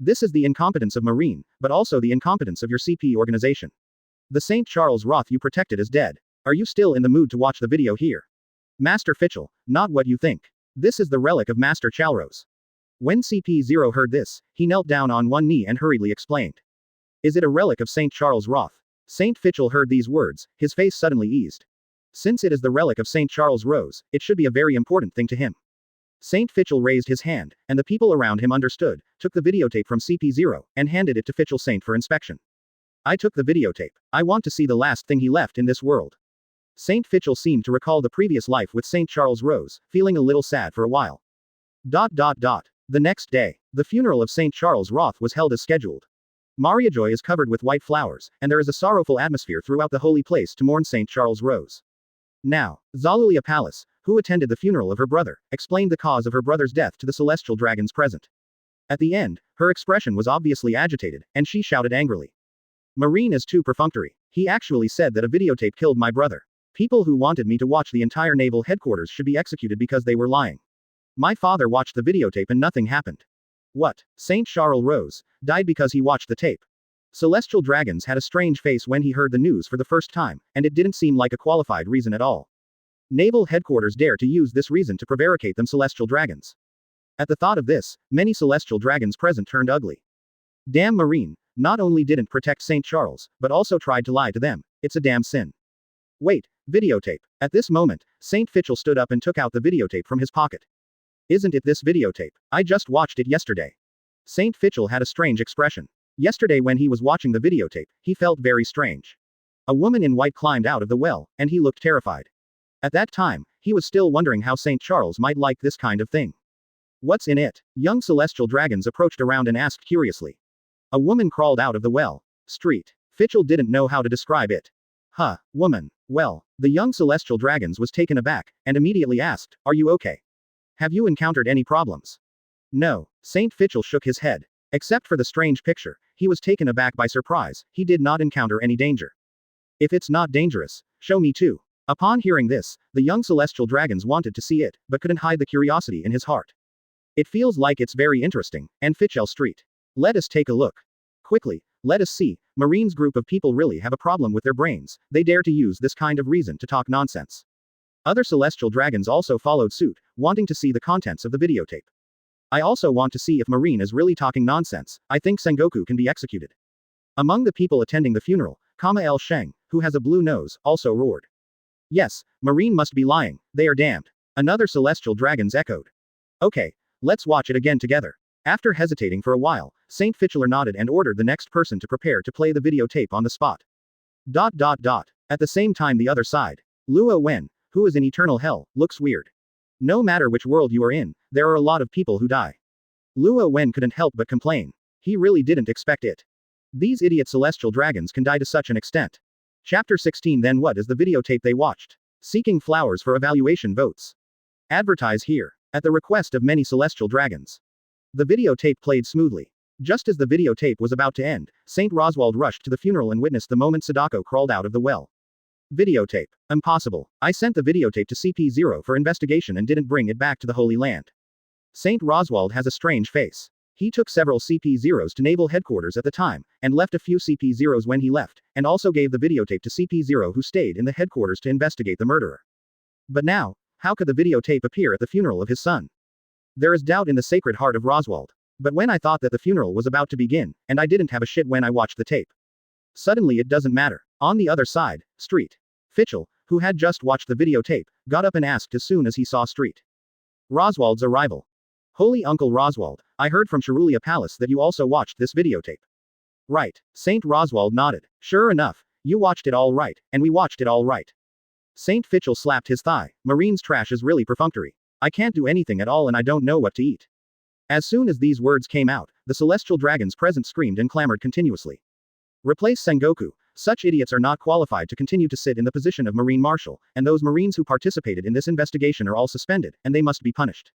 [SPEAKER 1] This is the incompetence of Marine, but also the incompetence of your CP organization. The Saint Charles Roth you protected is dead. Are you still in the mood to watch the video here? Master Fitchel, not what you think. This is the relic of Master Chalros. When CP0 heard this, he knelt down on one knee and hurriedly explained. Is it a relic of Saint Charles Roth? Saint Fitchel heard these words, his face suddenly eased. Since it is the relic of Saint Charles Rose, it should be a very important thing to him. Saint Fitchel raised his hand, and the people around him understood, took the videotape from CP0, and handed it to Fitchel Saint for inspection. I took the videotape. I want to see the last thing he left in this world. Saint Fitchel seemed to recall the previous life with Saint Charles Rose, feeling a little sad for a while. The next day, the funeral of Saint Charles Roth was held as scheduled. Mariajoy is covered with white flowers, and there is a sorrowful atmosphere throughout the holy place to mourn Saint Charles Rose. Now, Zalulia Palace, who attended the funeral of her brother, explained the cause of her brother's death to the celestial dragons present. At the end, her expression was obviously agitated, and she shouted angrily. Marine is too perfunctory. He actually said that a videotape killed my brother. People who wanted me to watch the entire Naval Headquarters should be executed because they were lying. My father watched the videotape and nothing happened. What? Saint Charles Rose died because he watched the tape. Celestial Dragons had a strange face when he heard the news for the first time, and it didn't seem like a qualified reason at all. Naval Headquarters dare to use this reason to prevaricate them Celestial Dragons. At the thought of this, many Celestial Dragons present turned ugly. Damn Marine, not only didn't protect Saint Charles, but also tried to lie to them. It's a damn sin. Wait, videotape. At this moment, Saint Fitchel stood up and took out the videotape from his pocket. Isn't it this videotape? I just watched it yesterday. Saint Fitchel had a strange expression. Yesterday when he was watching the videotape, he felt very strange. A woman in white climbed out of the well, and he looked terrified. At that time, he was still wondering how Saint Charles might like this kind of thing. What's in it? Young Celestial Dragons approached around and asked curiously. A woman crawled out of the well. Street. Fitchel didn't know how to describe it. Huh, woman. Well, the young celestial dragons was taken aback, and immediately asked, "Are you okay? Have you encountered any problems?" No, Saint Fichel shook his head. Except for the strange picture, he was taken aback by surprise, he did not encounter any danger. If it's not dangerous, show me too. Upon hearing this, the young celestial dragons wanted to see it, but couldn't hide the curiosity in his heart. It feels like it's very interesting, and Fichel Street. Let us take a look. Quickly, let us see. Marine's group of people really have a problem with their brains, they dare to use this kind of reason to talk nonsense. Other celestial dragons also followed suit, wanting to see the contents of the videotape. I also want to see if Marine is really talking nonsense. I think Sengoku can be executed. Among the people attending the funeral, L. Sheng, who has a blue nose, also roared. Yes, Marine must be lying, they are damned. Another celestial dragons echoed. Okay, let's watch it again together. After hesitating for a while, Saint Fichler nodded and ordered the next person to prepare to play the videotape on the spot. At the same time the other side. Luo Wen, who is in eternal hell, looks weird. No matter which world you are in, there are a lot of people who die. Luo Wen couldn't help but complain. He really didn't expect it. These idiot celestial dragons can die to such an extent. Chapter 16. Then what is the videotape they watched? Seeking flowers for evaluation votes. Advertise here. At the request of many celestial dragons. The videotape played smoothly. Just as the videotape was about to end, Saint Roswald rushed to the funeral and witnessed the moment Sadako crawled out of the well. Videotape. Impossible. I sent the videotape to CP0 for investigation and didn't bring it back to the Holy Land. Saint Roswald has a strange face. He took several CP0s to Naval Headquarters at the time, and left a few CP0s when he left, and also gave the videotape to CP0 who stayed in the headquarters to investigate the murderer. But now, how could the videotape appear at the funeral of his son? There is doubt in the Sacred Heart of Roswald. But when I thought that the funeral was about to begin, and I didn't have a shit when I watched the tape. Suddenly it doesn't matter. On the other side, Street. Fichel, who had just watched the videotape, got up and asked as soon as he saw Street. Roswald's arrival. Holy Uncle Roswald, I heard from Cherulia Palace that you also watched this videotape. Right. Saint Roswald nodded. Sure enough, you watched it all right, and we watched it all right. Saint Fichel slapped his thigh. Marine's trash is really perfunctory. I can't do anything at all and I don't know what to eat. As soon as these words came out, the celestial dragons present screamed and clamored continuously. Replace Sengoku. Such idiots are not qualified to continue to sit in the position of Marine Marshal, and those Marines who participated in this investigation are all suspended, and they must be punished.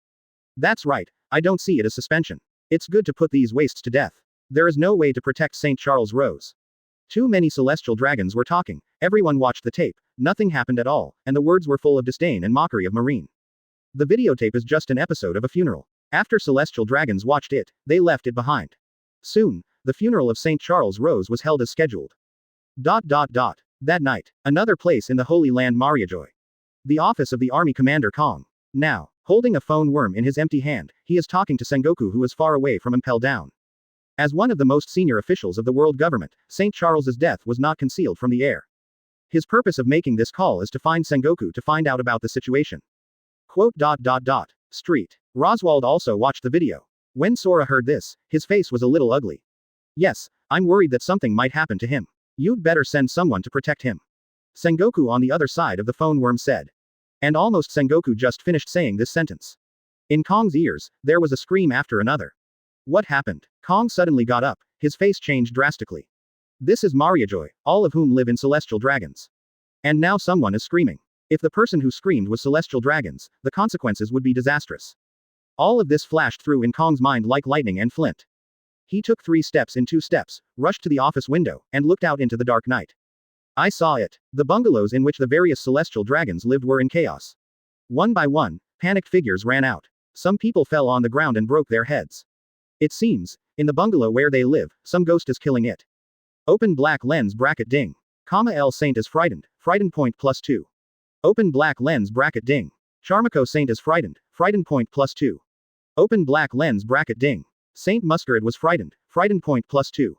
[SPEAKER 1] That's right, I don't see it as suspension. It's good to put these wastes to death. There is no way to protect St. Charles Rose. Too many celestial dragons were talking, everyone watched the tape, nothing happened at all, and the words were full of disdain and mockery of Marine. The videotape is just an episode of a funeral. After celestial dragons watched it, they left it behind. Soon, the funeral of St. Charles Rose was held as scheduled. That night, another place in the Holy Land Mariajoy. The office of the Army Commander Kong. Now, holding a phone worm in his empty hand, he is talking to Sengoku who is far away from Impel down. As one of the most senior officials of the world government, St. Charles's death was not concealed from the air. His purpose of making this call is to find Sengoku to find out about the situation. Street. Roswald also watched the video. When Sora heard this, his face was a little ugly. Yes, I'm worried that something might happen to him. You'd better send someone to protect him. Sengoku on the other side of the phone worm said. And almost Sengoku just finished saying this sentence. In Kong's ears, there was a scream after another. What happened? Kong suddenly got up, his face changed drastically. This is Mariajoy, all of whom live in celestial dragons. And now someone is screaming. If the person who screamed was celestial dragons, the consequences would be disastrous. All of this flashed through in Kong's mind like lightning and flint. He took 3 steps in 2 steps, rushed to the office window, and looked out into the dark night. I saw it. The bungalows in which the various celestial dragons lived were in chaos. One by one, panicked figures ran out. Some people fell on the ground and broke their heads. It seems, in the bungalow where they live, some ghost is killing it. Open black lens bracket ding. L Saint is frightened point +2. Open black lens bracket ding. Charmico Saint is frightened point +2. Open black lens bracket ding. Saint Muscarad was frightened point +2.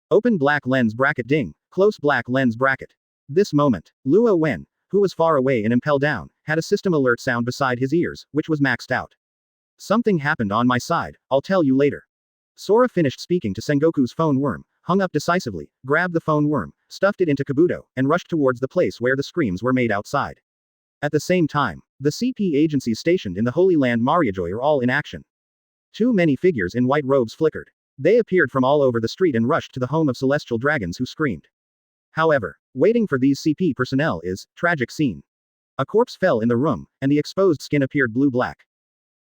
[SPEAKER 1] Open black lens bracket ding, close black lens bracket. This moment, Luo Wen, who was far away and Impel down, had a system alert sound beside his ears, which was maxed out. Something happened on my side, I'll tell you later. Sora finished speaking to Sengoku's phone worm, hung up decisively, grabbed the phone worm, stuffed it into Kabuto, and rushed towards the place where the screams were made outside. At the same time, the CP agencies stationed in the Holy Land Mariajoy are all in action. Too many figures in white robes flickered. They appeared from all over the street and rushed to the home of celestial dragons who screamed. However, Waiting for these CP personnel is, tragic scene. A corpse fell in the room, and the exposed skin appeared blue-black.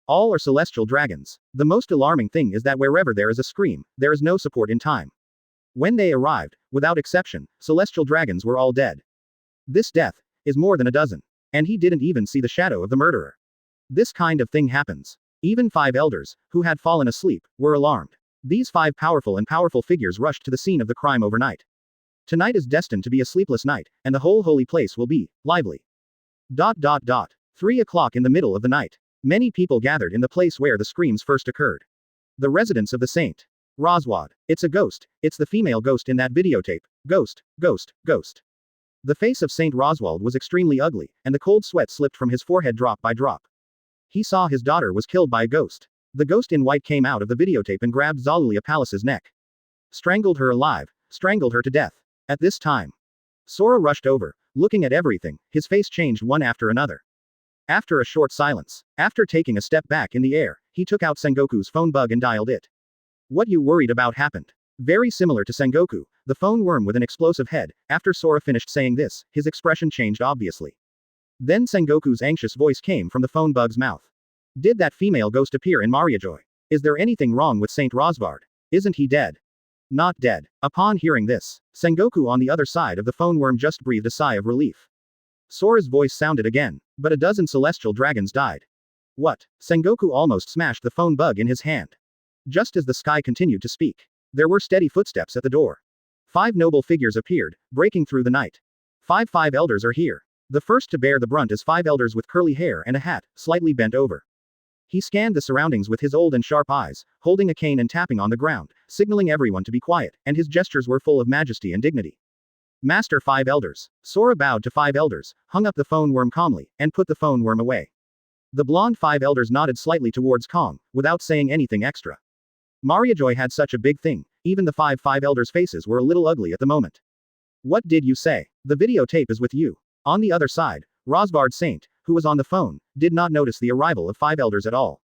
[SPEAKER 1] All are celestial dragons. The most alarming thing is that wherever there is a scream, there is no support in time. When they arrived, without exception, celestial dragons were all dead. This death is more than a dozen. And he didn't even see the shadow of the murderer. This kind of thing happens. Even 5 elders, who had fallen asleep, were alarmed. These 5 powerful figures rushed to the scene of the crime overnight. Tonight is destined to be a sleepless night, and the whole holy place will be lively. 3 o'clock in the middle of the night. Many people gathered in the place where the screams first occurred. The residence of the Saint Roswad. It's a ghost. It's the female ghost in that videotape. Ghost. The face of Saint Roswald was extremely ugly, and the cold sweat slipped from his forehead drop by drop. He saw his daughter was killed by a ghost. The ghost in white came out of the videotape and grabbed Zalulia Palace's neck. Strangled her alive. Strangled her to death. At this time, Sora rushed over, looking at everything, his face changed one after another. After a short silence, after taking a step back in the air, he took out Sengoku's phone bug and dialed it. What you worried about happened. Very similar to Sengoku, the phone worm with an explosive head. After Sora finished saying this, his expression changed obviously. Then Sengoku's anxious voice came from the phone bug's mouth. Did that female ghost appear in Mariajoy? Is there anything wrong with Saint Rosvard? Isn't he dead? Not dead. Upon hearing this, Sengoku on the other side of the phone worm just breathed a sigh of relief. Sora's voice sounded again, but a dozen celestial dragons died. What? Sengoku almost smashed the phone bug in his hand. Just as the sky continued to speak, there were steady footsteps at the door. 5 noble figures appeared, breaking through the night. 5 elders are here. The first to bear the brunt is 5 elders with curly hair and a hat, slightly bent over. He scanned the surroundings with his old and sharp eyes, holding a cane and tapping on the ground, signaling everyone to be quiet, and his gestures were full of majesty and dignity. Master 5 elders. Sora bowed to 5 elders, hung up the phone worm calmly, and put the phone worm away. The blonde 5 elders nodded slightly towards Kong, without saying anything extra. Mariajoy had such a big thing, even the 5 elders' faces were a little ugly at the moment. What did you say? The videotape is with you. On the other side, Rosvard Saint, who was on the phone, did not notice the arrival of 5 elders at all.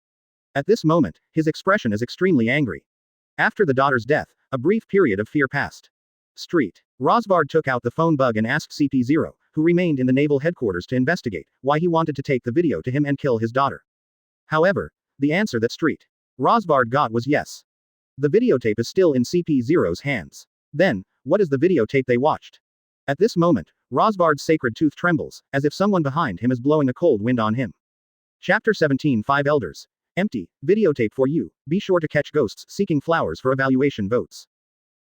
[SPEAKER 1] At this moment, his expression is extremely angry. After the daughter's death, a brief period of fear passed. Street. Rosvard took out the phone bug and asked CP0, who remained in the Naval Headquarters to investigate, why he wanted to take the video to him and kill his daughter. However, the answer that Street Rosvard got was yes. The videotape is still in CP0's hands. Then, what is the videotape they watched? At this moment, Rosvard's sacred tooth trembles, as if someone behind him is blowing a cold wind on him. Chapter 17 5 Elders. Empty. Videotape for you. Be sure to catch ghosts seeking flowers for evaluation votes.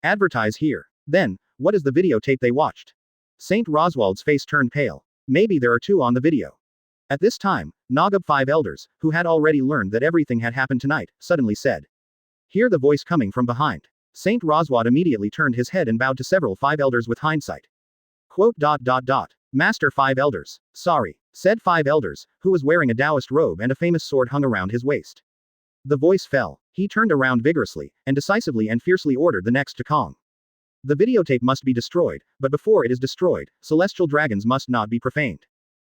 [SPEAKER 1] Advertise here. Then, what is the videotape they watched? Saint Roswald's face turned pale. Maybe there are 2 on the video. At this time, Nagab 5 elders, who had already learned that everything had happened tonight, suddenly said. Hear the voice coming from behind. Saint Roswad immediately turned his head and bowed to several 5 elders with hindsight. Quote. Master 5 elders. Sorry, said 5 elders, who was wearing a Taoist robe and a famous sword hung around his waist. The voice fell. He turned around vigorously, and decisively and fiercely ordered the next to Kong. The videotape must be destroyed, but before it is destroyed, celestial dragons must not be profaned.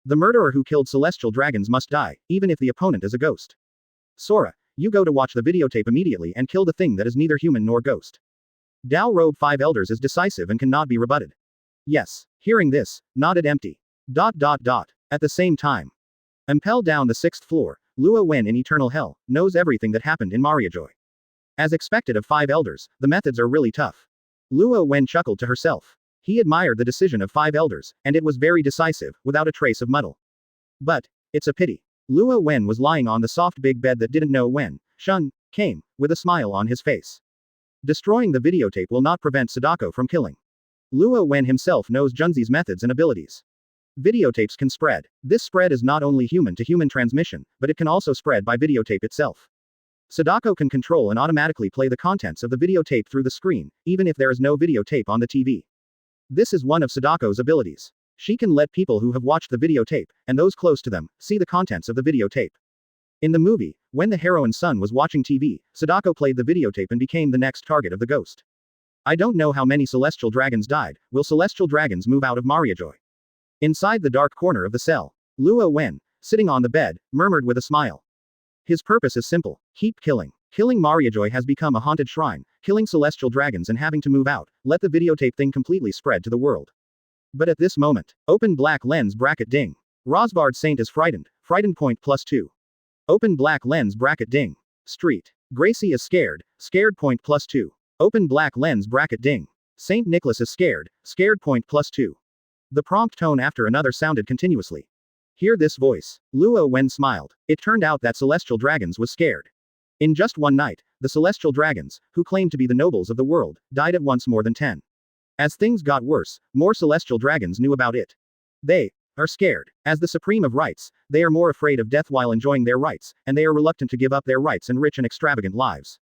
[SPEAKER 1] The murderer who killed celestial dragons must die, even if the opponent is a ghost. Sora, you go to watch the videotape immediately and kill the thing that is neither human nor ghost. Dao Robe 5 elders is decisive and cannot be rebutted. Yes. Hearing this, nodded empty. At the same time. Impel down the 6th floor, Luo Wen in Eternal Hell, knows everything that happened in Mariajoy. As expected of 5 elders, the methods are really tough. Luo Wen chuckled to herself. He admired the decision of 5 elders, and it was very decisive, without a trace of muddle. But, it's a pity. Luo Wen was lying on the soft big bed that didn't know when Shun came, with a smile on his face. Destroying the videotape will not prevent Sadako from killing. Luo Wen himself knows Junzi's methods and abilities. Videotapes can spread. This spread is not only human-to-human transmission, but it can also spread by videotape itself. Sadako can control and automatically play the contents of the videotape through the screen, even if there is no videotape on the TV. This is one of Sadako's abilities. She can let people who have watched the videotape, and those close to them, see the contents of the videotape. In the movie, when the heroine's son was watching TV, Sadako played the videotape and became the next target of the ghost. I don't know how many celestial dragons died. Will celestial dragons move out of Mariajoy? Inside the dark corner of the cell, Luo Wen, sitting on the bed, murmured with a smile. His purpose is simple. Keep killing. Killing Mariajoy has become a haunted shrine, killing celestial dragons and having to move out, let the videotape thing completely spread to the world. But at this moment, open black lens bracket ding. Rosbard Saint is frightened point +2. Open black lens bracket ding. Street. Gracie is scared point +2. Open black lens bracket ding. Saint Nicholas is scared point +2. The prompt tone after another sounded continuously. Hear this voice. Luo Wen smiled. It turned out that celestial dragons was scared. In just one night, the celestial dragons, who claimed to be the nobles of the world, died at once more than 10. As things got worse, more celestial dragons knew about it. They are scared. As the supreme of rights, they are more afraid of death while enjoying their rights, and they are reluctant to give up their rights and rich and extravagant lives.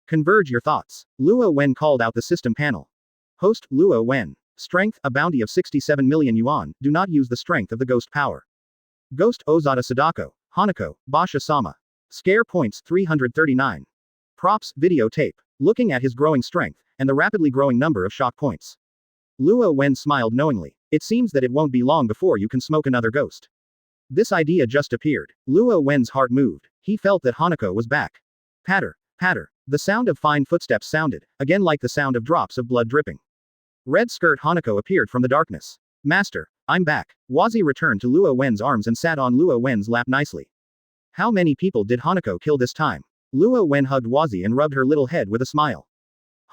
[SPEAKER 1] Converge your thoughts. Luo Wen called out the system panel. Host, Luo Wen. Strength, a bounty of 67 million yuan, do not use the strength of the ghost power. Ghost, Ozada Sadako, Hanako, Basha Sama. Scare points 339. Props, videotape. Looking at his growing strength, and the rapidly growing number of shock points. Luo Wen smiled knowingly. It seems that it won't be long before you can smoke another ghost. This idea just appeared. Luo Wen's heart moved. He felt that Hanako was back. Patter, patter. The sound of fine footsteps sounded, again like the sound of drops of blood dripping. Red skirt Hanako appeared from the darkness. Master, I'm back. Wazi returned to Luo Wen's arms and sat on Luo Wen's lap nicely. How many people did Hanako kill this time? Luo Wen hugged Wazi and rubbed her little head with a smile.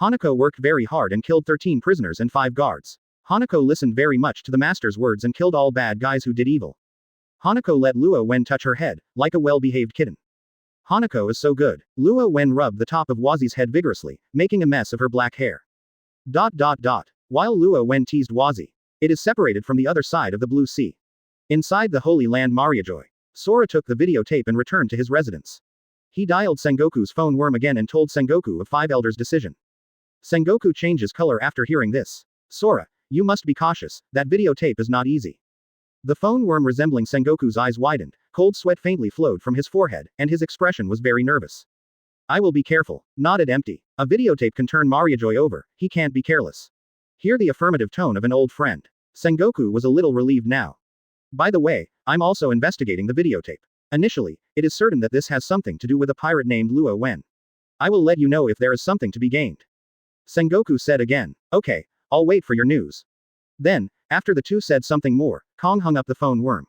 [SPEAKER 1] Hanako worked very hard and killed 13 prisoners and 5 guards. Hanako listened very much to the master's words and killed all bad guys who did evil. Hanako let Luo Wen touch her head, like a well-behaved kitten. Hanako is so good. Luo Wen rubbed the top of Wazi's head vigorously, making a mess of her black hair. While Luo Wen teased Wazi. It is separated from the other side of the Blue Sea. Inside the Holy Land Mariajoy. Sora took the videotape and returned to his residence. He dialed Sengoku's phone worm again and told Sengoku of 5 elders' decision. Sengoku changes color after hearing this. Sora, you must be cautious, that videotape is not easy. The phone worm resembling Sengoku's eyes widened, cold sweat faintly flowed from his forehead, and his expression was very nervous. I will be careful, nodded Empty. A videotape can turn Mariajoy over, he can't be careless. Hear the affirmative tone of an old friend. Sengoku was a little relieved now. By the way, I'm also investigating the videotape. Initially, it is certain that this has something to do with a pirate named Luo Wen. I will let you know if there is something to be gained. Sengoku said again. Okay, I'll wait for your news. Then, after the two said something more, Kong hung up the phone worm.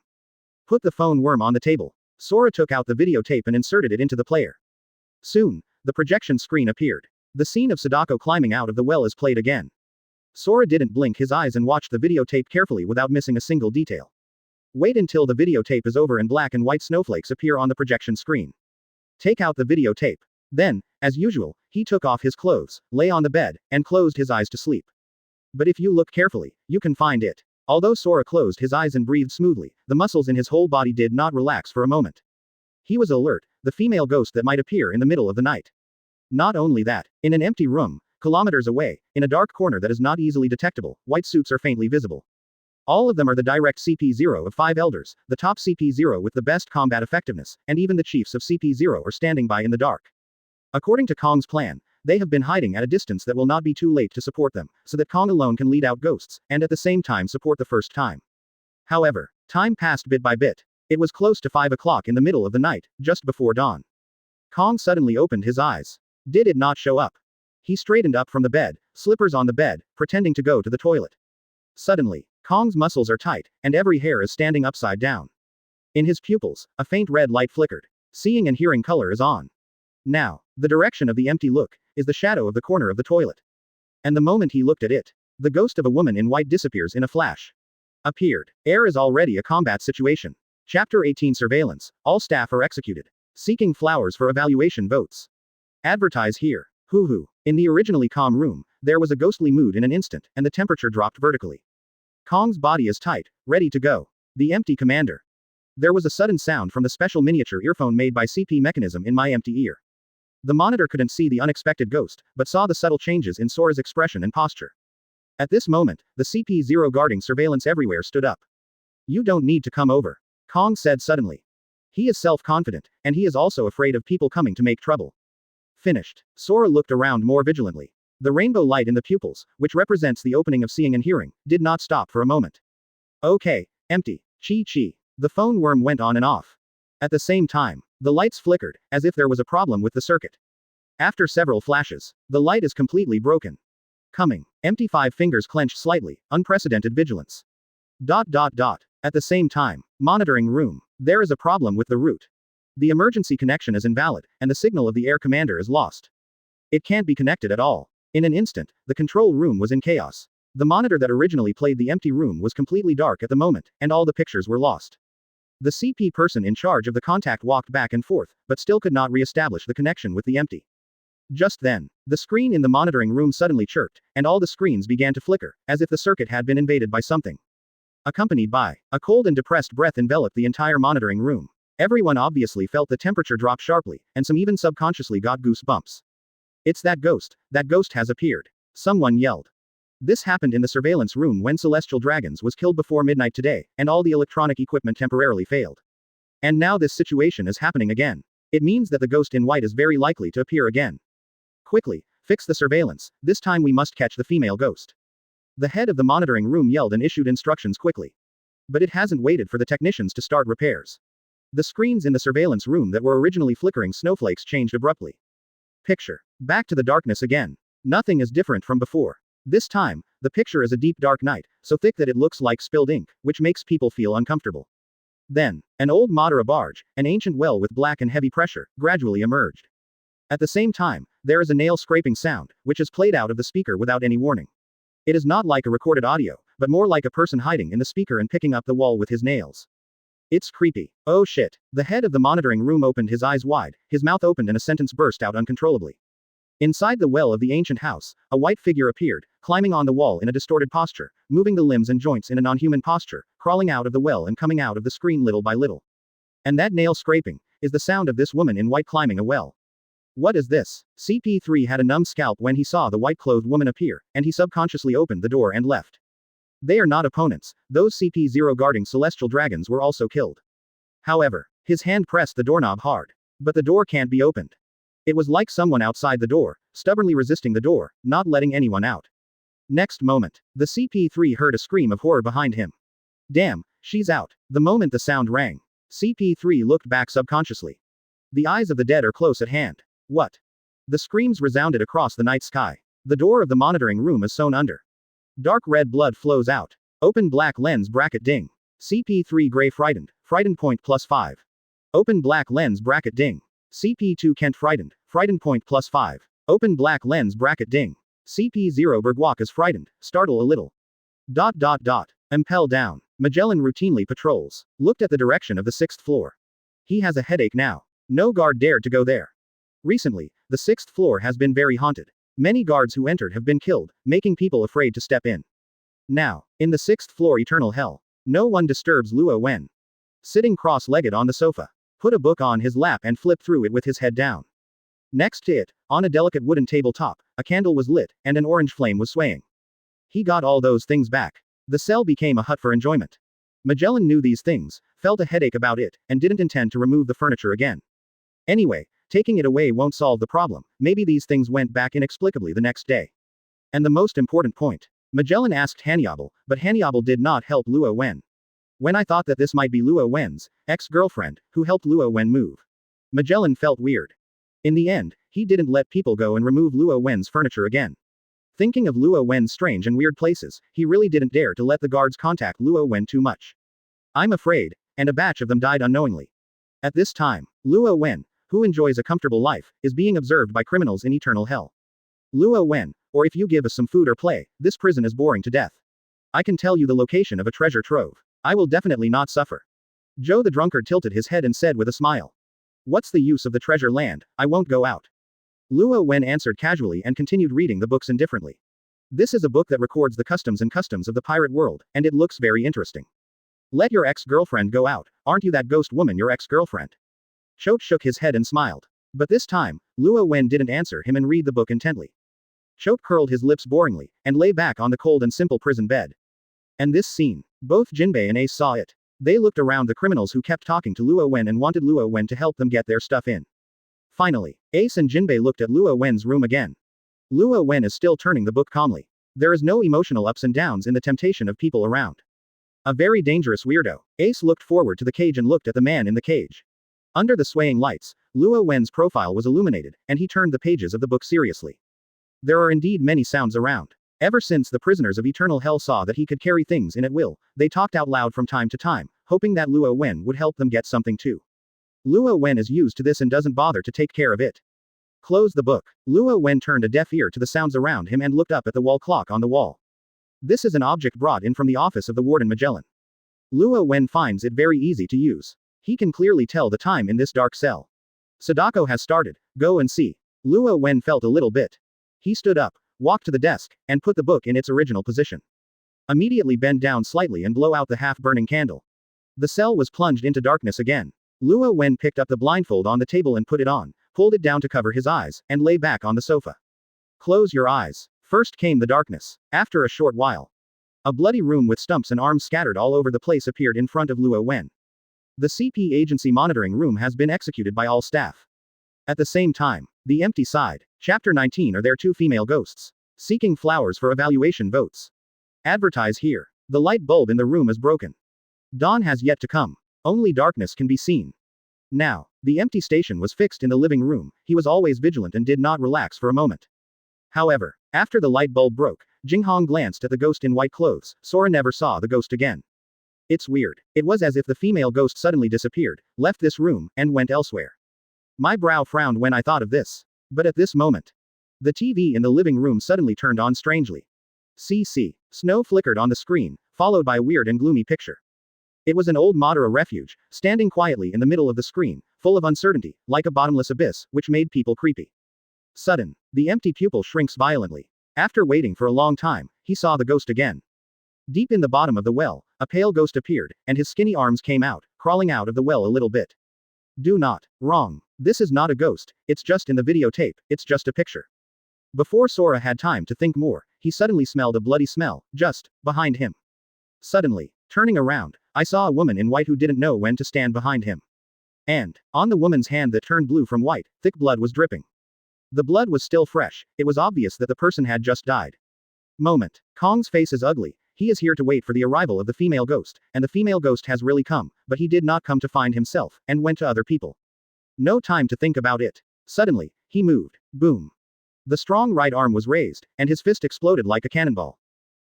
[SPEAKER 1] Put the phone worm on the table. Sora took out the videotape and inserted it into the player. Soon, the projection screen appeared. The scene of Sadako climbing out of the well is played again. Sora didn't blink his eyes and watched the videotape carefully without missing a single detail. Wait until the videotape is over and black and white snowflakes appear on the projection screen. Take out the videotape. Then, as usual, he took off his clothes, lay on the bed, and closed his eyes to sleep. But if you look carefully, you can find it. Although Sora closed his eyes and breathed smoothly, the muscles in his whole body did not relax for a moment. He was alert, the female ghost that might appear in the middle of the night. Not only that, in an empty room, kilometers away, in a dark corner that is not easily detectable, white suits are faintly visible. All of them are the direct CP0 of 5 elders, the top CP0 with the best combat effectiveness, and even the chiefs of CP0 are standing by in the dark. According to Kong's plan, they have been hiding at a distance that will not be too late to support them, so that Kong alone can lead out ghosts, and at the same time support the first time. However, time passed bit by bit. It was close to 5 o'clock in the middle of the night, just before dawn. Kong suddenly opened his eyes. Did it not show up? He straightened up from the bed, slippers on the bed, pretending to go to the toilet. Suddenly, Kong's muscles are tight, and every hair is standing upside down. In his pupils, a faint red light flickered. Seeing and hearing color is on. Now, the direction of the empty look is the shadow of the corner of the toilet. And the moment he looked at it, the ghost of a woman in white disappears in a flash. Appeared. Air is already a combat situation. Chapter 18 Surveillance. All staff are executed. Seeking flowers for evaluation votes. Advertise here. Hoo-hoo. In the originally calm room, there was a ghostly mood in an instant, and the temperature dropped vertically. Kong's body is tight, ready to go. The empty commander. There was a sudden sound from the special miniature earphone made by CP Mechanism in my empty ear. The monitor couldn't see the unexpected ghost, but saw the subtle changes in Sora's expression and posture. At this moment, the CP0 guarding surveillance everywhere stood up. You don't need to come over. Kong said suddenly. He is self-confident, and he is also afraid of people coming to make trouble. Finished. Sora looked around more vigilantly. The rainbow light in the pupils, which represents the opening of seeing and hearing, did not stop for a moment. Okay, empty. Chi. The phone worm went on and off. At the same time, the lights flickered, as if there was a problem with the circuit. After several flashes, the light is completely broken. Coming. Empty five fingers clenched slightly, unprecedented vigilance. At the same time. Monitoring room. There is a problem with the route. The emergency connection is invalid, and the signal of the air commander is lost. It can't be connected at all. In an instant, the control room was in chaos. The monitor that originally played the empty room was completely dark at the moment, and all the pictures were lost. The CP person in charge of the contact walked back and forth, but still could not re-establish the connection with the empty. Just then, the screen in the monitoring room suddenly chirped, and all the screens began to flicker, as if the circuit had been invaded by something. Accompanied by a cold and depressed breath enveloped the entire monitoring room. Everyone obviously felt the temperature drop sharply, and some even subconsciously got goosebumps. It's that ghost. That ghost has appeared. Someone yelled. This happened in the surveillance room when Celestial Dragons was killed before midnight today, and all the electronic equipment temporarily failed. And now this situation is happening again. It means that the ghost in white is very likely to appear again. Quickly, fix the surveillance. This time we must catch the female ghost. The head of the monitoring room yelled and issued instructions quickly. But it hasn't waited for the technicians to start repairs. The screens in the surveillance room that were originally flickering snowflakes changed abruptly. Picture. Back to the darkness again. Nothing is different from before. This time, the picture is a deep dark night, so thick that it looks like spilled ink, which makes people feel uncomfortable. Then, an old Madara barge, an ancient well with black and heavy pressure, gradually emerged. At the same time, there is a nail scraping sound, which is played out of the speaker without any warning. It is not like a recorded audio, but more like a person hiding in the speaker and picking up the wall with his nails. It's creepy. Oh shit. The head of the monitoring room opened his eyes wide, his mouth opened and a sentence burst out uncontrollably. Inside the well of the ancient house, a white figure appeared, climbing on the wall in a distorted posture, moving the limbs and joints in a non-human posture, crawling out of the well and coming out of the screen little by little. And that nail scraping is the sound of this woman in white climbing a well. What is this? CP3 had a numb scalp when he saw the white-clothed woman appear, and he subconsciously opened the door and left. They are not opponents. Those CP0 guarding Celestial Dragons were also killed. However, his hand pressed the doorknob hard. But the door can't be opened. It was like someone outside the door, stubbornly resisting the door, not letting anyone out. Next moment, the CP3 heard a scream of horror behind him. Damn, she's out. The moment the sound rang, CP3 looked back subconsciously. The eyes of the dead are close at hand. What? The screams resounded across the night sky. The door of the monitoring room is sewn under. Dark red blood flows out. Open black lens bracket ding. CP3 gray frightened point +5. Open black lens bracket ding. CP2 Kent frightened point +5. Open black lens bracket ding. CP0 Bergwalk is frightened, startle a little. Impel down. Magellan routinely patrols. Looked at the direction of the 6th floor. He has a headache now. No guard dared to go there. Recently, the 6th floor has been very haunted. Many guards who entered have been killed, making people afraid to step in. Now, in the 6th floor eternal hell, no one disturbs Luo Wen. Sitting cross-legged on the sofa. Put a book on his lap and flip through it with his head down. Next to it, on a delicate wooden tabletop, a candle was lit, and an orange flame was swaying. He got all those things back. The cell became a hut for enjoyment. Magellan knew these things, felt a headache about it, and didn't intend to remove the furniture again. Anyway, taking it away won't solve the problem. Maybe these things went back inexplicably the next day. And the most important point. Magellan asked Hannibal, but Hannibal did not help Luo Wen. When I thought that this might be Luo Wen's ex-girlfriend, who helped Luo Wen move. Magellan felt weird. In the end, he didn't let people go and remove Luo Wen's furniture again. Thinking of Luo Wen's strange and weird places, he really didn't dare to let the guards contact Luo Wen too much. I'm afraid, and a batch of them died unknowingly. At this time, Luo Wen, who enjoys a comfortable life, is being observed by criminals in eternal hell. Luo Wen, or if you give us some food or play, this prison is boring to death. I can tell you the location of a treasure trove. I will definitely not suffer. Joe the drunkard tilted his head and said with a smile. What's the use of the treasure land? I won't go out. Luo Wen answered casually and continued reading the books indifferently. This is a book that records the customs of the pirate world, and it looks very interesting. Let your ex-girlfriend go out, aren't you that ghost woman your ex-girlfriend? Choate shook his head and smiled. But this time, Luo Wen didn't answer him and read the book intently. Choate curled his lips boringly, and lay back on the cold and simple prison bed. And this scene. Both Jinbei and Ace saw it. They looked around the criminals who kept talking to Luo Wen and wanted Luo Wen to help them get their stuff in. Finally, Ace and Jinbei looked at Luo Wen's room again. Luo Wen is still turning the book calmly. There is no emotional ups and downs in the temptation of people around. A very dangerous weirdo. Ace looked forward to the cage and looked at the man in the cage. Under the swaying lights, Luo Wen's profile was illuminated, and he turned the pages of the book seriously. There are indeed many sounds around. Ever since the prisoners of eternal hell saw that he could carry things in at will, they talked out loud from time to time, hoping that Luo Wen would help them get something too. Luo Wen is used to this and doesn't bother to take care of it. Close the book. Luo Wen turned a deaf ear to the sounds around him and looked up at the wall clock on the wall. This is an object brought in from the office of the warden Magellan. Luo Wen finds it very easy to use. He can clearly tell the time in this dark cell. Sadako has started, go and see. Luo Wen felt a little bit. He stood up, walked to the desk, and put the book in its original position. Immediately bend down slightly and blow out the half-burning candle. The cell was plunged into darkness again. Luo Wen picked up the blindfold on the table and put it on, pulled it down to cover his eyes, and lay back on the sofa. Close your eyes. First came the darkness. After a short while, a bloody room with stumps and arms scattered all over the place appeared in front of Luo Wen. The CP agency monitoring room has been executed by all staff. At the same time, the empty side. Chapter 19 are there two female ghosts. Seeking flowers for evaluation votes. Advertise here. The light bulb in the room is broken. Dawn has yet to come. Only darkness can be seen. Now, the empty station was fixed in the living room. He was always vigilant and did not relax for a moment. However, after the light bulb broke, Jinghong glanced at the ghost in white clothes. Sora never saw the ghost again. It's weird. It was as if the female ghost suddenly disappeared, left this room, and went elsewhere. My brow frowned when I thought of this. But at this moment, the TV in the living room suddenly turned on strangely. CC. Snow flickered on the screen, followed by a weird and gloomy picture. It was an old Madara refuge, standing quietly in the middle of the screen, full of uncertainty, like a bottomless abyss, which made people creepy. Sudden, the empty pupil shrinks violently. After waiting for a long time, he saw the ghost again. Deep in the bottom of the well, a pale ghost appeared, and his skinny arms came out, crawling out of the well a little bit. Do not. Wrong. This is not a ghost, it's just in the videotape, it's just a picture. Before Sora had time to think more, he suddenly smelled a bloody smell, just behind him. Suddenly, turning around, I saw a woman in white who didn't know when to stand behind him. And, on the woman's hand that turned blue from white, thick blood was dripping. The blood was still fresh, it was obvious that the person had just died. Moment. Kong's face is ugly, he is here to wait for the arrival of the female ghost, and the female ghost has really come, but he did not come to find himself, and went to other people. No time to think about it. Suddenly, he moved. Boom. The strong right arm was raised, and his fist exploded like a cannonball.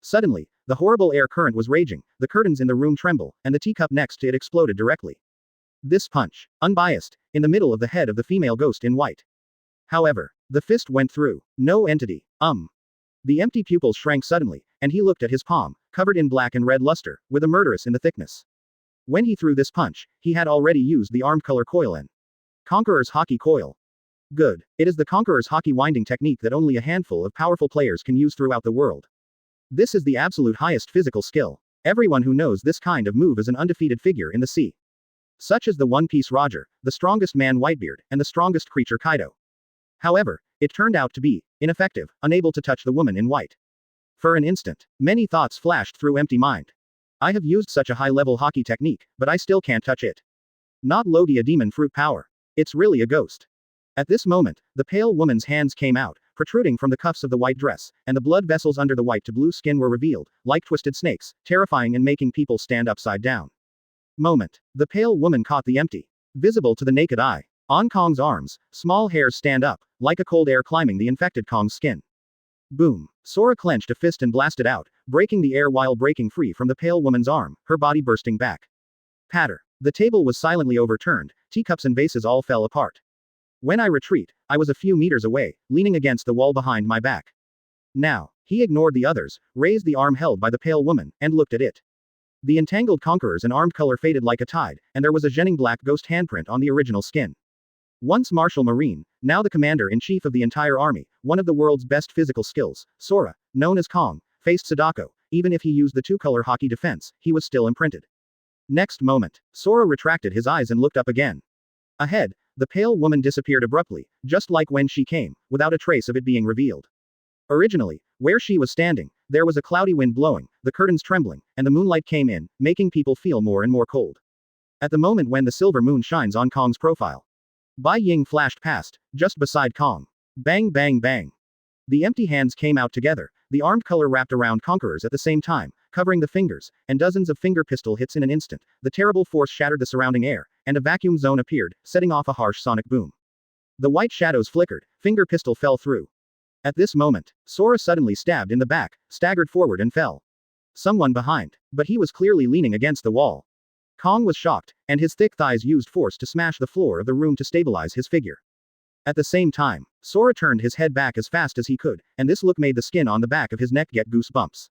[SPEAKER 1] Suddenly, the horrible air current was raging, the curtains in the room tremble, and the teacup next to it exploded directly. This punch, unbiased, in the middle of the head of the female ghost in white. However, the fist went through. No entity. The empty pupils shrank suddenly, and he looked at his palm, covered in black and red luster, with a murderous in the thickness. When he threw this punch, he had already used the armed color coil and Conqueror's Hockey Coil. Good. It is the Conqueror's Hockey winding technique that only a handful of powerful players can use throughout the world. This is the absolute highest physical skill. Everyone who knows this kind of move is an undefeated figure in the sea. Such as the One Piece Roger, the strongest man Whitebeard, and the strongest creature Kaido. However, it turned out to be ineffective, unable to touch the woman in white. For an instant, many thoughts flashed through empty mind. I have used such a high-level hockey technique, but I still can't touch it. Not Logia demon fruit power. It's really a ghost. At this moment, the pale woman's hands came out, protruding from the cuffs of the white dress, and the blood vessels under the white to blue skin were revealed, like twisted snakes, terrifying and making people stand upside down. Moment. The pale woman caught the empty, visible to the naked eye. On Kong's arms, small hairs stand up, like a cold air climbing the infected Kong's skin. Boom. Sora clenched a fist and blasted out, breaking the air while breaking free from the pale woman's arm, her body bursting back. Patter. The table was silently overturned, teacups and vases all fell apart. When I retreat, I was a few meters away, leaning against the wall behind my back. Now, he ignored the others, raised the arm held by the pale woman, and looked at it. The entangled conquerors and armed color faded like a tide, and there was a jenning black ghost handprint on the original skin. Once Marshal Marine, now the commander-in-chief of the entire army, one of the world's best physical skills, Sora, known as Kong, faced Sadako. Even if he used the two-color hockey defense, he was still imprinted. Next moment, Sora retracted his eyes and looked up again. Ahead, the pale woman disappeared abruptly, just like when she came, without a trace of it being revealed. Originally, where she was standing, there was a cloudy wind blowing, the curtains trembling, and the moonlight came in, making people feel more and more cold. At the moment when the silver moon shines on Kong's profile, Bai Ying flashed past, just beside Kong. Bang bang bang. The empty hands came out together, the armed color wrapped around conquerors at the same time, covering the fingers, and dozens of finger pistol hits in an instant. The terrible force shattered the surrounding air, and a vacuum zone appeared, setting off a harsh sonic boom. The white shadows flickered, finger pistol fell through. At this moment, Sora suddenly stabbed in the back, staggered forward and fell. Someone behind. But he was clearly leaning against the wall. Kong was shocked, and his thick thighs used force to smash the floor of the room to stabilize his figure. At the same time, Sora turned his head back as fast as he could, and this look made the skin on the back of his neck get goosebumps.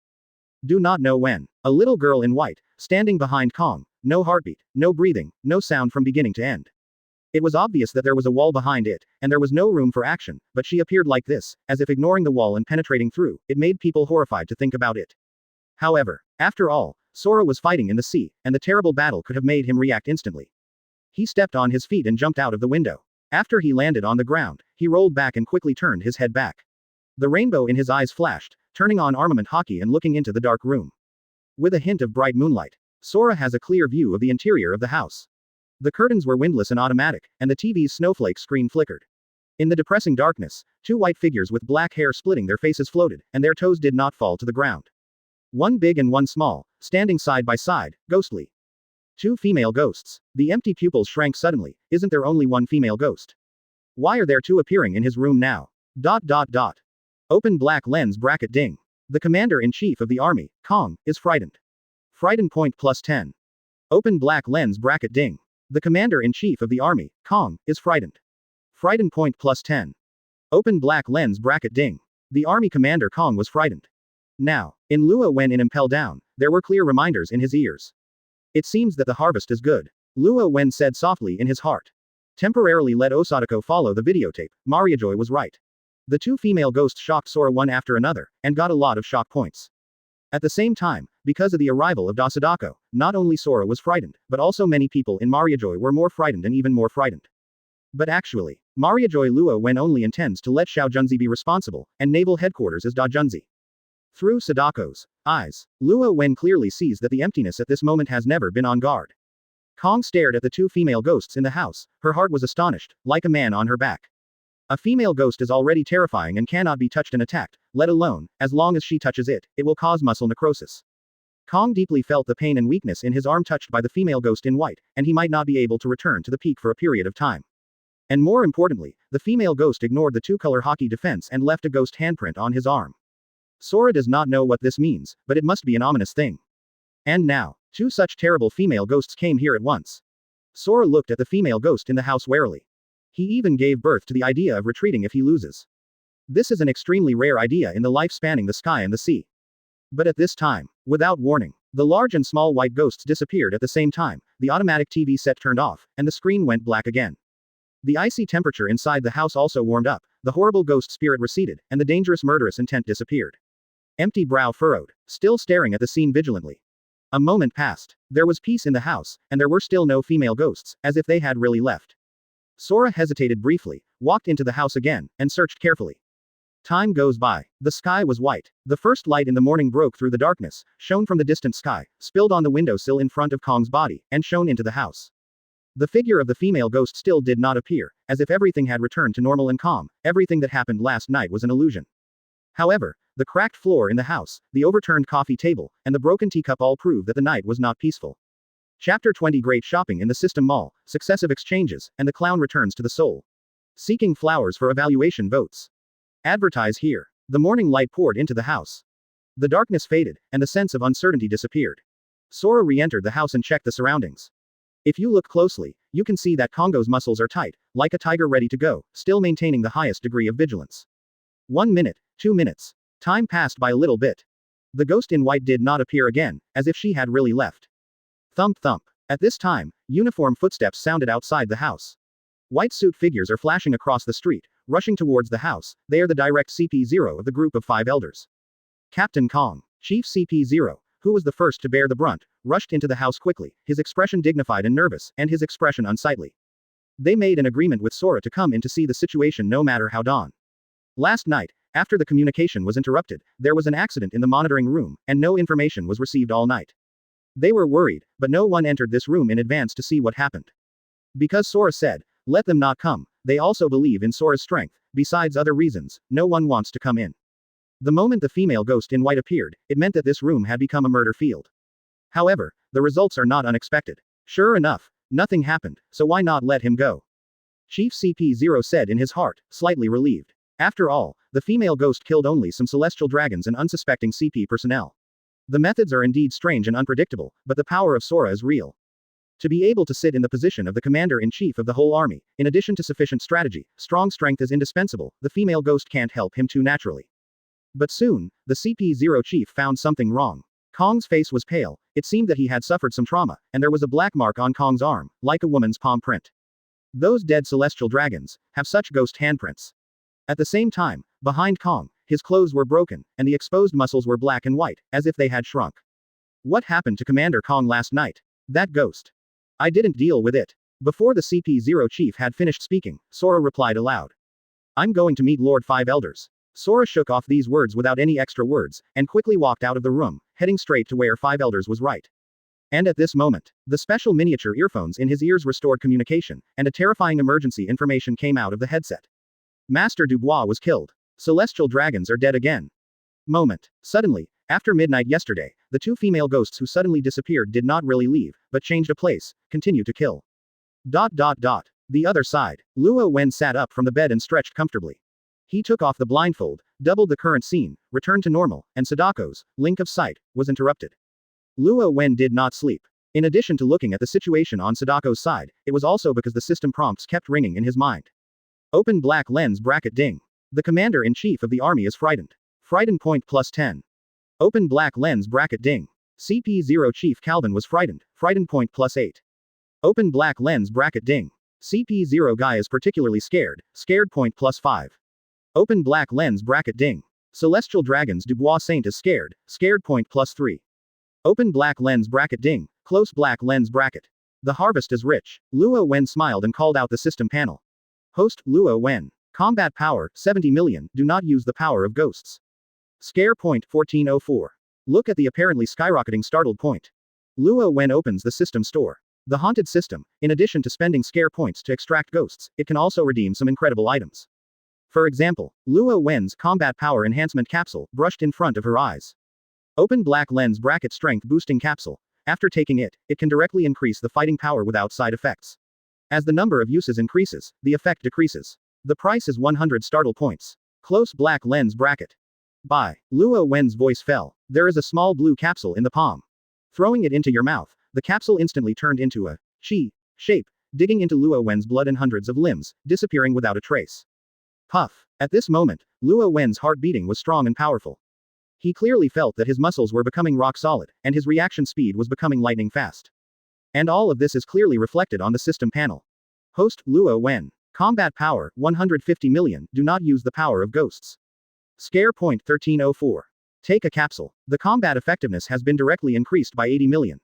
[SPEAKER 1] Do not know when. A little girl in white, standing behind Kong, no heartbeat, no breathing, no sound from beginning to end. It was obvious that there was a wall behind it, and there was no room for action, but she appeared like this, as if ignoring the wall and penetrating through. It made people horrified to think about it. However, after all, Sora was fighting in the sea, and the terrible battle could have made him react instantly. He stepped on his feet and jumped out of the window. After he landed on the ground, he rolled back and quickly turned his head back. The rainbow in his eyes flashed, turning on armament hockey and looking into the dark room. With a hint of bright moonlight, Sora has a clear view of the interior of the house. The curtains were windless and automatic, and the TV's snowflake screen flickered. In the depressing darkness, two white figures with black hair splitting their faces floated, and their toes did not fall to the ground. One big and one small, standing side by side, ghostly. Two female ghosts. The empty pupils shrank suddenly. Isn't there only one female ghost? Why are there two appearing in his room now? ... Open black lens bracket ding. The commander-in-chief of the army, Kong, is frightened. Frightened point plus 10. Open black lens bracket ding. The commander-in-chief of the army, Kong, is frightened. Frightened point plus 10. Open black lens bracket ding. The army commander Kong was frightened. Now, in Luo Wen in Impel down, there were clear reminders in his ears. It seems that the harvest is good. Luo Wen said softly in his heart. Temporarily let Osadako follow the videotape. Mariajoy was right. The two female ghosts shocked Sora one after another, and got a lot of shock points. At the same time, because of the arrival of Dosadako, not only Sora was frightened, but also many people in Mariajoy were more frightened and even more frightened. But actually, Mariajoy Luo Wen only intends to let Xiao Junzi be responsible, and Naval Headquarters is Da Junzi. Through Sadako's eyes, Luo Wen clearly sees that the emptiness at this moment has never been on guard. Kong stared at the two female ghosts in the house, her heart was astonished, like a man on her back. A female ghost is already terrifying and cannot be touched and attacked, let alone, as long as she touches it, it will cause muscle necrosis. Kong deeply felt the pain and weakness in his arm touched by the female ghost in white, and he might not be able to return to the peak for a period of time. And more importantly, the female ghost ignored the two-color hockey defense and left a ghost handprint on his arm. Sora does not know what this means, but it must be an ominous thing. And now, two such terrible female ghosts came here at once. Sora looked at the female ghost in the house warily. He even gave birth to the idea of retreating if he loses. This is an extremely rare idea in the life spanning the sky and the sea. But at this time, without warning, the large and small white ghosts disappeared at the same time, the automatic TV set turned off, and the screen went black again. The icy temperature inside the house also warmed up, the horrible ghost spirit receded, and the dangerous murderous intent disappeared. Empty brow furrowed, still staring at the scene vigilantly. A moment passed. There was peace in the house, and there were still no female ghosts, as if they had really left. Sora hesitated briefly, walked into the house again, and searched carefully. Time goes by. The sky was white. The first light in the morning broke through the darkness, shone from the distant sky, spilled on the windowsill in front of Kong's body, and shone into the house. The figure of the female ghost still did not appear, as if everything had returned to normal and calm, everything that happened last night was an illusion. However, the cracked floor in the house, the overturned coffee table, and the broken teacup all prove that the night was not peaceful. Chapter 20 Great Shopping in the System Mall, Successive Exchanges, and the Clown Returns to the Soul. Seeking flowers for evaluation votes. Advertise here. The morning light poured into the house. The darkness faded, and the sense of uncertainty disappeared. Sora re-entered the house and checked the surroundings. If you look closely, you can see that Kongo's muscles are tight, like a tiger ready to go, still maintaining the highest degree of vigilance. 1 minute, 2 minutes. Time passed by a little bit. The ghost in white did not appear again, as if she had really left. Thump thump. At this time, uniform footsteps sounded outside the house. White suit figures are flashing across the street, rushing towards the house. They are the direct CP0 of the group of 5 elders. Captain Kong, Chief CP0, who was the first to bear the brunt, rushed into the house quickly, his expression dignified and nervous, and his expression unsightly. They made an agreement with Sora to come in to see the situation no matter how dawn. Last night, after the communication was interrupted, there was an accident in the monitoring room, and no information was received all night. They were worried, but no one entered this room in advance to see what happened. Because Sora said, let them not come, they also believe in Sora's strength, besides other reasons, no one wants to come in. The moment the female ghost in white appeared, it meant that this room had become a murder field. However, the results are not unexpected. Sure enough, nothing happened, so why not let him go? Chief CP0 said in his heart, slightly relieved. After all, the female ghost killed only some celestial dragons and unsuspecting CP personnel. The methods are indeed strange and unpredictable, but the power of Sora is real. To be able to sit in the position of the commander-in-chief of the whole army, in addition to sufficient strategy, strong strength is indispensable, the female ghost can't help him too naturally. But soon, the CP0 chief found something wrong. Kong's face was pale, it seemed that he had suffered some trauma, and there was a black mark on Kong's arm, like a woman's palm print. Those dead celestial dragons have such ghost handprints. At the same time, behind Kong, his clothes were broken, and the exposed muscles were black and white, as if they had shrunk. What happened to Commander Kong last night? That ghost. I didn't deal with it. Before the CP0 chief had finished speaking, Sora replied aloud. I'm going to meet Lord Five Elders. Sora shook off these words without any extra words, and quickly walked out of the room, heading straight to where Five Elders was right. And at this moment, the special miniature earphones in his ears restored communication, and a terrifying emergency information came out of the headset. Master Dubois was killed. Celestial dragons are dead again. Moment. Suddenly, after midnight yesterday, the two female ghosts who suddenly disappeared did not really leave, but changed a place, continue to kill. The other side. Luo Wen sat up from the bed and stretched comfortably. He took off the blindfold, doubled the current scene, returned to normal, and Sadako's link of sight was interrupted. Luo Wen did not sleep. In addition to looking at the situation on Sadako's side, it was also because the system prompts kept ringing in his mind. Open black lens bracket ding. The commander-in-chief of the army is frightened. Frightened point +10. Open black lens bracket ding. CP0 Chief Calvin was frightened. Frightened point +8. Open black lens bracket ding. CP0 Guy is particularly scared. Scared point +5. Open black lens bracket ding. Celestial Dragons Dubois Saint is scared. Scared point +3. Open black lens bracket ding. Close black lens bracket. The harvest is rich. Luo Wen smiled and called out the system panel. Host, Luo Wen. Combat power, 70 million, do not use the power of ghosts. Scare point 1404. Look at the apparently skyrocketing startled point. Luo Wen opens the system store. The haunted system, in addition to spending scare points to extract ghosts, it can also redeem some incredible items. For example, Luo Wen's combat power enhancement capsule, brushed in front of her eyes. Open black lens bracket strength boosting capsule. After taking it, it can directly increase the fighting power without side effects. As the number of uses increases, the effect decreases. The price is 100 startle points. Close black lens bracket. Buy. Luo Wen's voice fell. There is a small blue capsule in the palm. Throwing it into your mouth, the capsule instantly turned into a chi shape, digging into Luo Wen's blood and hundreds of limbs, disappearing without a trace. Puff. At this moment, Luo Wen's heart beating was strong and powerful. He clearly felt that his muscles were becoming rock solid, and his reaction speed was becoming lightning fast. And all of this is clearly reflected on the system panel. Host, Luo Wen. Combat power, 150 million, do not use the power of ghosts. Scare point 1304. Take a capsule. The combat effectiveness has been directly increased by 80 million.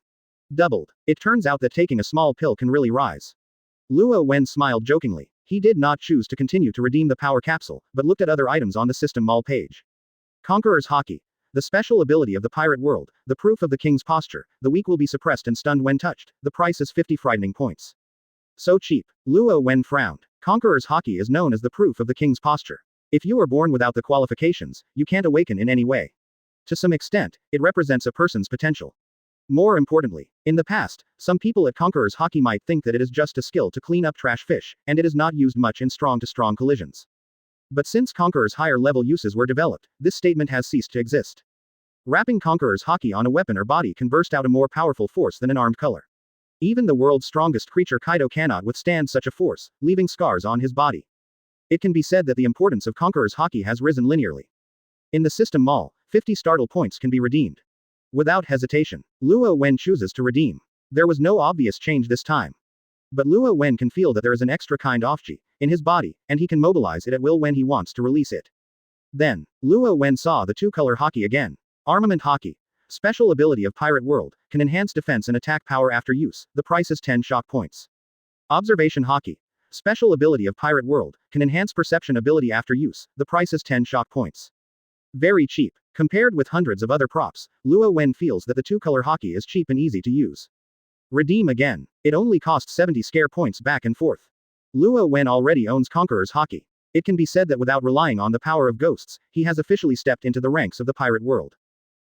[SPEAKER 1] Doubled. It turns out that taking a small pill can really rise. Luo Wen smiled jokingly. He did not choose to continue to redeem the power capsule, but looked at other items on the system mall page. Conqueror's Haki. The special ability of the pirate world, the proof of the king's posture, the weak will be suppressed and stunned when touched, the price is 50 frightening points. So cheap. Luo Wen frowned. Conqueror's Haki is known as the proof of the king's posture. If you are born without the qualifications, you can't awaken in any way. To some extent, it represents a person's potential. More importantly, in the past, some people at Conqueror's Haki might think that it is just a skill to clean up trash fish, and it is not used much in strong-to-strong collisions. But since Conqueror's higher-level uses were developed, this statement has ceased to exist. Wrapping Conqueror's Haki on a weapon or body can burst out a more powerful force than an armed color. Even the world's strongest creature Kaido cannot withstand such a force, leaving scars on his body. It can be said that the importance of Conqueror's Haki has risen linearly. In the system mall, 50 startle points can be redeemed. Without hesitation, Luo Wen chooses to redeem. There was no obvious change this time. But Luo Wen can feel that there is an extra kind of chi in his body, and he can mobilize it at will when he wants to release it. Then, Luo Wen saw the two-color Haki again. Armament Haki. Special ability of Pirate World, can enhance defense and attack power after use, the price is 10 shock points. Observation Haki. Special ability of Pirate World, can enhance perception ability after use, the price is 10 shock points. Very cheap. Compared with hundreds of other props, Luo Wen feels that the two-color Haki is cheap and easy to use. Redeem again. It only costs 70 scare points back and forth. Luo Wen already owns Conqueror's Haki. It can be said that without relying on the power of ghosts, he has officially stepped into the ranks of the pirate world.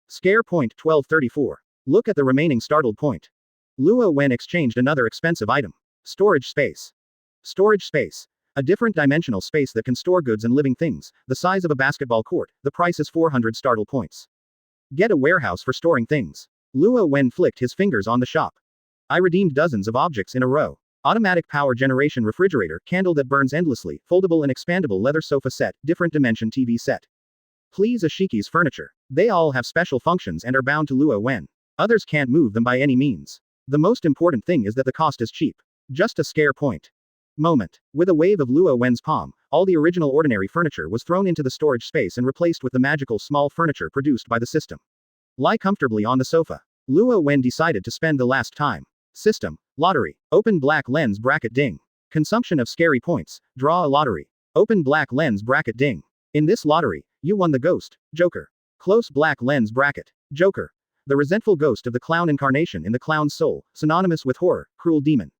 [SPEAKER 1] Scare point 1234. Look at the remaining startled point. Luo Wen exchanged another expensive item. Storage space. Storage space. A different dimensional space that can store goods and living things, the size of a basketball court, the price is 400 startle points. Get a warehouse for storing things. Luo Wen flicked his fingers on the shop. I redeemed dozens of objects in a row. Automatic power generation refrigerator, candle that burns endlessly, foldable and expandable leather sofa set, different dimension TV set. Please Ashiki's furniture. They all have special functions and are bound to Luo Wen. Others can't move them by any means. The most important thing is that the cost is cheap. Just a scare point. Moment. With a wave of Luo Wen's palm, all the original ordinary furniture was thrown into the storage space and replaced with the magical small furniture produced by the system. Lie comfortably on the sofa. Luo Wen decided to spend the last time. System. Lottery. Open black lens bracket ding. Consumption of scary points. Draw a lottery. Open black lens bracket ding. In this lottery, you won the ghost, Joker. Close black lens bracket. Joker. The resentful ghost of the clown incarnation in the clown's soul, synonymous with horror, cruel demon.